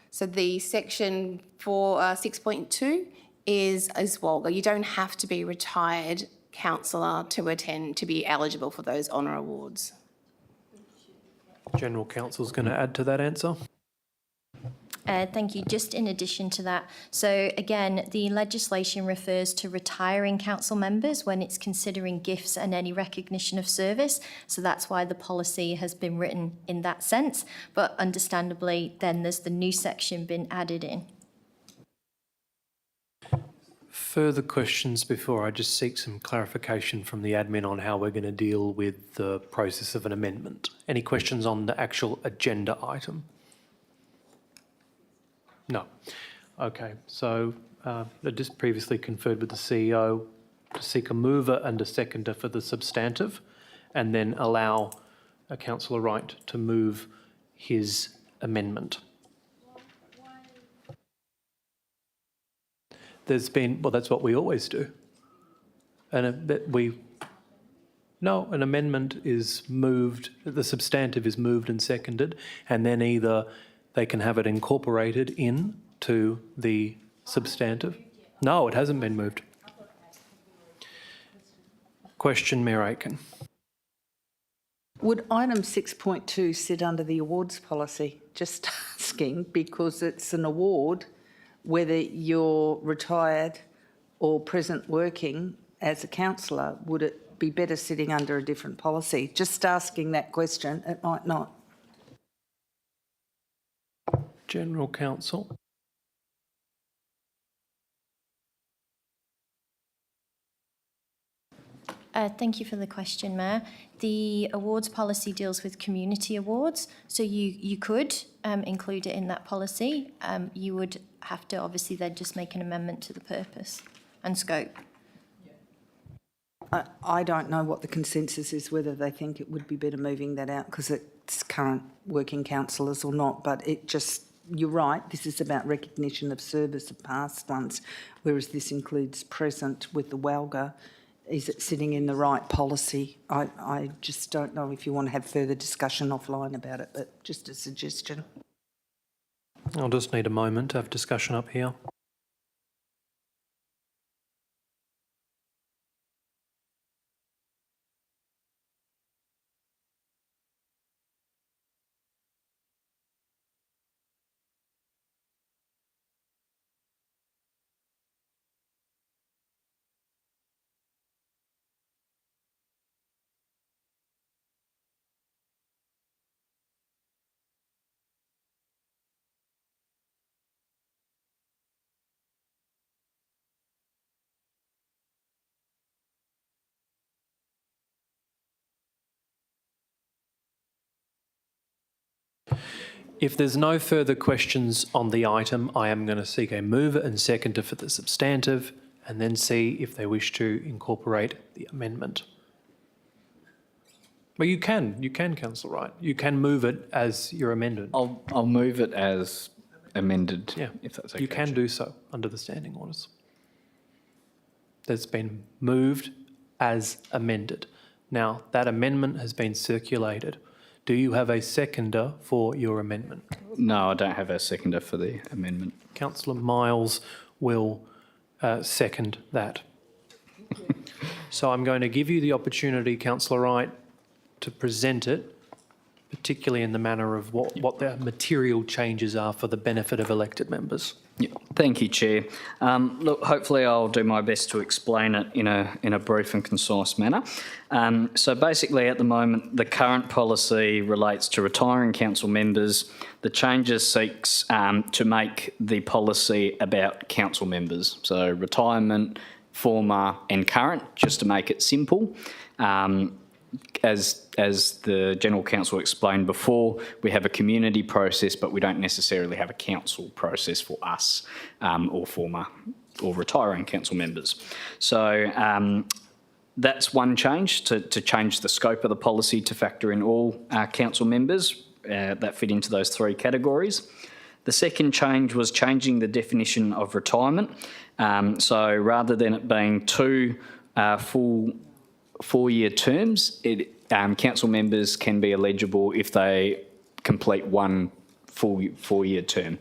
So the section for 6.2 is WOLGA. You don't have to be retired councillor to be eligible for those honour awards. General Counsel's going to add to that answer. Thank you. Just in addition to that, so again, the legislation refers to retiring council members when it's considering gifts and any recognition of service. So that's why the policy has been written in that sense. But understandably, then there's the new section been added in. Further questions before I just seek some clarification from the admin on how we're going to deal with the process of an amendment. Any questions on the actual agenda item? No. Okay, so I just previously conferred with the CEO to seek a mover and a seconder for the substantive and then allow Councillor Wright to move his amendment. There's been, well, that's what we always do. And an amendment is moved, the substantive is moved and seconded, and then either they can have it incorporated into the substantive. No, it hasn't been moved. Question, Mayor Aitken. Would item 6.2 sit under the awards policy? Just asking, because it's an award, whether you're retired or present working as a councillor, would it be better sitting under a different policy? Just asking that question, it might not. General Counsel. Thank you for the question, Mayor. The awards policy deals with community awards, so you could include it in that policy. You would have to obviously then just make an amendment to the purpose and scope. I don't know what the consensus is, whether they think it would be better moving that out because it's current working councillors or not, but it just, you're right, this is about recognition of service of past ones, whereas this includes present with the WALGA. Is it sitting in the right policy? I just don't know if you want to have further discussion offline about it, but just a suggestion. I'll just need a moment to have discussion up here. If there's no further questions on the item, I am going to seek a mover and seconder for the substantive and then see if they wish to incorporate the amendment. Well, you can, Councillor Wright. You can move it as your amendment. I'll move it as amended, Yeah, if that's okay. you can do so under the standing orders. That's been moved as amended. Now, that amendment has been circulated. Do you have a seconder for your amendment? No, I don't have a seconder for the amendment. Councillor Miles will second that. So I'm going to give you the opportunity, Councillor Wright, to present it particularly in the manner of what the material changes are for the benefit of elected members. Yeah, thank you, Chair. Look, hopefully I'll do my best to explain it in a brief and concise manner. So basically, at the moment, the current policy relates to retiring council members. The changes seeks to make the policy about council members, so retirement, former and current, just to make it simple. As the General Counsel explained before, we have a community process, but we don't necessarily have a council process for us or former or retiring council members. So that's one change, to change the scope of the policy to factor in all council members that fit into those three categories. The second change was changing the definition of retirement. So rather than it being two full 4-year terms, council members can be eligible if they complete one full 4-year term,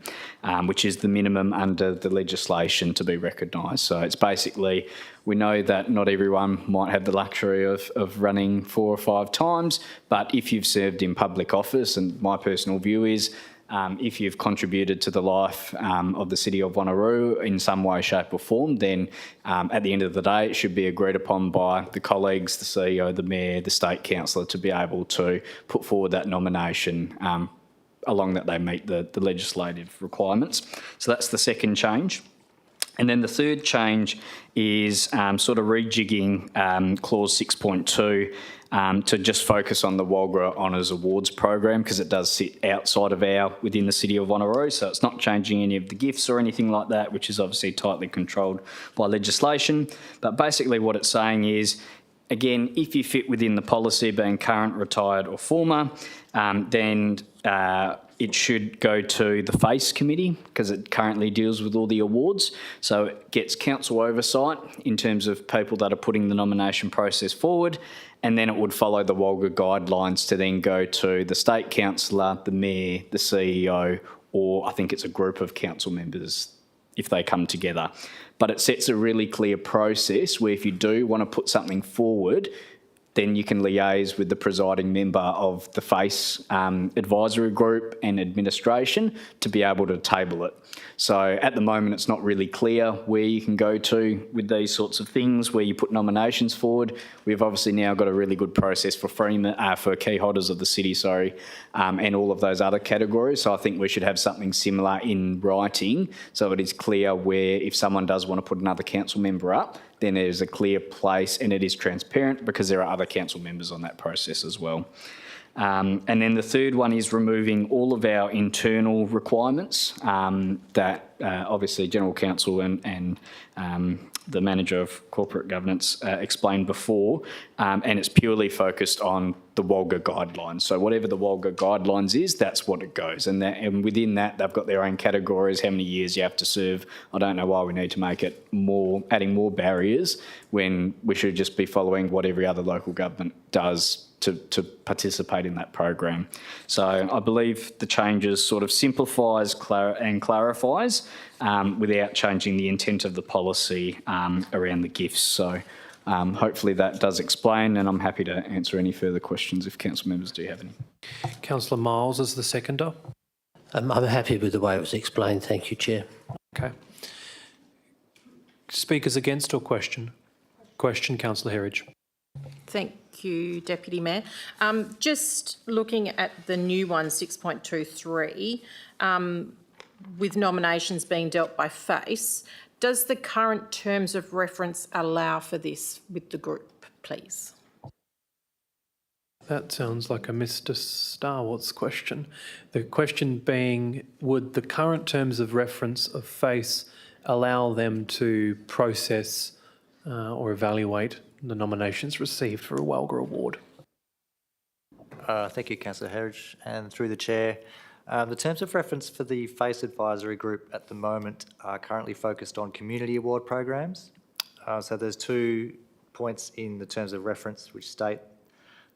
which is the minimum under the legislation to be recognised. So it's basically, we know that not everyone might have the luxury of running 4 or 5 times, but if you've served in public office, and my personal view is, if you've contributed to the life of the City of Wanneroo in some way, shape or form, then at the end of the day, it should be agreed upon by the colleagues, the CEO, the Mayor, the State Councillor, to be able to put forward that nomination along that they meet the legislative requirements. So that's the second change. And then the third change is sort of rejigging clause 6.2 to just focus on the Walgra Honours Awards program, because it does sit outside of within the City of Wanneroo, so it's not changing any of the gifts or anything like that, which is obviously tightly controlled by legislation. But basically what it's saying is, again, if you fit within the policy being current, retired or former, then it should go to the FACE committee, because it currently deals with all the awards. So it gets council oversight in terms of people that are putting the nomination process forward, and then it would follow the Walga guidelines to then go to the State Councillor, the Mayor, the CEO, or I think it's a group of council members if they come together. But it sets a really clear process where if you do want to put something forward, then you can liaise with the presiding member of the FACE advisory group and administration to be able to table it. So at the moment, it's not really clear where you can go to with these sorts of things, where you put nominations forward. We've obviously now got a really good process for for key holders of the city, and all of those other categories. So I think we should have something similar in writing, so it is clear where if someone does want to put another council member up, then there's a clear place and it is transparent, because there are other council members on that process as well. And then the third one is removing all of our internal requirements that obviously General Counsel and the Manager of Corporate Governance explained before, and it's purely focused on the Walga guidelines. So whatever the Walga guidelines is, that's what it goes. And within that, they've got their own categories, how many years you have to serve. I don't know why we need to make it adding more barriers when we should just be following what every other local government does to participate in that program. So I believe the changes sort of simplifies and clarifies without changing the intent of the policy around the gifts. So hopefully that does explain, and I'm happy to answer any further questions if council members do have any. Councillor Miles as the seconder. I'm happy with the way it was explained. Thank you, Chair. Okay. Speakers against or question? Question, Councillor Herridge. Thank you, Deputy Mayor. Just looking at the new one, 6.23, with nominations being dealt by FACE, does the current terms of reference allow for this with the group, please? That sounds like a Mr. Starwart's question. The question being, would the current terms of reference of FACE allow them to process or evaluate the nominations received for a Walga Award? Thank you, Councillor Herridge, and through the Chair. The terms of reference for the FACE Advisory Group at the moment are currently focused on community award programs. So there's 2 points in the terms of reference which state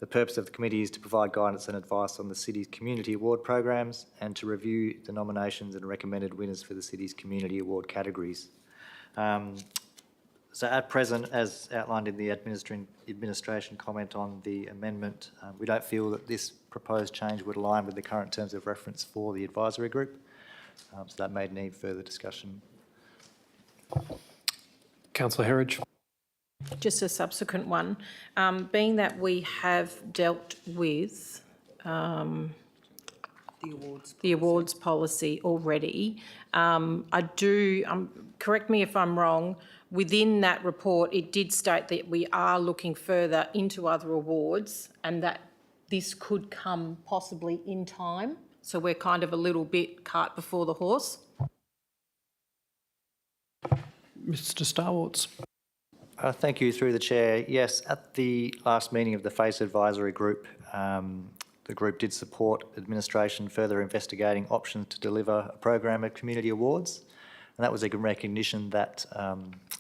the purpose of the committee is to provide guidance and advice on the city's community award programs and to review the nominations and recommended winners for the city's community award categories. So at present, as outlined in the administration comment on the amendment, we don't feel that this proposed change would align with the current terms of reference for the advisory group. So that may need further discussion. Councillor Herridge. Just a subsequent one. Being that we have dealt with the awards policy already, correct me if I'm wrong, within that report it did state that we are looking further into other awards and that this could come possibly in time. So we're kind of a little bit cart before the horse. Mr Starwarts. Thank you, through the chair. Yes, at the last meeting of the FACE advisory group, the group did support administration further investigating options to deliver a program of community awards. And that was a recognition that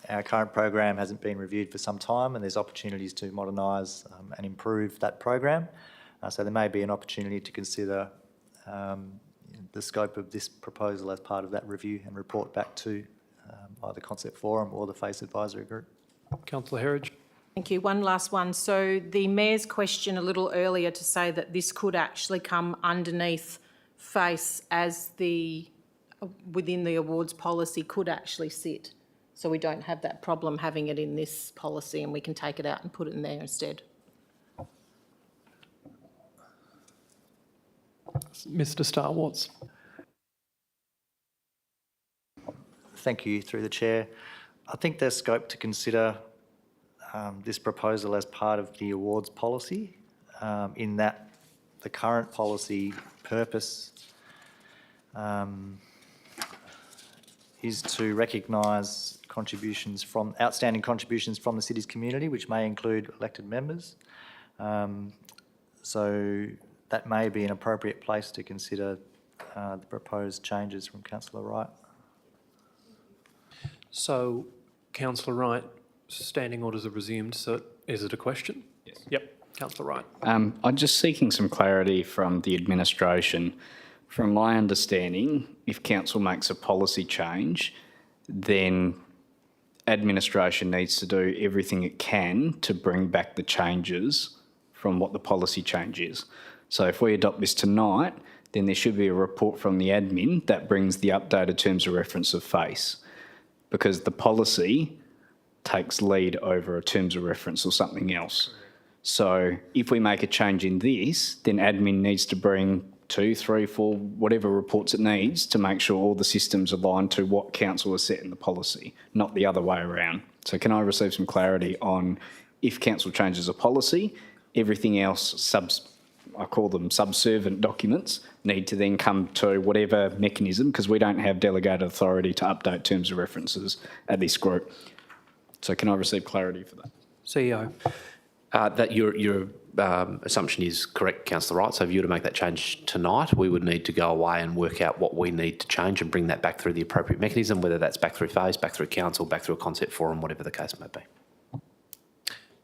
our current program hasn't been reviewed for some time and there's opportunities to modernise and improve that program. So there may be an opportunity to consider the scope of this proposal as part of that review and report back to either Concept Forum or the FACE advisory group. Councillor Herridge. Thank you. One last one. So the Mayor's question a little earlier to say that this could actually come underneath FACE as within the awards policy could actually sit. So we don't have that problem having it in this policy and we can take it out and put it in there instead. Mr Starwarts. Thank you, through the chair. I think there's scope to consider this proposal as part of the awards policy, in that the current policy purpose is to recognise outstanding contributions from the city's community, which may include elected members. So that may be an appropriate place to consider the proposed changes from Councillor Wright. So, Councillor Wright, standing orders are resumed. So, is it a question? Yes. Yep. Councillor Wright. I'm just seeking some clarity from the administration. From my understanding, if council makes a policy change, then administration needs to do everything it can to bring back the changes from what the policy change is. So if we adopt this tonight, then there should be a report from the admin that brings the updated terms of reference of FACE, because the policy takes lead over a terms of reference or something else. So if we make a change in this, then admin needs to bring 2, 3, 4, whatever reports it needs to make sure all the systems align to what council has set in the policy, not the other way around. So can I receive some clarity on if council changes a policy, everything else, I call them subservient documents, need to then come to whatever mechanism, because we don't have delegated authority to update terms of references at this group. So can I receive clarity for that? CEO. That your assumption is correct, Councillor Wright. So if you were to make that change tonight, we would need to go away and work out what we need to change and bring that back through the appropriate mechanism, whether that's back through FACE, back through council, back through a concept forum, whatever the case may be.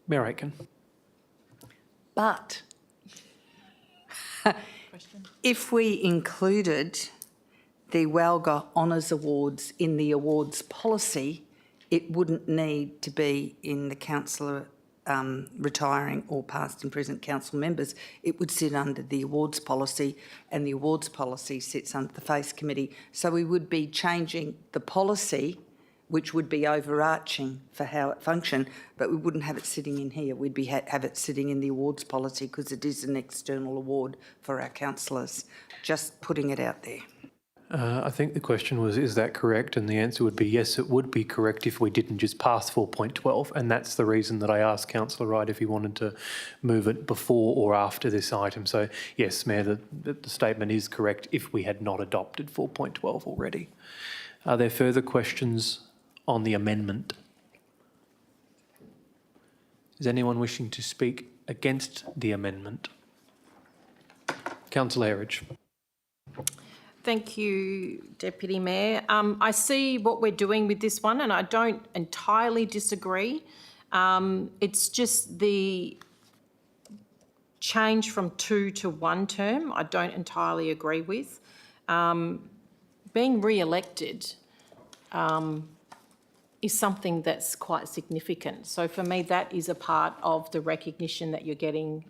Mayor Aitken. But if we included the WALGA Honours Awards in the awards policy, it wouldn't need to be in the councillor retiring or past and present council members. It would sit under the awards policy, and the awards policy sits under the FACE committee. So we would be changing the policy, which would be overarching for how it functioned, but we wouldn't have it sitting in here. We'd be have it sitting in the awards policy because it is an external award for our councillors. Just putting it out there. I think the question was, is that correct? And the answer would be yes, it would be correct if we didn't just pass 4.12. And that's the reason that I asked Councillor Wright if he wanted to move it before or after this item. So yes, Mayor, the statement is correct if we had not adopted 4.12 already. Are there further questions on the amendment? Is anyone wishing to speak against the amendment? Councillor Herridge. Thank you, Deputy Mayor. I see what we're doing with this one and I don't entirely disagree. It's just the change from 2 to 1 term I don't entirely agree with. Being re-elected, is something that's quite significant. So for me, that is a part of the recognition that you're getting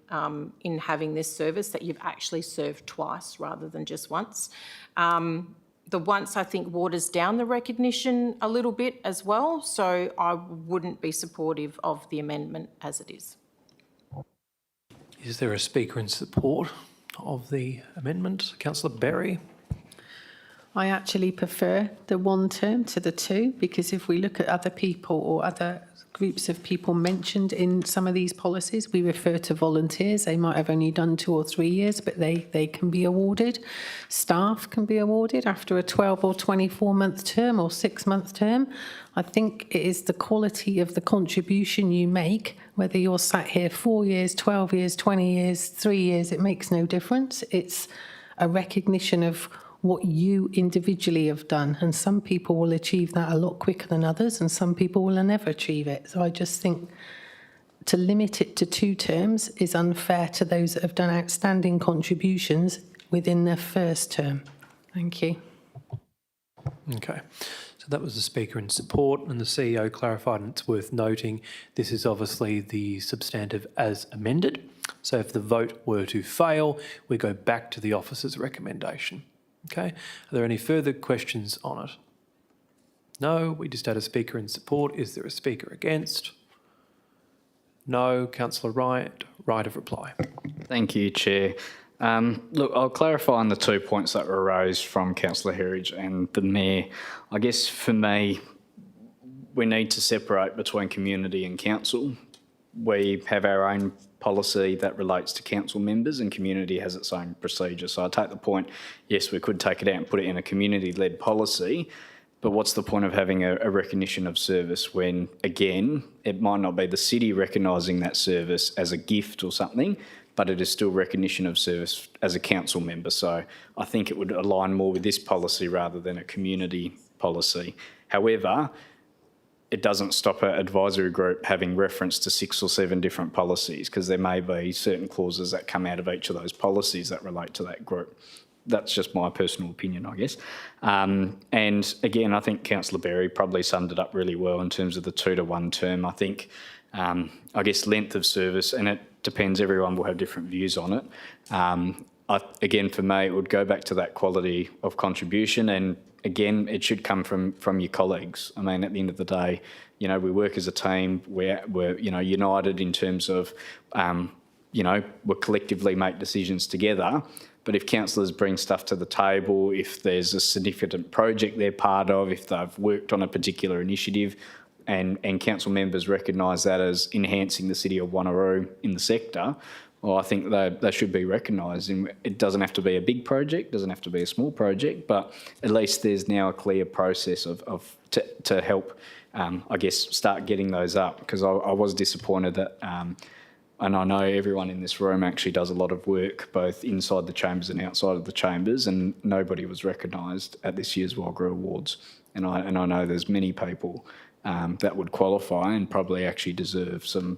in having this service, that you've actually served twice rather than just once. The once, I think, waters down the recognition a little bit as well, so I wouldn't be supportive of the amendment as it is. Is there a speaker in support of the amendment? Councillor Berry? I actually prefer the 1 term to the 2, because if we look at other people or other groups of people mentioned in some of these policies, we refer to volunteers. They might have only done 2 or 3 years, but they can be awarded. Staff can be awarded after a 12 or 24-month term or 6-month term. I think it is the quality of the contribution you make, whether you're sat here 4 years, 12 years, 20 years, 3 years, it makes no difference. It's a recognition of what you individually have done, and some people will achieve that a lot quicker than others, and some people will never achieve it. So I just think to limit it to 2 terms is unfair to those that have done outstanding contributions within their first term. Thank you. Okay, so that was the speaker in support, and the CEO clarified, and it's worth noting this is obviously the substantive as amended. So if the vote were to fail, we go back to the officer's recommendation. Okay, are there any further questions on it? No, we just had a speaker in support. Is there a speaker against? No. Councillor Wright, right of reply. Thank you, Chair. Look, I'll clarify on the 2 points that were raised from Councillor Herridge and the Mayor. I guess for me, we need to separate between community and council. We have our own policy that relates to council members, and community has its own procedure. So I take the point, yes, we could take it out and put it in a community-led policy, but what's the point of having a recognition of service when, again, it might not be the city recognising that service as a gift or something, but it is still recognition of service as a council member. So I think it would align more with this policy rather than a community policy. However, it doesn't stop an advisory group having reference to 6 or 7 different policies, because there may be certain clauses that come out of each of those policies that relate to that group. That's just my personal opinion, I guess. And again, I think Councillor Berry probably summed it up really well in terms of the 2 to 1 term. I think, I guess, length of service, and it depends, everyone will have different views on it. Again, for me, it would go back to that quality of contribution, and again, it should come from your colleagues. I mean, at the end of the day, you know, we work as a team. We're you know, united in terms of, you know, we collectively make decisions together. But if councillors bring stuff to the table, if there's a significant project they're part of, if they've worked on a particular initiative, and council members recognise that as enhancing the city of Wanneroo in the sector, well, I think they should be recognised. And it doesn't have to be a big project, doesn't have to be a small project, but at least there's now a clear process to help, I guess, start getting those up. Because I was disappointed that, and I know everyone in this room actually does a lot of work, both inside the chambers and outside of the chambers, and nobody was recognised at this year's Wanneroo Awards. And I know there's many people that would qualify and probably actually deserve some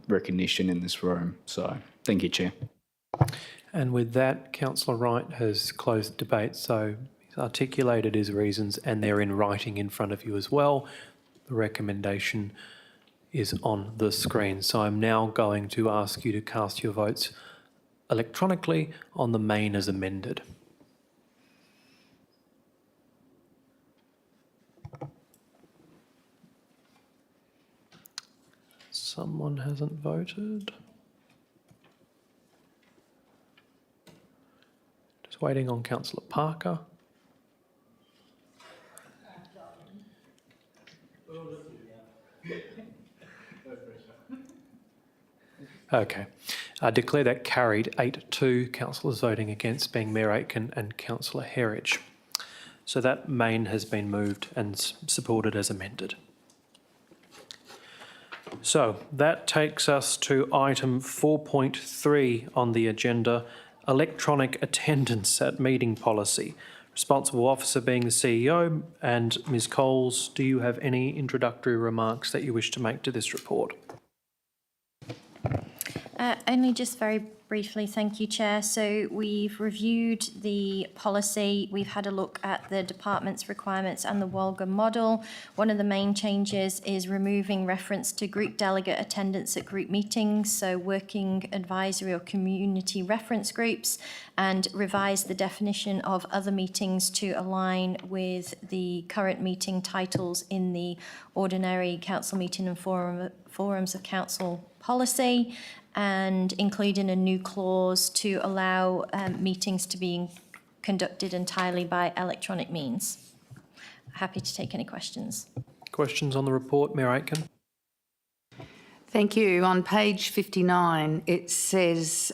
recognition in this room. So thank you, Chair. And with that, Councillor Wright has closed the debate, so he's articulated his reasons and they're in writing in front of you as well. The recommendation is on the screen. So I'm now going to ask you to cast your votes electronically on the main as amended. Someone hasn't voted. Just waiting on Councillor Parker. Okay. I declare that carried 8-2, councillors voting against being Mayor Aitken and Councillor Herridge. So that main has been moved and supported as amended. So that takes us to item 4.3 on the agenda, electronic attendance at meeting policy. Responsible officer being the CEO, and Ms Coles, do you have any introductory remarks that you wish to make to this report? Only just very briefly, thank you, Chair. So we've reviewed the policy, we've had a look at the department's requirements and the Wolga model. One of the main changes is removing reference to group delegate attendance at group meetings, so working advisory or community reference groups, and revise the definition of other meetings to align with the current meeting titles in the ordinary council meeting and forums of council policy, and including a new clause to allow meetings to be conducted entirely by electronic means. Happy to take any questions. Questions on the report, Mayor Aitken? Thank you. On page 59, it says,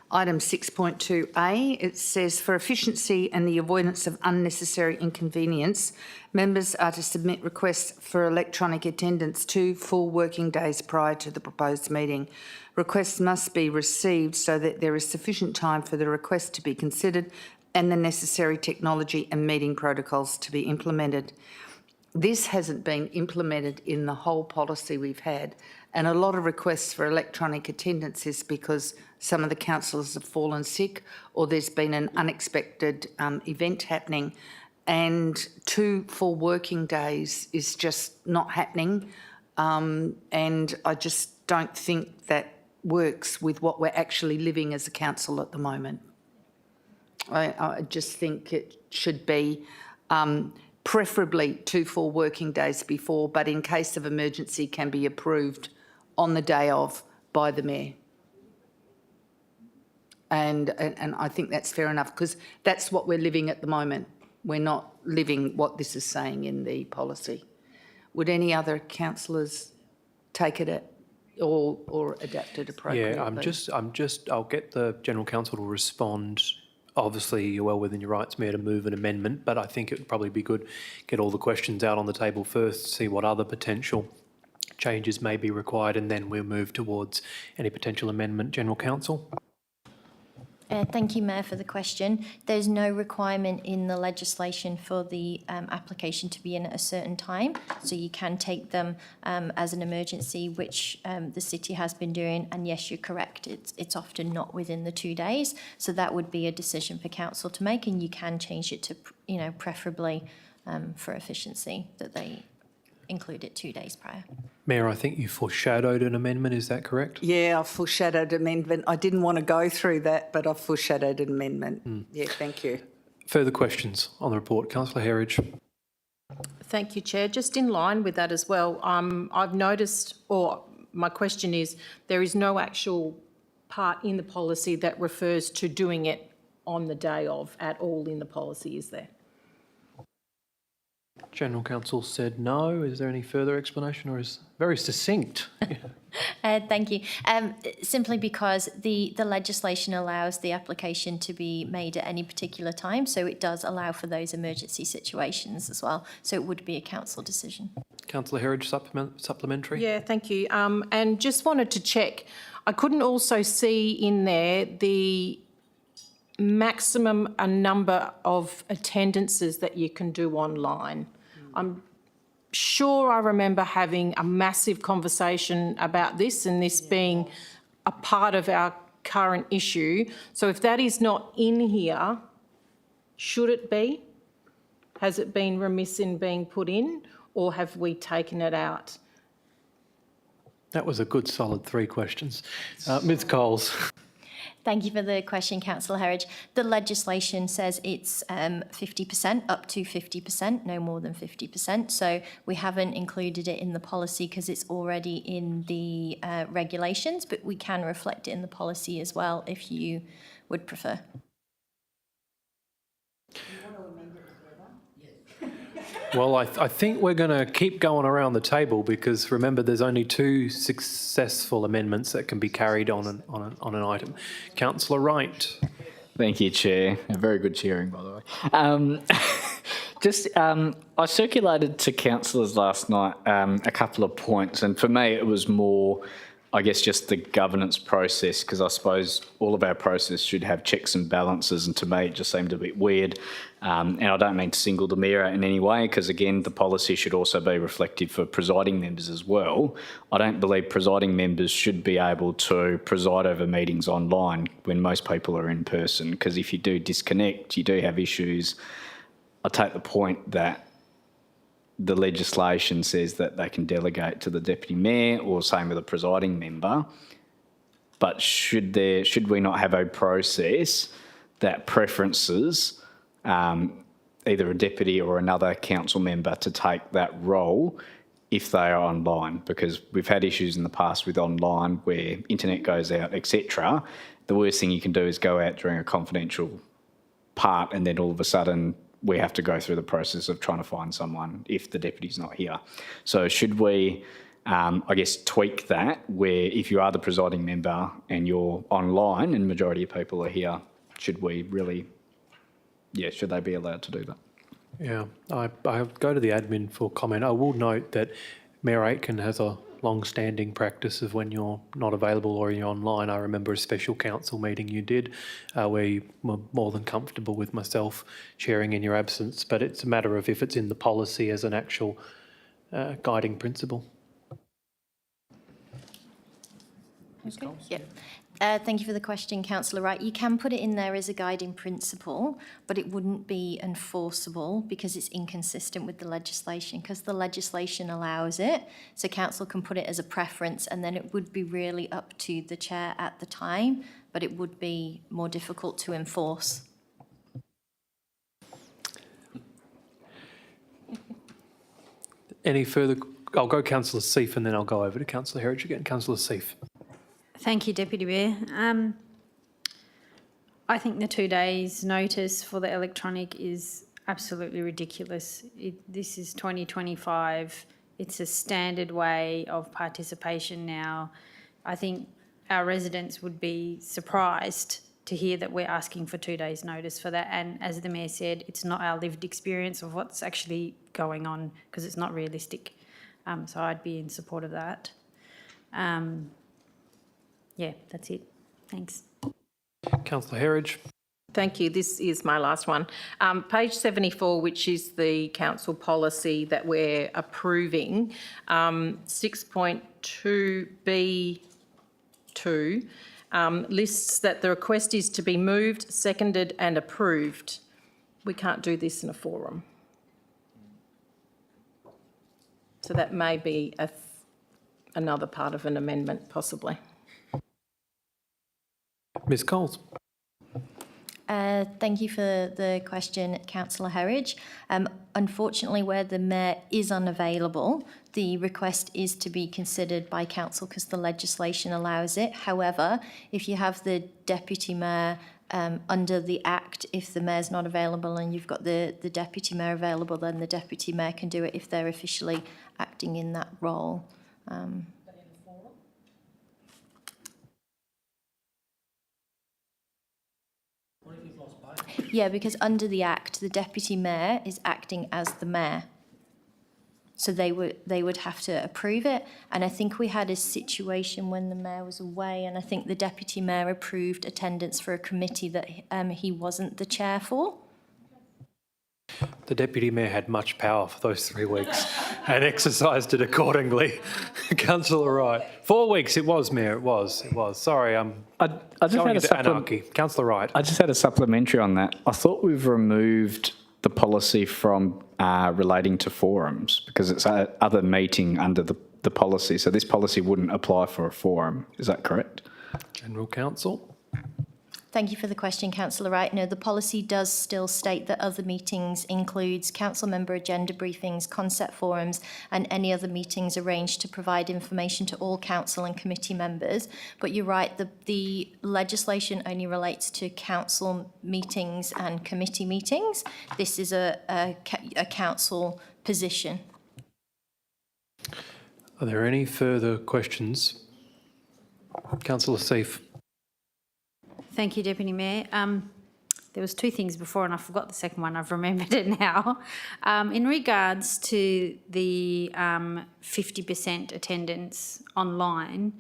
item 6.2A, it says, for efficiency and the avoidance of unnecessary inconvenience, members are to submit requests for electronic attendance 2 full working days prior to the proposed meeting. Requests must be received so that there is sufficient time for the request to be considered and the necessary technology and meeting protocols to be implemented. This hasn't been implemented in the whole policy we've had, and a lot of requests for electronic attendance is because some of the councillors have fallen sick or there's been an unexpected event happening, and 2 full working days is just not happening, and I just don't think that works with what we're actually living as a council at the moment. I just think it should be preferably 2 full working days before, but in case of emergency can be approved on the day of by the Mayor. And I think that's fair enough, because that's what we're living at the moment. We're not living what this is saying in the policy. Would any other councillors take it or adapt it appropriately? Yeah, I'll get the General Counsel to respond. Obviously, you're well within your rights, Mayor, to move an amendment, but I think it would probably be good get all the questions out on the table first, see what other potential changes may be required, and then we'll move towards any potential amendment. General Counsel? Thank you, Mayor, for the question. There's no requirement in the legislation for the application to be in at a certain time, so you can take them as an emergency, which the city has been doing, and yes, you're correct, it's often not within the 2 days, so that would be a decision for council to make, and you can change it to, preferably for efficiency, that they include it 2 days prior. Mayor, I think you foreshadowed an amendment, is that correct? Yeah, I've foreshadowed amendment. I didn't want to go through that, but I've foreshadowed an amendment. Yeah, thank you. Further questions on the report? Councillor Herridge. Thank you, Chair. Just in line with that as well, I've noticed, or my question is, there is no actual part in the policy that refers to doing it on the day of at all in the policy, is there? General Counsel said no. Is there any further explanation, or is very succinct? Thank you. Simply because the legislation allows the application to be made at any particular time, so it does allow for those emergency situations as well. So it would be a council decision. Councillor Herridge, supplementary? Yeah, thank you. And just wanted to check, I couldn't also see in there the maximum a number of attendances that you can do online. I'm sure I remember having a massive conversation about this and this being a part of our current issue. So if that is not in here, should it be? Has it been remiss in being put in, or have we taken it out? That was a good solid 3 questions. Ms Coles. Thank you for the question, Councillor Herridge. The legislation says it's 50%, up to 50%, no more than 50%. So we haven't included it in the policy because it's already in the regulations, but we can reflect it in the policy as well if you would prefer. Well, I think we're going to keep going around the table, because remember, there's only 2 successful amendments that can be carried on an item. Councillor Wright. Thank you, Chair. A very good cheering, by the way. I circulated to councillors last night a couple of points, and for me it was more I guess just the governance process, because I suppose all of our process should have checks and balances, and to me it just seemed a bit weird. And I don't mean to single the mayor out in any way, because again, the policy should also be reflective for presiding members as well. I don't believe presiding members should be able to preside over meetings online when most people are in person, because if you do disconnect, you do have issues. I take the point that the legislation says that they can delegate to the deputy mayor, or same with a presiding member. But should we not have a process that preferences either a deputy or another council member to take that role if they are online? Because we've had issues in the past with online where internet goes out, etc. The worst thing you can do is go out during a confidential part, and then all of a sudden we have to go through the process of trying to find someone if the deputy's not here. So should we, I guess, tweak that, where if you are the presiding member and you're online and the majority of people are here, should we really, should they be allowed to do that? Yeah, I go to the admin for comment. I will note that Mayor Aitken has a long-standing practice of when you're not available or you're online. I remember a special council meeting you did where you were more than comfortable with myself chairing in your absence, but it's a matter of if it's in the policy as an actual guiding principle. Okay. Yeah. Thank you for the question, Councillor Wright. You can put it in there as a guiding principle, but it wouldn't be enforceable because it's inconsistent with the legislation, because the legislation allows it. So council can put it as a preference, and then it would be really up to the chair at the time, but it would be more difficult to enforce. Any further? I'll go Councillor Seif and then I'll go over to Councillor Herridge again. Councillor Seif. Thank you, Deputy Mayor. I think the 2 days notice for the electronic is absolutely ridiculous. This is 2025. It's a standard way of participation now. I think our residents would be surprised to hear that we're asking for 2 days notice for that. And as the Mayor said, it's not our lived experience of what's actually going on, because it's not realistic. So I'd be in support of that. Yeah, that's it. Thanks. Councillor Herridge. Thank you. This is my last one. Page 74, which is the council policy that we're approving, 6.2B2 lists that the request is to be moved, seconded and approved. We can't do this in a forum. So that may be another part of an amendment, possibly. Ms Coles. Thank you for the question, Councillor Herridge. Unfortunately, where the mayor is unavailable, the request is to be considered by council because the legislation allows it. However, if you have the deputy mayor under the Act, if the mayor's not available and you've got the deputy mayor available, then the deputy mayor can do it if they're officially acting in that role. Yeah, because under the Act, the deputy mayor is acting as the mayor. So they would have to approve it. And I think we had a situation when the mayor was away, and I think the deputy mayor approved attendance for a committee that he wasn't the chair for. The deputy mayor had much power for those 3 weeks and exercised it accordingly. Councillor Wright. 4 weeks it was, Mayor, it was. Sorry, I just going had into anarchy. Councillor Wright. I just had a supplementary on that. I thought we've removed the policy from relating to forums because it's other meeting under the policy. So this policy wouldn't apply for a forum. Is that correct? General Counsel. Thank you for the question, Councillor Wright. No, the policy does still state that other meetings includes council member agenda briefings, concept forums and any other meetings arranged to provide information to all council and committee members. But you're right, the legislation only relates to council meetings and committee meetings. This is a council position. Are there any further questions? Councillor Seif. Thank you, Deputy Mayor. There was 2 things before and I forgot the second one. I've remembered it now. In regards to the 50% attendance online,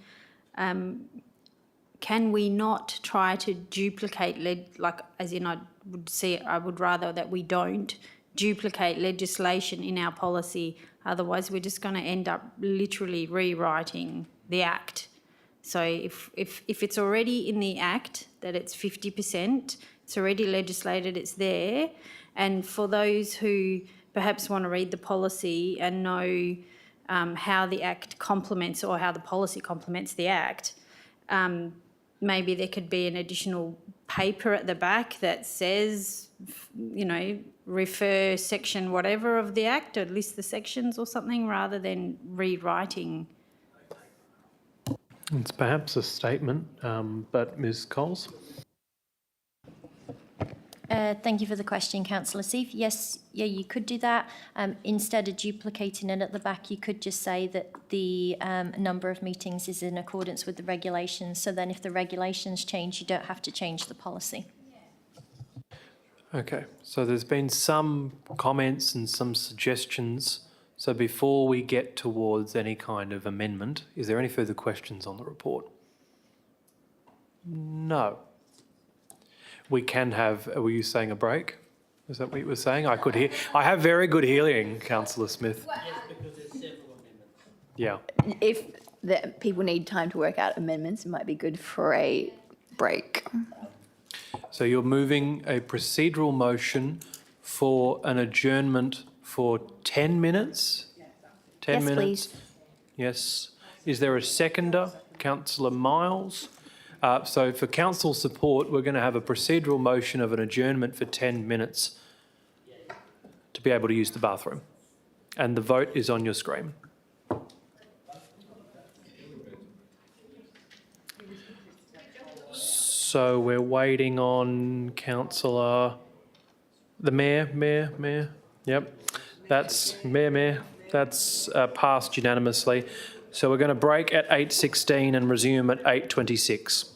can we not try to duplicate, I would rather that we don't duplicate legislation in our policy. Otherwise, we're just going to end up literally rewriting the Act. So if it's already in the Act that it's 50%, it's already legislated, it's there. And for those who perhaps want to read the policy and know how the Act complements or how the policy complements the Act, maybe there could be an additional paper at the back that says, refer section whatever of the Act, or list the sections or something, rather than rewriting. It's perhaps a statement, but Ms Coles? Thank you for the question, Councillor Seif. Yes, you could do that. Instead of duplicating it at the back, you could just say that the number of meetings is in accordance with the regulations. So then if the regulations change, you don't have to change the policy. Okay, so there's been some comments and some suggestions. So before we get towards any kind of amendment, is there any further questions on the report? No. We can have, were you saying a break? Is that what you were saying? I could hear, I have very good hearing, Councillor Smith. Yes, because there's several amendments. Yeah. If the people need time to work out amendments, it might be good for a break. So you're moving a procedural motion for an adjournment for 10 minutes? 10 Yes, minutes? please. Yes. Is there a seconder? Councillor Miles? So for council support, we're going to have a procedural motion of an adjournment for 10 minutes to be able to use the bathroom. And the vote is on your screen. So we're waiting on Councillor, the Mayor. Yep, that's Mayor. That's passed unanimously. So we're going to break at 8:16 and resume at 8:26.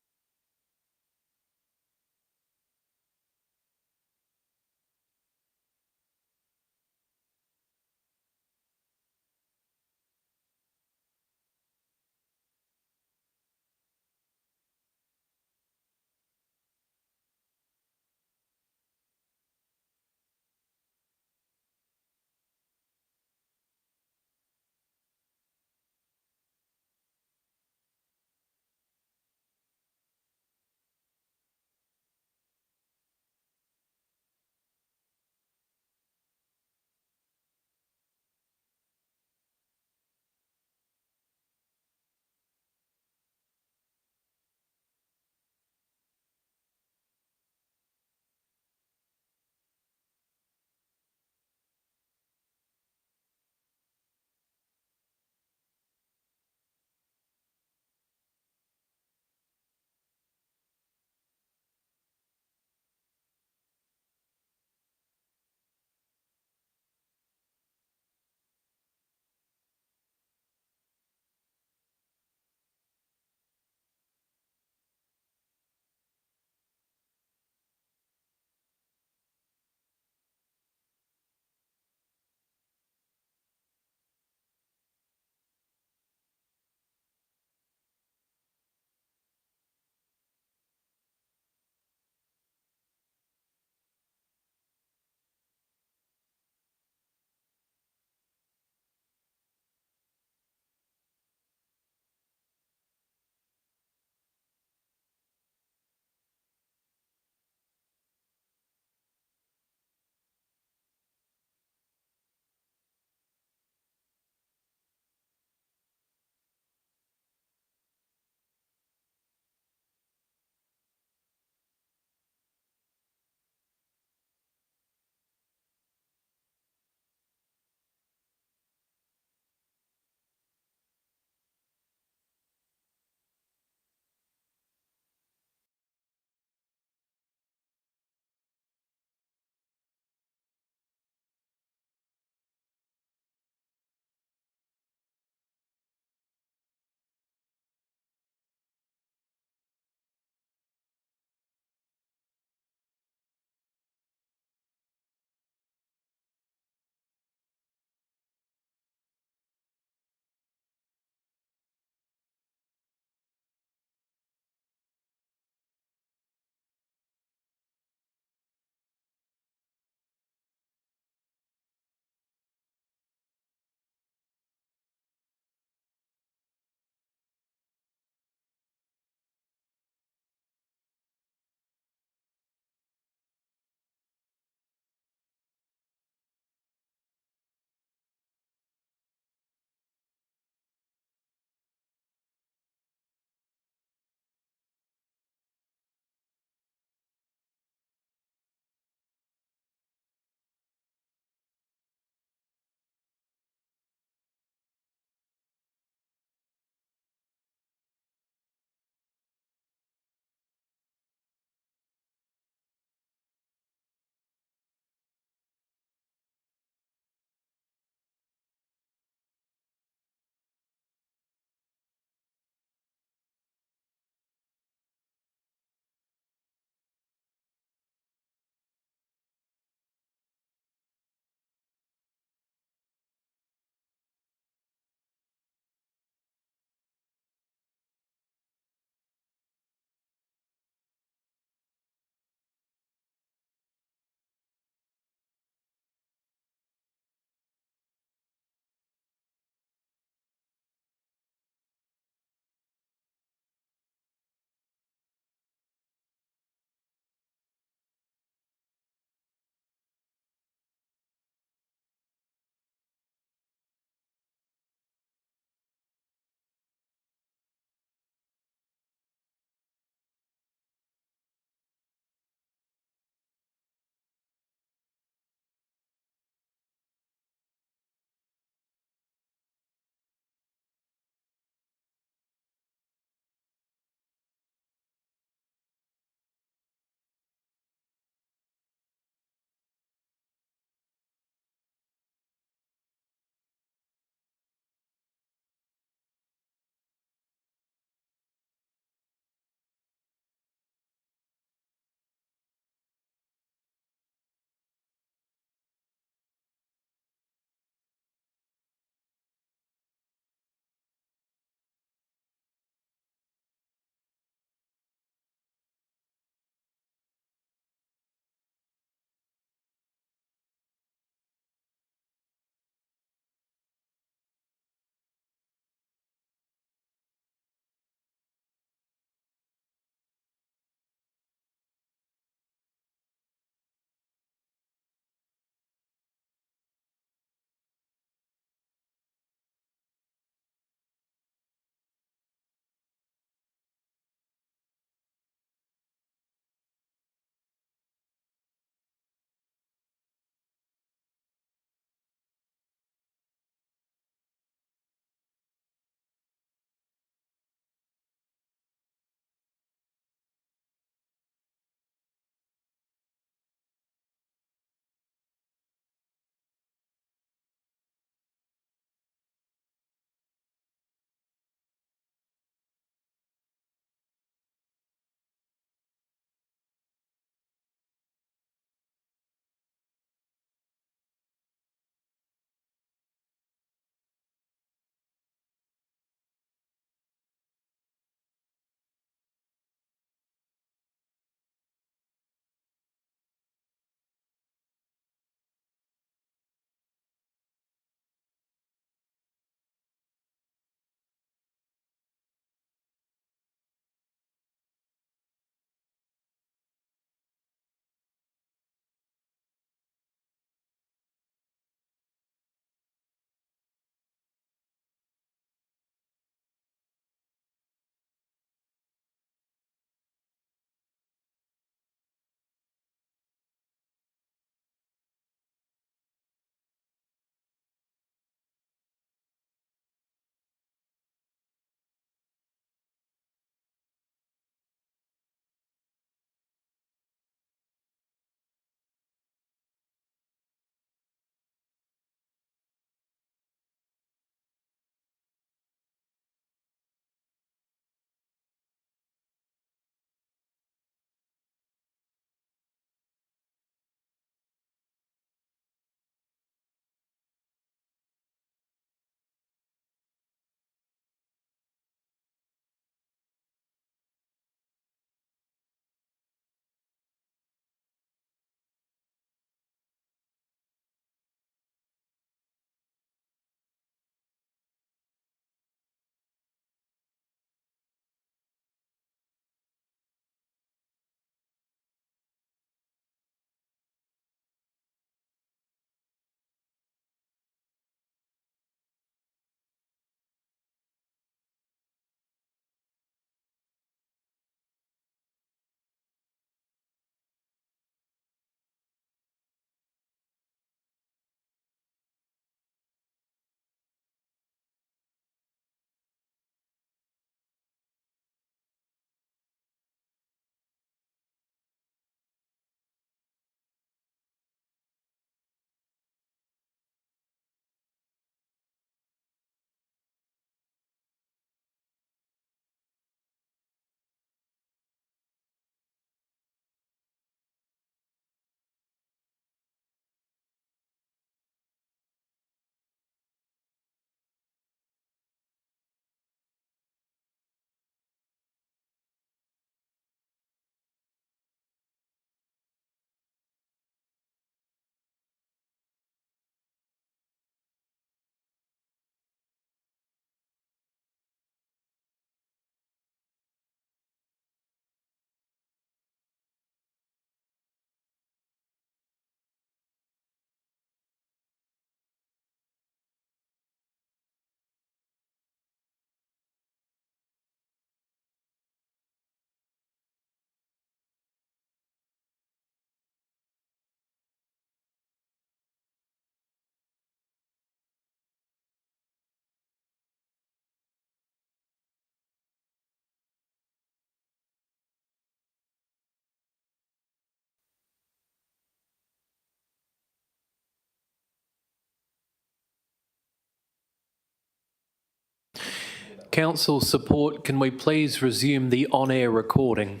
Council support, can we please resume the on-air recording?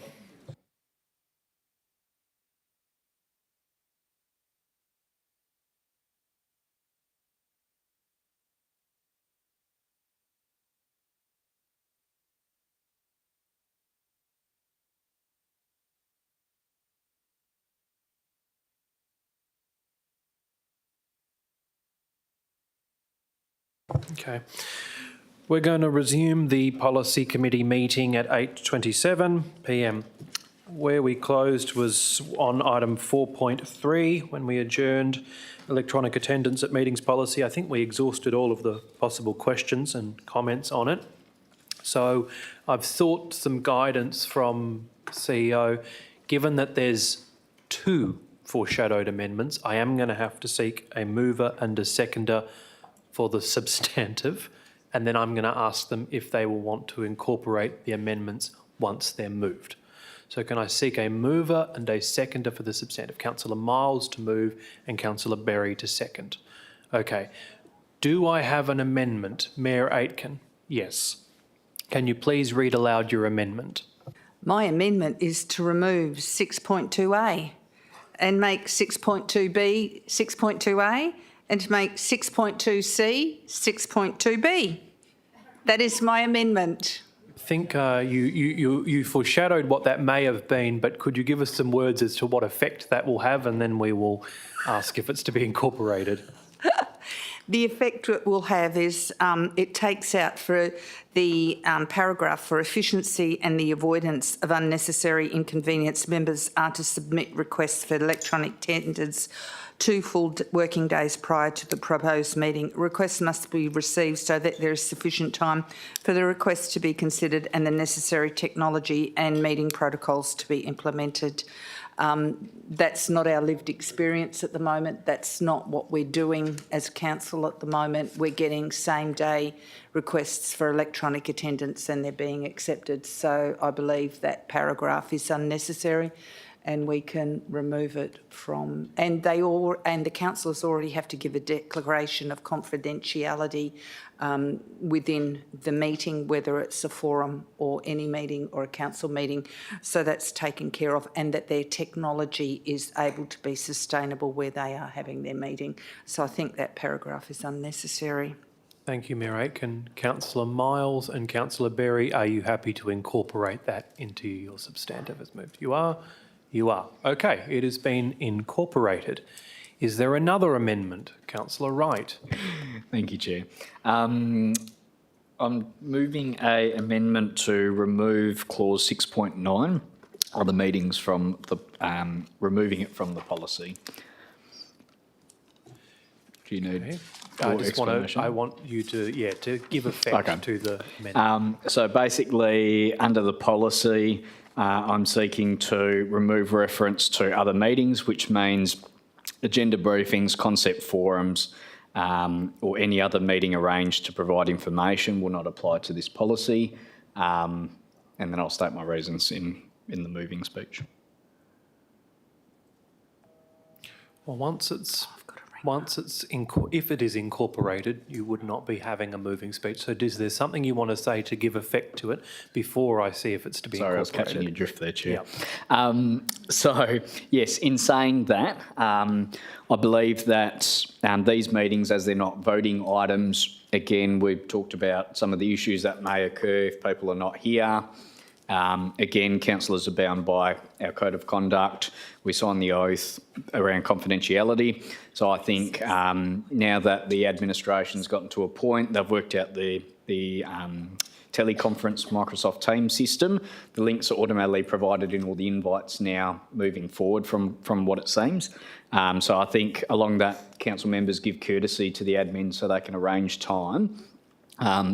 Okay. We're going to resume the Policy Committee meeting at 8:27 p.m. Where we closed was on item 4.3 when we adjourned electronic attendance at meetings policy. I think we exhausted all of the possible questions and comments on it. So I've sought some guidance from CEO. Given that there's 2 foreshadowed amendments, I am going to have to seek a mover and a seconder for the substantive, and then I'm going to ask them if they will want to incorporate the amendments once they're moved. So can I seek a mover and a seconder for the substantive? Councillor Miles to move and Councillor Berry to second. Okay. Do I have an amendment? Mayor Aitken? Yes. Can you please read aloud your amendment? My amendment is to remove 6.2A and make 6.2B 6.2A and to make 6.2C 6.2B. That is my amendment. I think you foreshadowed what that may have been, but could you give us some words as to what effect that will have, and then we will ask if it's to be incorporated. The effect it will have is it takes out for the paragraph for efficiency and the avoidance of unnecessary inconvenience. Members are to submit requests for electronic tenders 2 full working days prior to the proposed meeting. Requests must be received so that there is sufficient time for the request to be considered and the necessary technology and meeting protocols to be implemented. That's not our lived experience at the moment. That's not what we're doing as council at the moment. We're getting same-day requests for electronic attendance and they're being accepted. So I believe that paragraph is unnecessary and we can remove it from... And the councillors already have to give a declaration of confidentiality within the meeting, whether it's a forum or any meeting or a council meeting. So that's taken care of, and that their technology is able to be sustainable where they are having their meeting. So I think that paragraph is unnecessary. Thank you, Mayor Aitken. Councillor Miles and Councillor Berry, are you happy to incorporate that into your substantive as moved? You are? You are. Okay, it has been incorporated. Is there another amendment? Councillor Wright. Thank you, Chair. I'm moving an amendment to remove clause 6.9 of the meetings from the, removing it from the policy. Do you need I want you to give effect to the amendment. So basically, under the policy, I'm seeking to remove reference to other meetings, which means agenda briefings, concept forums, or any other meeting arranged to provide information will not apply to this policy. And then I'll state my reasons in the moving speech. Well, if it is incorporated, you would not be having a moving speech. So is there something you want to say to give effect to it before I see if it's to be incorporated? Sorry, I was catching your drift there, Chair. Yep. So, yes, in saying that, I believe that these meetings, as they're not voting items, again, we've talked about some of the issues that may occur if people are not here. Again, councillors are bound by our code of conduct. We sign the oath around confidentiality. So I think now that the administration's gotten to a point, they've worked out the teleconference Microsoft Teams system. The links are automatically provided in all the invites now moving forward from what it seems. So I think along that, council members give courtesy to the admin so they can arrange time.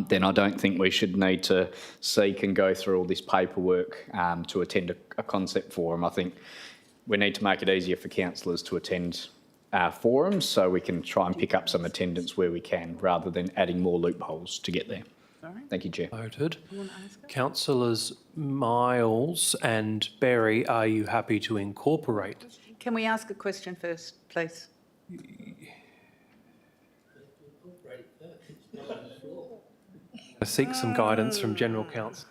Then I don't think we should need to seek and go through all this paperwork to attend a concept forum. I think we need to make it easier for councillors to attend forums so we can try and pick up some attendance where we can rather than adding more loopholes to get there. Thank you, Chair. Noted. Councillors Miles and Berry, are you happy to incorporate? Can we ask a question first, please? I seek some guidance from General Counsel.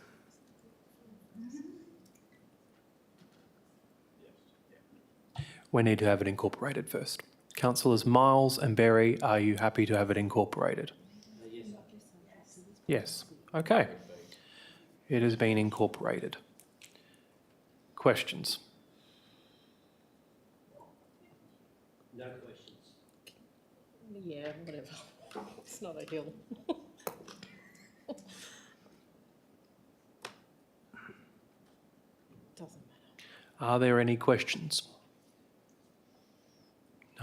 We need to have it incorporated first. Councillors Miles and Berry, are you happy to have it incorporated? Yes. Okay. It has been incorporated. Questions? No questions. Yeah, whatever. It's not a hill. Doesn't matter. Are there any questions?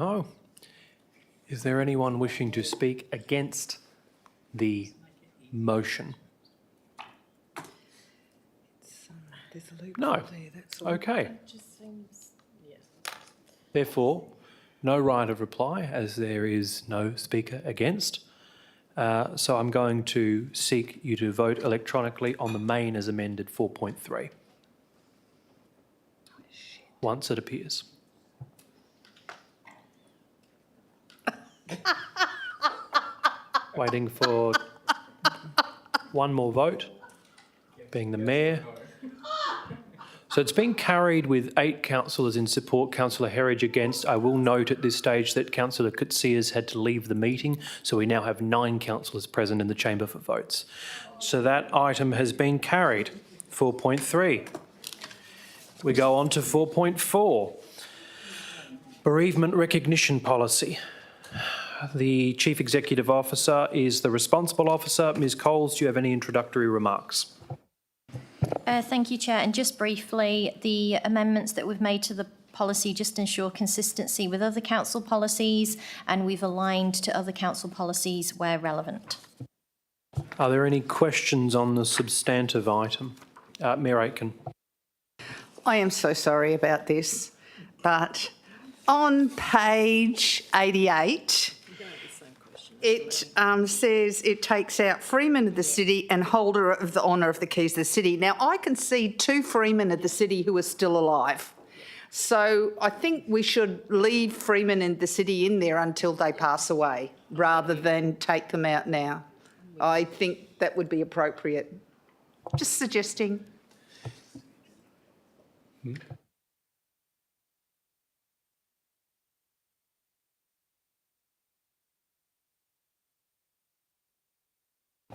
No. Is there anyone wishing to speak against the motion? There's a loophole No. there, that's all. Okay. It just seems, yeah. Therefore, no right of reply as there is no speaker against. So I'm going to seek you to vote electronically on the main as amended 4.3. Once it appears. Waiting for one more vote, being the Mayor. So it's been carried with 8 councillors in support, Councillor Herridge against. I will note at this stage that Councillor Koutsias had to leave the meeting, so we now have 9 councillors present in the chamber for votes. So that item has been carried. 4.3. We go on to 4.4. Bereavement recognition policy. The Chief Executive Officer is the responsible officer. Ms Coles, do you have any introductory remarks? Thank you, Chair. And just briefly, the amendments that we've made to the policy just ensure consistency with other council policies, and we've aligned to other council policies where relevant. Are there any questions on the substantive item? Mayor Aitken. I am so sorry about this, but on page 88, it says it takes out Freeman of the City and holder of the honour of the keys of the city. Now, I can see 2 Freemen of the City who are still alive. So I think we should leave Freeman and the City in there until they pass away rather than take them out now. I think that would be appropriate. Just suggesting.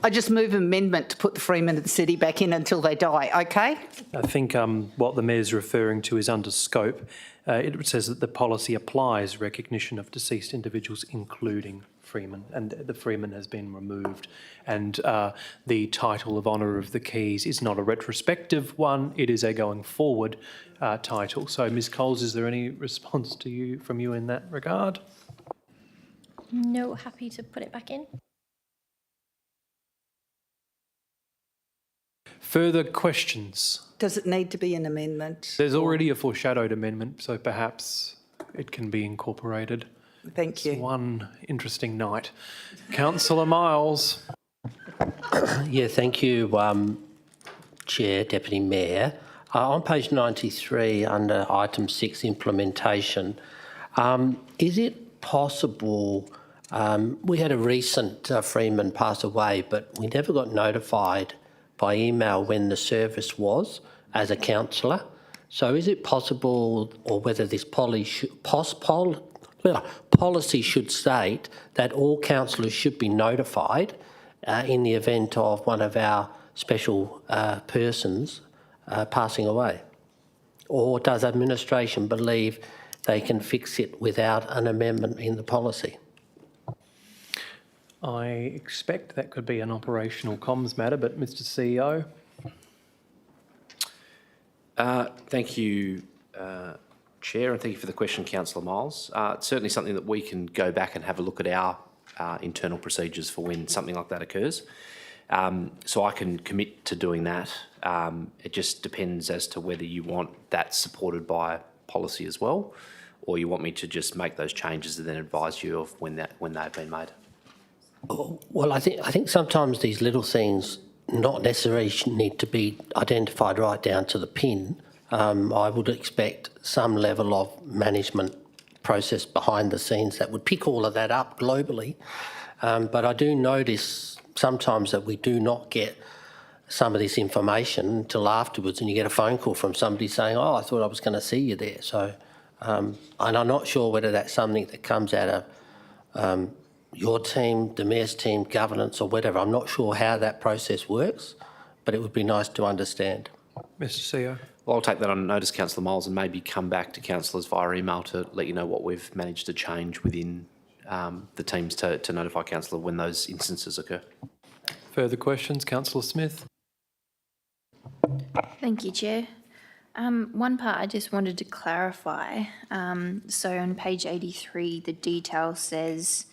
I just move amendment to put the Freemen of the City back in until they die, okay? I think what the Mayor's referring to is under scope. It says that the policy applies recognition of deceased individuals, including Freeman, and the Freeman has been removed. And the title of Honour of the Keys is not a retrospective one, it is a going forward title. So, Ms Coles, is there any response from you in that regard? No, happy to put it back in. Further questions? Does it need to be an amendment? There's already a foreshadowed amendment, so perhaps it can be incorporated. Thank you. It's one interesting night. Councillor Miles. Yeah, thank you, Chair, Deputy Mayor. On page 93, under item 6, implementation, is it possible, we had a recent Freeman pass away, but we never got notified by email when the service was as a councillor. So is it possible, or whether this policy should state that all councillors should be notified in the event of one of our special persons passing away? Or does administration believe they can fix it without an amendment in the policy? I expect that could be an operational comms matter, but Mr CEO? Thank you, Chair, and thank you for the question, Councillor Miles. It's certainly something that we can go back and have a look at our internal procedures for when something like that occurs. So I can commit to doing that. It just depends as to whether you want that supported by policy as well, or you want me to just make those changes and then advise you of when they've been made. Well, I think sometimes these little things not necessarily need to be identified right down to the pin. I would expect some level of management process behind the scenes that would pick all of that up globally. But I do notice sometimes that we do not get some of this information until afterwards, and you get a phone call from somebody saying, "Oh, I thought I was going to see you there." So, and I'm not sure whether that's something that comes out of your team, the Mayor's team, governance or whatever. I'm not sure how that process works, but it would be nice to understand. Mr CEO. Well, I'll take that on notice, Councillor Miles, and maybe come back to councillors via email to let you know what we've managed to change within the teams to notify councillor when those instances occur. Further questions? Councillor Smith. Thank you, Chair. One part I just wanted to clarify. So on page 83, the detail says,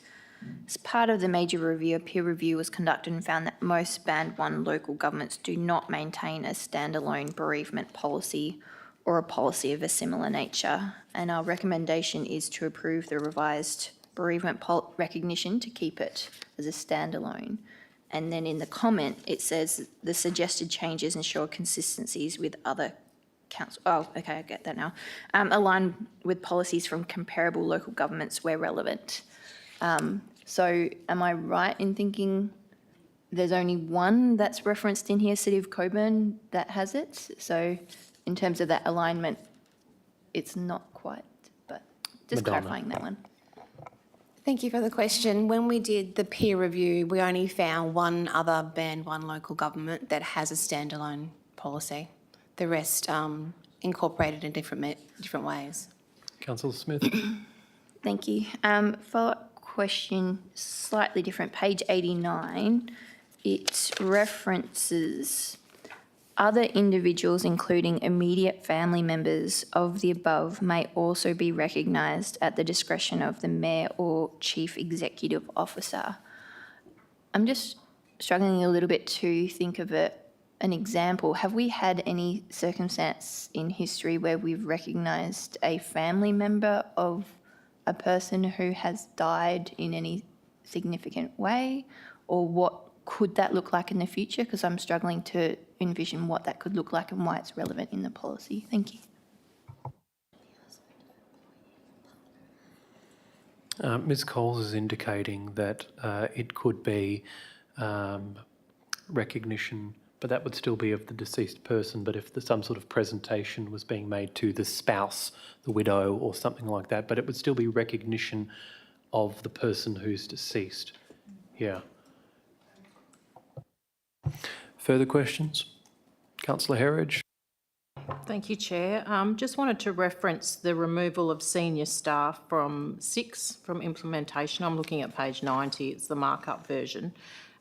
as part of the major review, a peer review was conducted and found that most Band 1 local governments do not maintain a standalone bereavement policy or a policy of a similar nature. And our recommendation is to approve the revised bereavement recognition to keep it as a standalone. And then in the comment, it says the suggested changes ensure consistencies with other council. Oh, okay, I get that now. Align with policies from comparable local governments where relevant. So am I right in thinking there's only one that's referenced in here, City of Coburn, that has it? So in terms of that alignment, it's not quite, but just clarifying that one. Thank you for the question. When we did the peer review, we only found one other Band 1 local government that has a standalone policy. The rest incorporated in different ways. Councillor Smith. Thank you. Follow-up question, slightly different. Page 89, it references other individuals, including immediate family members of the above, may also be recognised at the discretion of the Mayor or Chief Executive Officer. I'm just struggling a little bit to think of an example. Have we had any circumstance in history where we've recognised a family member of a person who has died in any significant way? Or what could that look like in the future? Because I'm struggling to envision what that could look like and why it's relevant in the policy. Thank you. Ms Coles is indicating that it could be recognition, but that would still be of the deceased person. But if some sort of presentation was being made to the spouse, the widow or something like that, but it would still be recognition of the person who's deceased. Yeah. Further questions? Councillor Herridge. Thank you, Chair. Just wanted to reference the removal of senior staff from 6 from implementation. I'm looking at page 90, it's the markup version.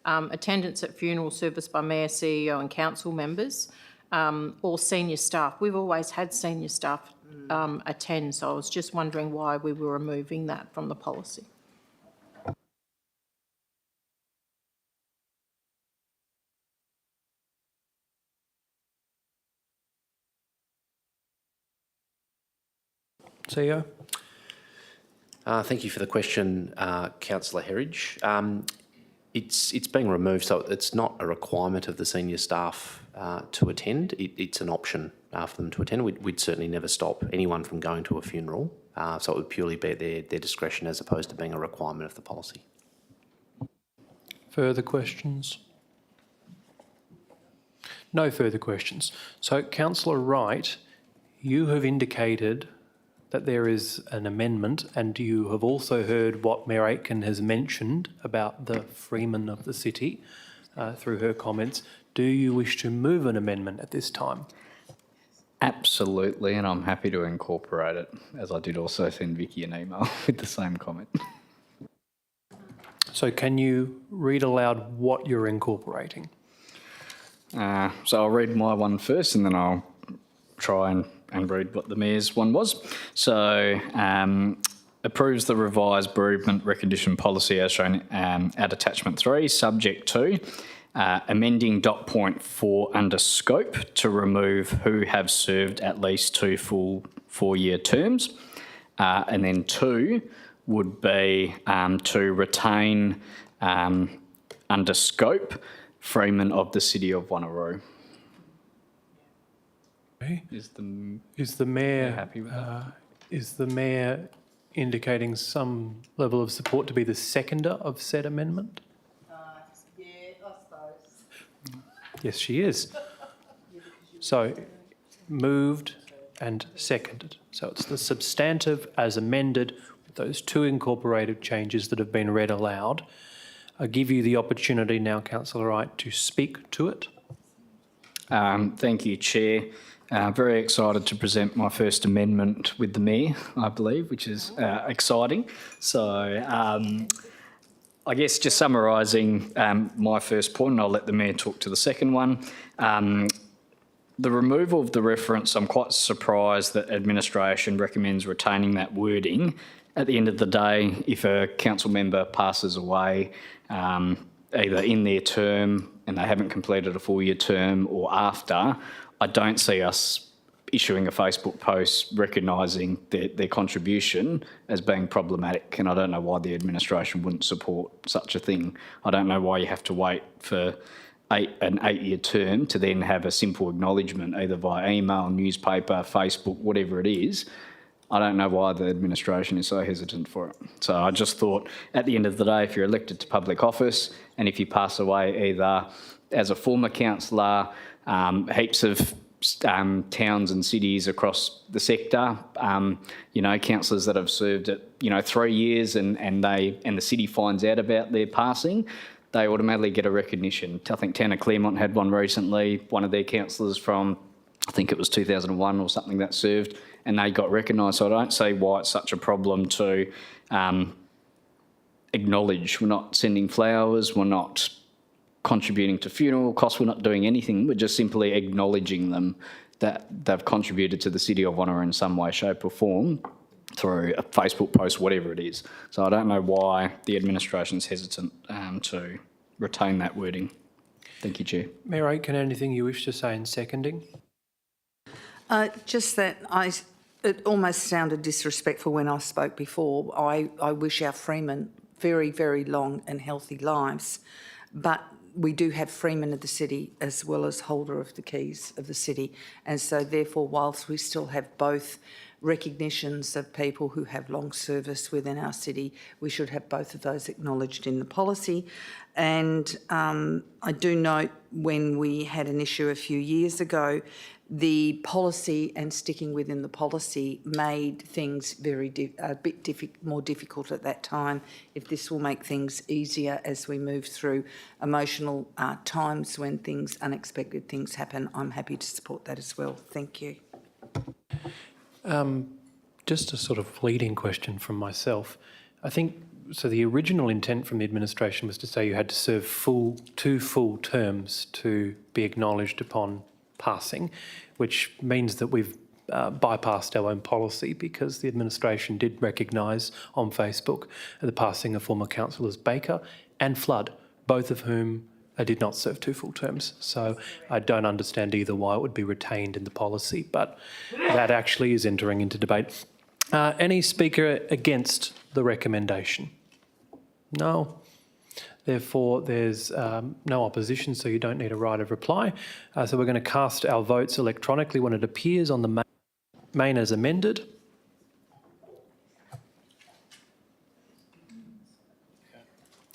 Attendance at funeral service by Mayor, CEO and council members or senior staff. We've always had senior staff attend, so I was just wondering why we were removing that from the policy. CEO. Thank you for the question, Councillor Herridge. It's being removed, so it's not a requirement of the senior staff to attend. It's an option for them to attend. We'd certainly never stop anyone from going to a funeral, so it would purely be their discretion as opposed to being a requirement of the policy. Further questions? No further questions. So, Councillor Wright, you have indicated that there is an amendment, and you have also heard what Mayor Aitken has mentioned about the freeman of the city through her comments. Do you wish to move an amendment at this time? Absolutely, and I'm happy to incorporate it, as I did also send Vicky an email with the same comment. So can you read aloud what you're incorporating? So I'll read my one first, and then I'll try and read what the Mayor's one was. So, approves the revised bereavement recognition policy as shown at attachment 3, subject to amending dot point 4 under scope to remove who have served at least 2 full 4-year terms. And then 2 would be to retain under scope freeman of the City of Wanneroo. Is the Mayor happy with that? Is the Mayor indicating some level of support to be the seconder of said amendment? Yeah, Yes, she is. So, moved and seconded. So it's the substantive as amended with those two incorporated changes that have been read aloud. I give you the opportunity now, Councillor Wright, to speak to it. Thank you, Chair. Very excited to present my first amendment with the Mayor, I believe, which is exciting. So I guess just summarising my first point, and I'll let the Mayor talk to the second one. The removal of the reference, I'm quite surprised that administration recommends retaining that wording. At the end of the day, if a council member passes away, either in their term and they haven't completed a full-year term or after, I don't see us issuing a Facebook post recognising their contribution as being problematic, and I don't know why the administration wouldn't support such a thing. I don't know why you have to wait for an 8-year term to then have a simple acknowledgement, either via email, newspaper, Facebook, whatever it is. I don't know why the administration is so hesitant for it. So I just thought, at the end of the day, if you're elected to public office and if you pass away either as a former councillor, heaps of towns and cities across the sector, councillors that have served at 3 years and the city finds out about their passing, they automatically get a recognition. I think Town of Claremont had one recently, one of their councillors from, I think it was 2001 or something, that served, and they got recognised. So I don't see why it's such a problem to acknowledge. We're not sending flowers, we're not contributing to funeral costs, we're not doing anything, we're just simply acknowledging them that they've contributed to the City of Wanneroo in some way, shape or form through a Facebook post, whatever it is. So I don't know why the administration's hesitant to retain that wording. Thank you, Chair. Mayor Aitken, anything you wish to say in seconding? Just that it almost sounded disrespectful when I spoke before. I wish our freemen very, very long and healthy lives, but we do have freemen of the city as well as holder of the keys of the city, and so therefore whilst we still have both recognitions of people who have long service within our city, we should have both of those acknowledged in the policy. And I do note when we had an issue a few years ago, the policy and sticking within the policy made things a bit more difficult at that time. If this will make things easier as we move through emotional times when unexpected things happen, I'm happy to support that as well. Thank you. Just a sort of leading question from myself. I think, so the original intent from the administration was to say you had to serve two full terms to be acknowledged upon passing, which means that we've bypassed our own policy because the administration did recognise on Facebook the passing of former councillors Baker and Flood, both of whom did not serve 2 full terms. So I don't understand either why it would be retained in the policy, but that actually is entering into debate. Any speaker against the recommendation? No. Therefore, there's no opposition, so you don't need a right of reply. So we're going to cast our votes electronically when it appears on the main as amended.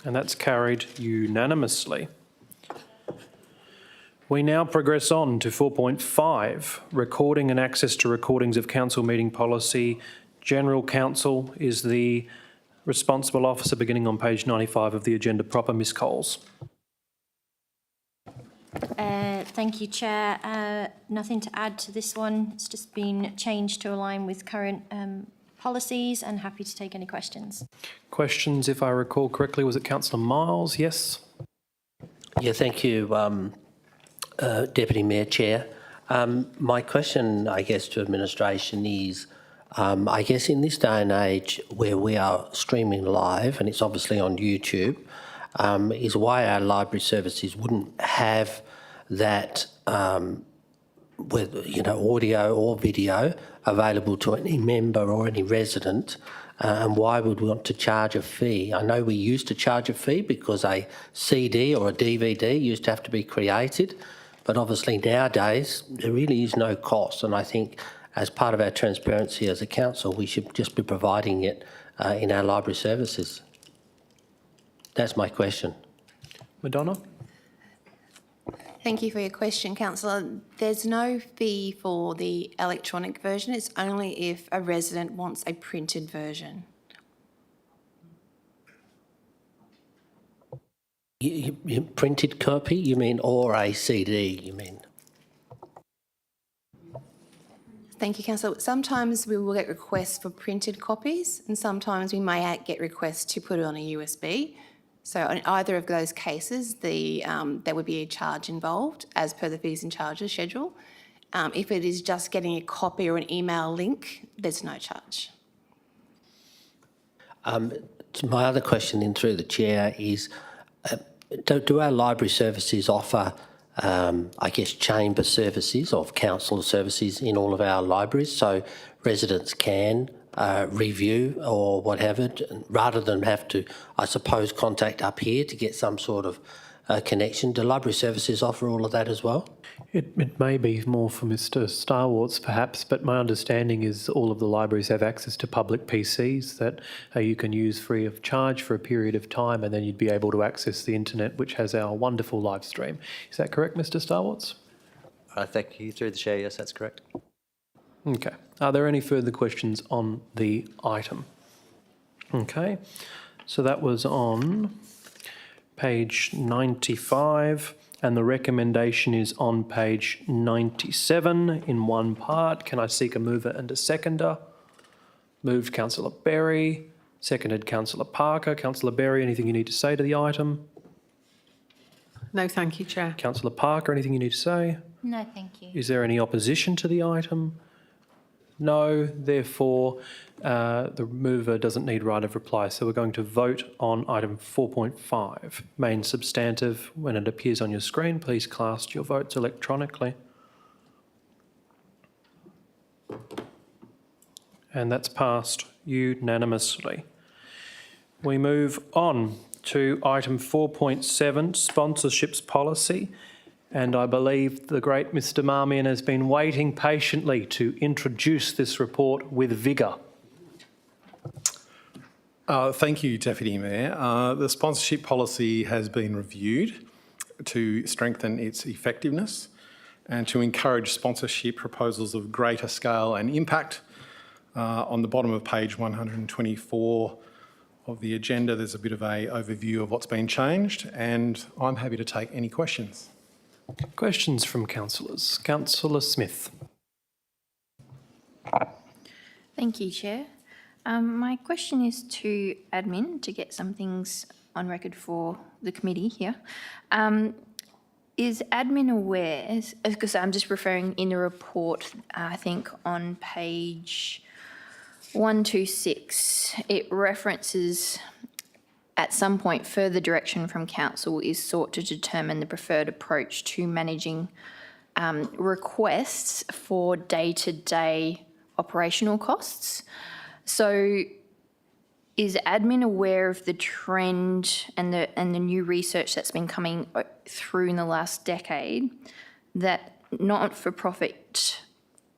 And that's carried unanimously. We now progress on to 4.5, recording and access to recordings of council meeting policy. General Counsel is the responsible officer beginning on page 95 of the agenda proper. Ms Coles. Thank you, Chair. Nothing to add to this one. It's just been changed to align with current policies, and happy to take any questions. Questions, if I recall correctly, was it Councillor Miles? Yes? Yeah, thank you, Deputy Mayor, Chair. My question, I guess, to administration is, I guess in this day and age where we are streaming live, and it's obviously on YouTube, is why our library services wouldn't have that, audio or video available to any member or any resident, and why would we want to charge a fee? I know we used to charge a fee because a CD or a DVD used to have to be created, but obviously nowadays there really is no cost, and I think as part of our transparency as a council, we should just be providing it in our library services. That's my question. Madonna? Thank you for your question, Councillor. There's no fee for the electronic version. It's only if a resident wants a printed version. You printed copy, you mean, or a CD, you mean? Thank you, Councillor. Sometimes we will get requests for printed copies and sometimes we may get requests to put it on a USB. So in either of those cases, there would be a charge involved as per the fees and charges schedule. If it is just getting a copy or an email link, there's no charge. My other question in through the chair is, do our library services offer, I guess, chamber services or council services in all of our libraries, so residents can review or what have it, rather than have to, I suppose, contact up here to get some sort of connection? Do library services offer all of that as well? It may be more for Mr. Starwarts perhaps, but my understanding is all of the libraries have access to public PCs that you can use free of charge for a period of time, and then you'd be able to access the internet, which has our wonderful live stream. Is that correct, Mr. Starwarts? Thank you. Through the chair, yes, that's correct. Okay. Are there any further questions on the item? Okay. So that was on page 95. And the recommendation is on page 97 in one part. Can I seek a mover and a seconder? Moved Councillor Berry, seconded Councillor Parker. Councillor Berry, anything you need to say to the item? No, thank you, Chair. Councillor Parker, anything you need to say? No, thank you. Is there any opposition to the item? No, therefore the mover doesn't need right of reply. So we're going to vote on item 4.5, main substantive. When it appears on your screen, please cast your votes electronically. And that's passed unanimously. We move on to item 4.7, sponsorships policy. And I believe the great Mr. Marmion has been waiting patiently to introduce this report with vigour. Thank you, Deputy Mayor. The sponsorship policy has been reviewed to strengthen its effectiveness and to encourage sponsorship proposals of greater scale and impact. On the bottom of page 124 of the agenda, there's a bit of an overview of what's been changed, and I'm happy to take any questions. Questions from councillors. Councillor Smith. Thank you, Chair. My question is to admin to get some things on record for the committee here. Is admin aware, because I'm just referring in the report, I think on page 126, it references at some point further direction from council is sought to determine the preferred approach to managing requests for day-to-day operational costs. So is admin aware of the trend and the new research that's been coming through in the last decade that not-for-profit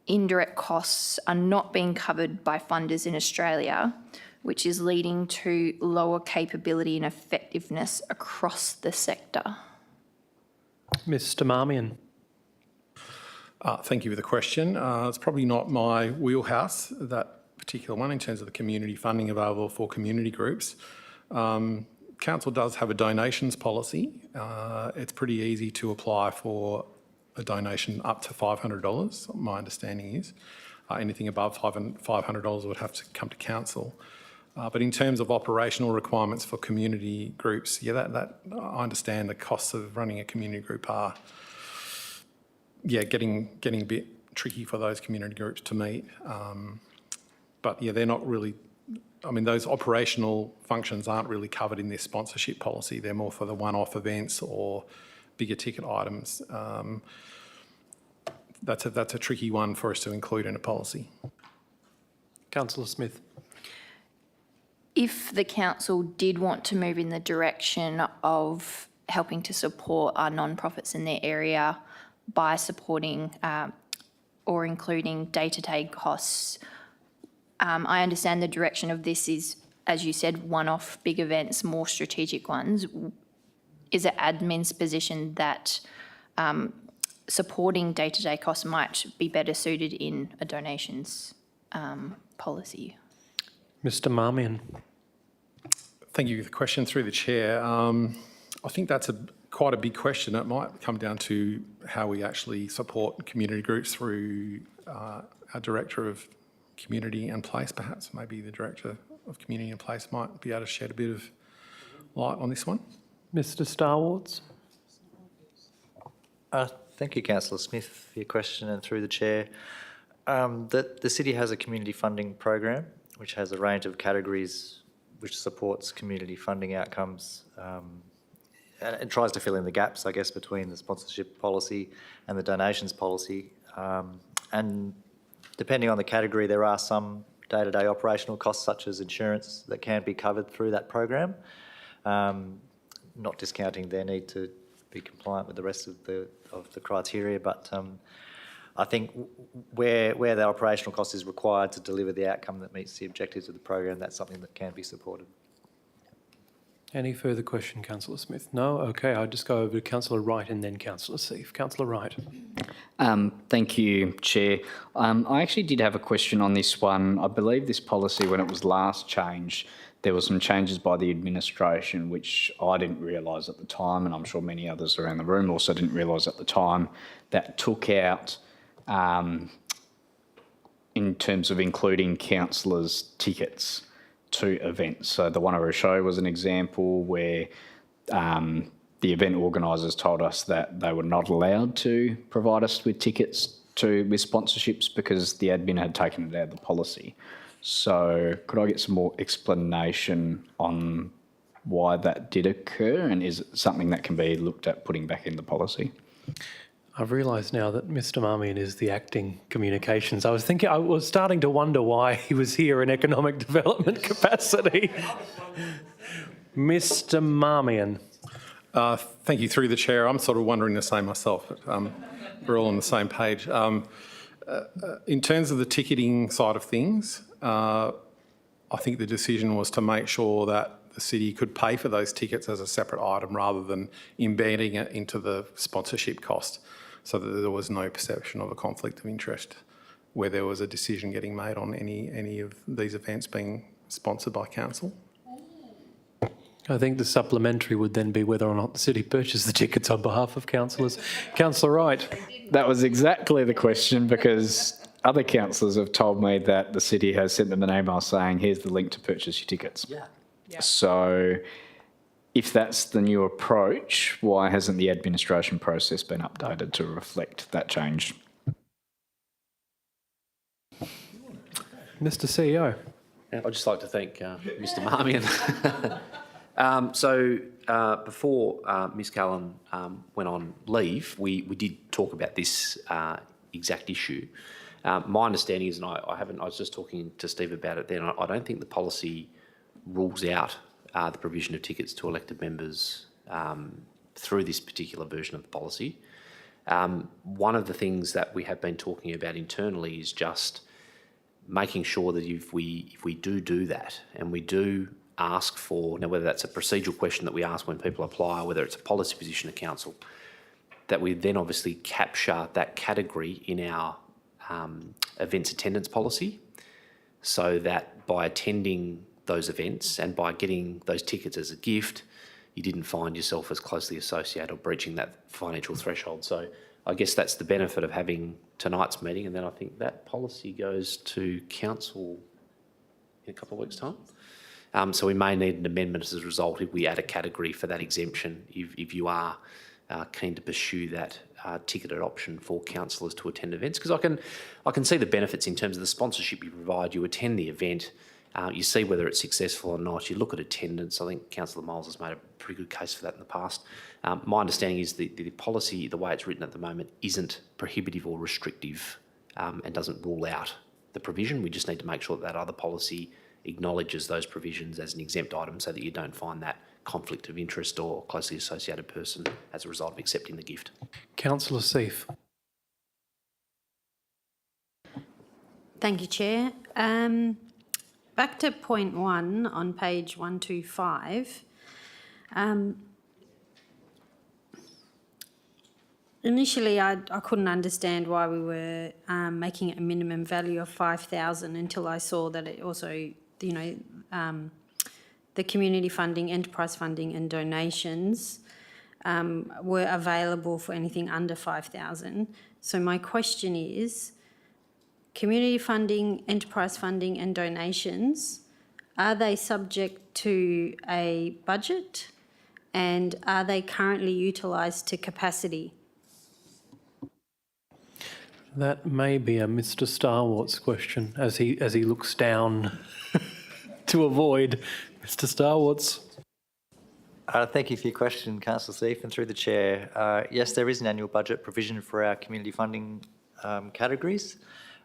indirect costs are not being covered by funders in Australia, which is leading to lower capability and effectiveness across the sector? Mr. Marmion. Thank you for the question. It's probably not my wheelhouse, that particular one, in terms of the community funding available for community groups. Council does have a donations policy. It's pretty easy to apply for a donation up to $500, my understanding is. Anything above $500 would have to come to council. But in terms of operational requirements for community groups, yeah, that I understand the costs of running a community group are, yeah, getting a bit tricky for those community groups to meet. But yeah, they're not really, I mean, those operational functions aren't really covered in this sponsorship policy. They're more for the one-off events or bigger ticket items. That's a tricky one for us to include in a policy. Councillor Smith. If the council did want to move in the direction of helping to support our non-profits in their area by supporting or including day-to-day costs, I understand the direction of this is, as you said, one-off big events, more strategic ones. Is it admin's position that supporting day-to-day costs might be better suited in a donations policy. Mr Marmion. Thank you for the question through the chair. I think that's quite a big question. It might come down to how we actually support community groups through our Director of Community and Place, perhaps. Maybe the Director of Community and Place might be able to shed a bit of light on this one. Mr Starwards. Thank you, Councillor Smith, for your question and through the chair. The city has a community funding program which has a range of categories which supports community funding outcomes and tries to fill in the gaps, I guess, between the sponsorship policy and the donations policy. And depending on the category, there are some day-to-day operational costs such as insurance that can be covered through that program, not discounting their need to be compliant with the rest of the criteria, but I think where the operational cost is required to deliver the outcome that meets the objectives of the program, that's something that can be supported. Any further question, Councillor Smith? No? Okay, I'll just go over to Councillor Wright and then Councillor Seif. Councillor Wright. Thank you, Chair. I actually did have a question on this one. I believe this policy, when it was last changed, there were some changes by the administration which I didn't realise at the time, and I'm sure many others around the room also didn't realise at the time, that took out, in terms of including councillors' tickets to events. So the Wanneroo show was an example where the event organisers told us that they were not allowed to provide us with tickets with sponsorships because the admin had taken it out of the policy. So could I get some more explanation on why that did occur, and is it something that can be looked at putting back in the policy? I've realised now that Mr Marmion is the acting communications. I was starting to wonder why he was here in economic development capacity. Mr Marmion. Thank you, through the chair. I'm sort of wondering the same myself, but we're all on the same page. In terms of the ticketing side of things, I think the decision was to make sure that the city could pay for those tickets as a separate item rather than embedding it into the sponsorship cost, so that there was no perception of a conflict of interest where there was a decision getting made on any of these events being sponsored by council. I think the supplementary would then be whether or not the city purchased the tickets on behalf of councillors. Councillor Wright. That was exactly the question, because other councillors have told me that the city has sent them an email saying, here's the link to purchase your tickets. Yeah. So if that's the new approach, why hasn't the administration process been updated to reflect that change? Mr CEO. I'd just like to thank Mr Marmion. Before Ms Callan went on leave, we did talk about this exact issue. My understanding is, and I was just talking to Steve about it then, I don't think the policy rules out the provision of tickets to elected members through this particular version of the policy. One of the things that we have been talking about internally is just making sure that if we do that, and we do ask for, now whether that's a procedural question that we ask when people apply, or whether it's a policy position of council, that we then obviously capture that category in our events attendance policy, so that by attending those events and by getting those tickets as a gift, you didn't find yourself as closely associated or breaching that financial threshold. So I guess that's the benefit of having tonight's meeting, and then I think that policy goes to council in a couple of weeks' time. So we may need an amendment as a result if we add a category for that exemption, if you are keen to pursue that ticketed option for councillors to attend events. Because I can see the benefits in terms of the sponsorship you provide. You attend the event, you see whether it's successful or not, you look at attendance. I think Councillor Miles has made a pretty good case for that in the past. My understanding is the policy, the way it's written at the moment, isn't prohibitive or restrictive and doesn't rule out the provision. We just need to make sure that other policy acknowledges those provisions as an exempt item, so that you don't find that conflict of interest or closely associated person as a result of accepting the gift. Councillor Seif. Thank you, Chair. Back to point 1 on page 125. Initially, I couldn't understand why we were making it a minimum value of 5,000 until I saw that it also, the community funding, enterprise funding and donations were available for anything under 5,000. So my question is, community funding, enterprise funding and donations, are they subject to a budget and are they currently utilised to capacity? That may be a Mr. Starwart's question as he looks down to avoid Mr. Starwart's. Thank you for your question, Councillor Seif, and through the chair. Yes, there is an annual budget provision for our community funding categories,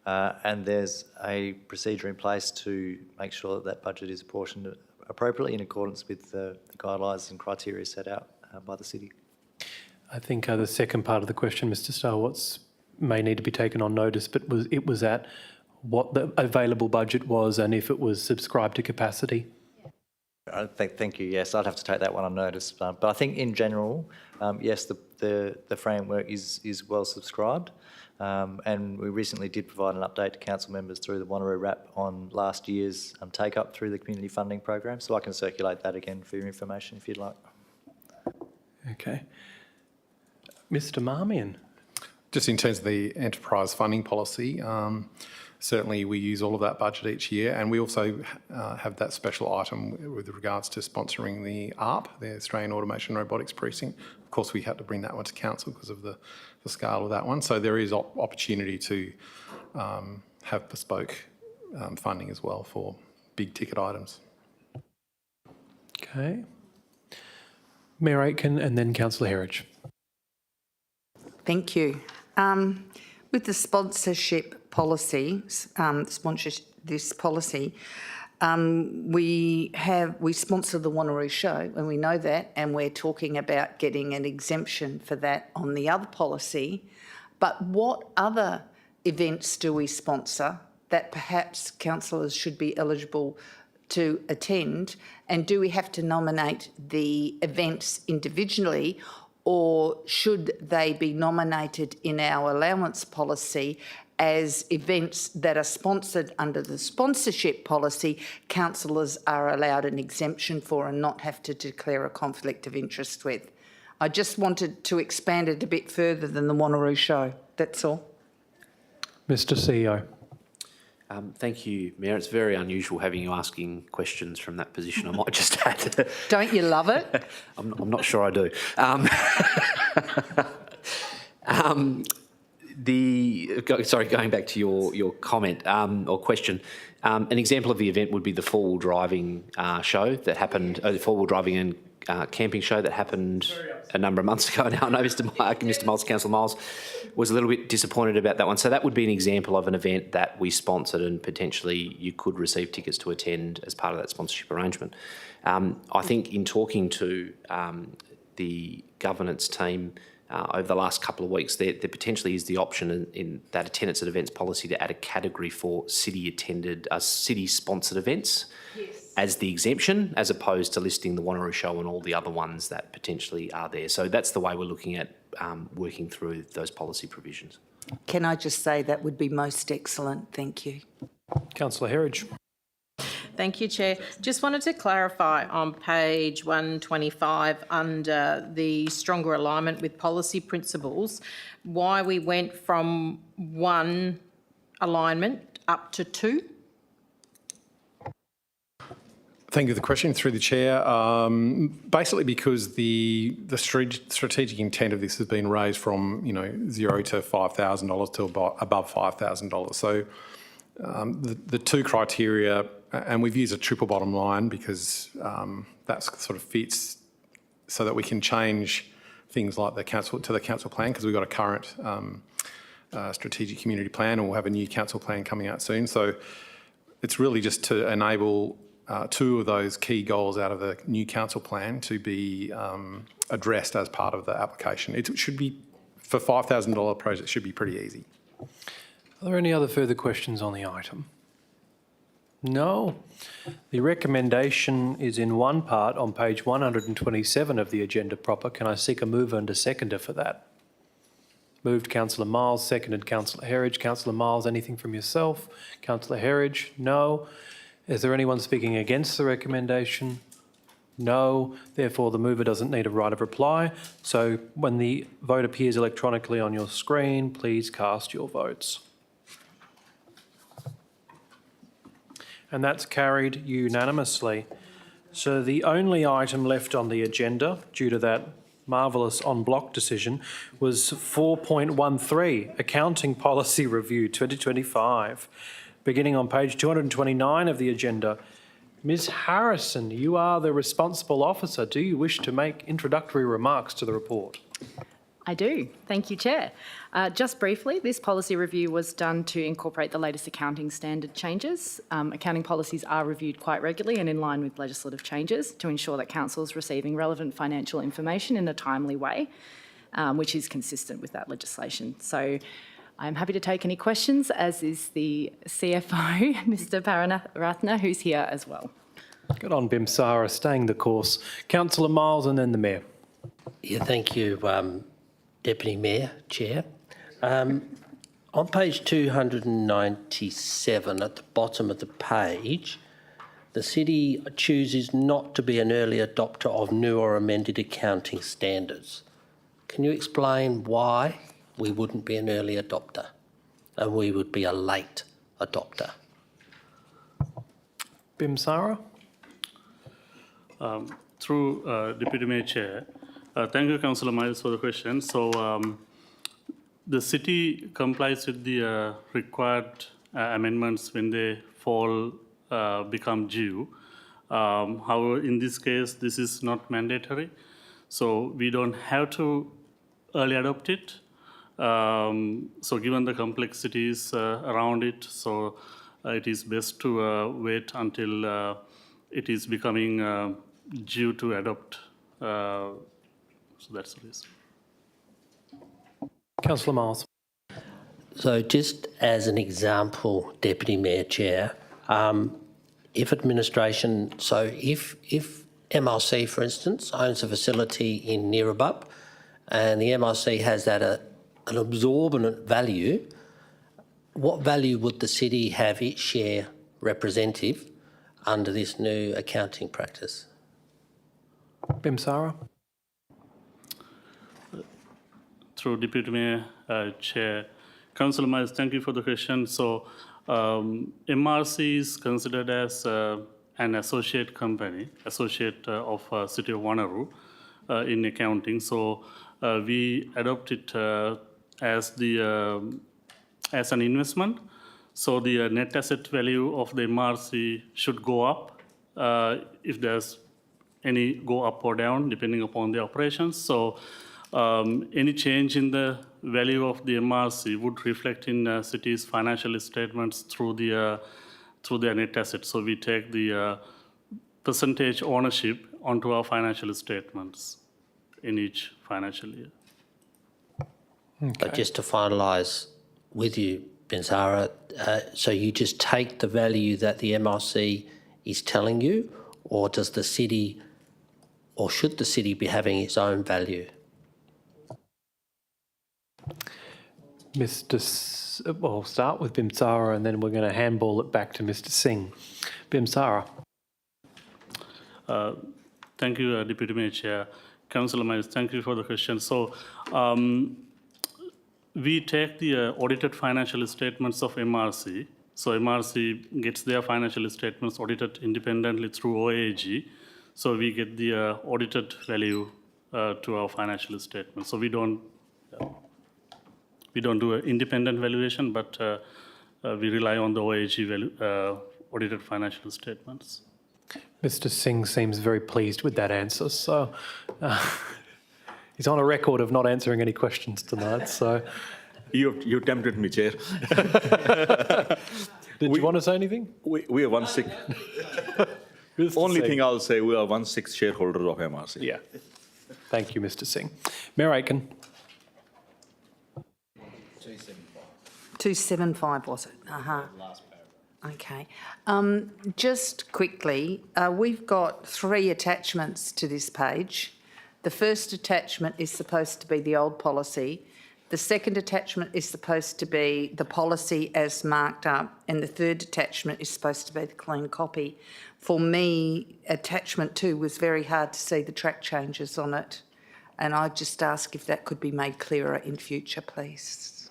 and there's a procedure in place to make sure that that budget is apportioned appropriately in accordance with the guidelines and criteria set out by the city. I think the second part of the question, Mr. Starwart's, may need to be taken on notice, but it was at what the available budget was and if it was subscribed to capacity. Thank you. Yes, I'd have to take that one on notice. But I think in general, yes, the framework is well subscribed. And we recently did provide an update to council members through the Wanneroo RAP on last year's take-up through the community funding program. So I can circulate that again for your information if you'd like. Okay. Mr. Marmion. Just in terms of the enterprise funding policy, certainly we use all of that budget each year, and we also have that special item with regards to sponsoring the ARP, the Australian Automation Robotics Precinct. Of course, we had to bring that one to council because of the scale of that one. So there is opportunity to have bespoke funding as well for big ticket items. Okay. Mayor Aitken and then Councillor Herridge. Thank you. With the sponsorship policy, this policy, we sponsor the Wanneroo show, and we know that, and we're talking about getting an exemption for that on the other policy. But what other events do we sponsor that perhaps councillors should be eligible to attend? And do we have to nominate the events individually, or should they be nominated in our allowance policy as events that are sponsored under the sponsorship policy, councillors are allowed an exemption for and not have to declare a conflict of interest with? I just wanted to expand it a bit further than the Wanneroo show, that's all. Mr. CEO. Thank you, Mayor. It's very unusual having you asking questions from that position. I might just add. Don't you love it? I'm not sure I do. Going back to your comment or question, an example of the event would be the four-wheel driving show that happened, the four-wheel driving and camping show that happened a number of months ago now. I know Mr. Miles, Councillor Miles, was a little bit disappointed about that one. So that would be an example of an event that we sponsored and potentially you could receive tickets to attend as part of that sponsorship arrangement. I think in talking to the governance team over the last couple of weeks, there potentially is the option in that attendance at events policy to add a category for city-sponsored events. Yes. As the exemption, as opposed to listing the Wanneroo show and all the other ones that potentially are there. So that's the way we're looking at working through those policy provisions. Can I just say that would be most excellent? Thank you. Councillor Herridge. Thank you, Chair. Just wanted to clarify on page 125 under the stronger alignment with policy principles, why we went from one alignment up to two. Thank you for the question through the chair. Basically because the strategic intent of this has been raised from $0 to $5,000 to above $5,000. So the two criteria, and we've used a triple bottom line because that sort of fits so that we can change things like the council plan, because we've got a current strategic community plan, and we'll have a new council plan coming out soon. So it's really just to enable two of those key goals out of the new council plan to be addressed as part of the application. It should be, for $5,000 project, should be pretty easy. Are there any other further questions on the item? No. The recommendation is in one part on page 127 of the agenda proper. Can I seek a mover and a seconder for that? Moved Councillor Miles, seconded Councillor Herridge. Councillor Miles, anything from yourself? Councillor Herridge, no. Is there anyone speaking against the recommendation? No. Therefore, the mover doesn't need a right of reply. So when the vote appears electronically on your screen, please cast your votes. And that's carried unanimously. So the only item left on the agenda, due to that marvellous en bloc decision, was 4.13, Accounting Policy Review 2025. Beginning on page 229 of the agenda. Ms Harrison, you are the responsible officer. Do you wish to make introductory remarks to the report? I do. Thank you, Chair. Just briefly, this policy review was done to incorporate the latest accounting standard changes. Accounting policies are reviewed quite regularly and in line with legislative changes to ensure that council is receiving relevant financial information in a timely way, which is consistent with that legislation. So I'm happy to take any questions, as is the CFO, Mr Pararatna, who's here as well. Good on, Bimsara, staying the course. Councillor Miles and then the Mayor. Yeah, thank you, Deputy Mayor, Chair. On page 297, at the bottom of the page, the City chooses not to be an early adopter of new or amended accounting standards. Can you explain why we wouldn't be an early adopter and we would be a late adopter? Bimsara? Through Deputy Mayor Chair, thank you, Councillor Miles, for the question. So the City complies with the required amendments when they become due. However, in this case, this is not mandatory. So we don't have to early adopt it. So given the complexities around it, so it is best to wait until it is becoming due to adopt. So that's the reason. Councillor Miles. So just as an example, Deputy Mayor Chair, if administration, so if MRC, for instance, owns a facility in Neerabup and the MRC has that an absorbent value, what value would the City have its share representative under this new accounting practice? Bimsara? Through Deputy Mayor Chair, Councillor Miles, thank you for the question. So MRC is considered as an associate company, associate of City of Wanneroo in accounting. So we adopt it as an investment. So the net asset value of the MRC should go up if there's any go up or down depending upon the operations. So any change in the value of the MRC would reflect in City's financial statements through their net assets. So we take the percentage ownership onto our financial statements in each financial year. Okay. But just to finalise with you, Bensara, so you just take the value that the MRC is telling you, or does the City, or should the City be having its own value? We'll start with Bimsara and then we're going to handball it back to Mr Singh. Bimsara. Thank you, Deputy Mayor Chair. Councillor Miles, thank you for the question. So we take the audited financial statements of MRC. So MRC gets their financial statements audited independently through OAG. So we get the audited value to our financial statement. So we don't do an independent valuation, but we rely on the OAG value, audited financial statements. Mr Singh seems very pleased with that answer. So he's on a record of not answering any questions tonight. So you tempted me, Chair. Did you want to say anything? We are 1/6. Only thing I'll say, we are 1/6 shareholders of MRC. Yeah. Thank you, Mr Singh. Mayor Aiken. 275 was it? Okay. Just quickly, we've got 3 attachments to this page. The first attachment is supposed to be the old policy. The second attachment is supposed to be the policy as marked up, and the third attachment is supposed to be the clean copy. For me, attachment 2 was very hard to see the track changes on it, and I just ask if that could be made clearer in future, please.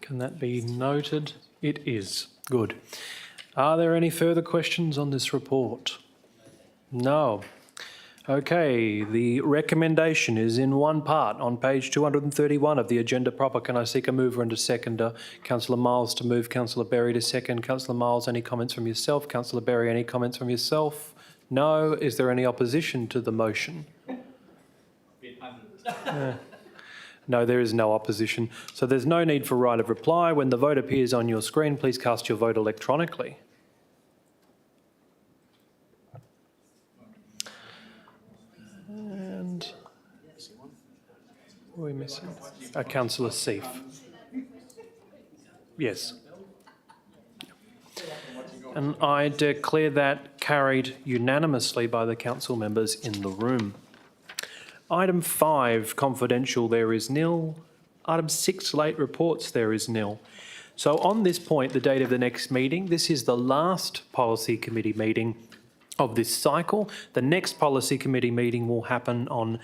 Can that be noted? It is. Good. Are there any further questions on this report? No. Okay, the recommendation is in one part on page 231 of the agenda proper. Can I seek a mover and a seconder? Councillor Miles to move, Councillor Berry to second. Councillor Miles, any comments from yourself? Councillor Berry, any comments from yourself? No. Is there any opposition to the motion? No, there is no opposition. So there's no need for right of reply. When the vote appears on your screen, please cast your vote electronically. And what are we missing? Councillor Seif. Yes. And I declare that carried unanimously by the council members in the room. Item 5, confidential, there is nil. Item 6, late reports, there is nil. So on this point, the date of the next meeting, this is the last policy committee meeting of this cycle. The next policy committee meeting will happen on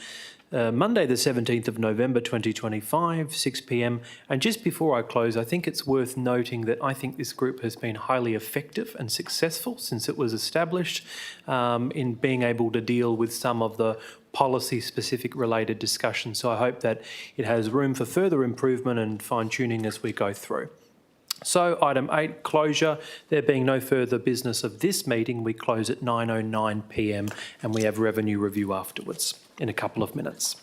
Monday the 17th of November 2025, 6 p.m. And just before I close, I think it's worth noting that I think this group has been highly effective and successful since it was established in being able to deal with some of the policy-specific related discussions. So I hope that it has room for further improvement and fine-tuning as we go through. So item 8, closure. There being no further business of this meeting, we close at 9:09 p.m. and we have revenue review afterwards in a couple of minutes.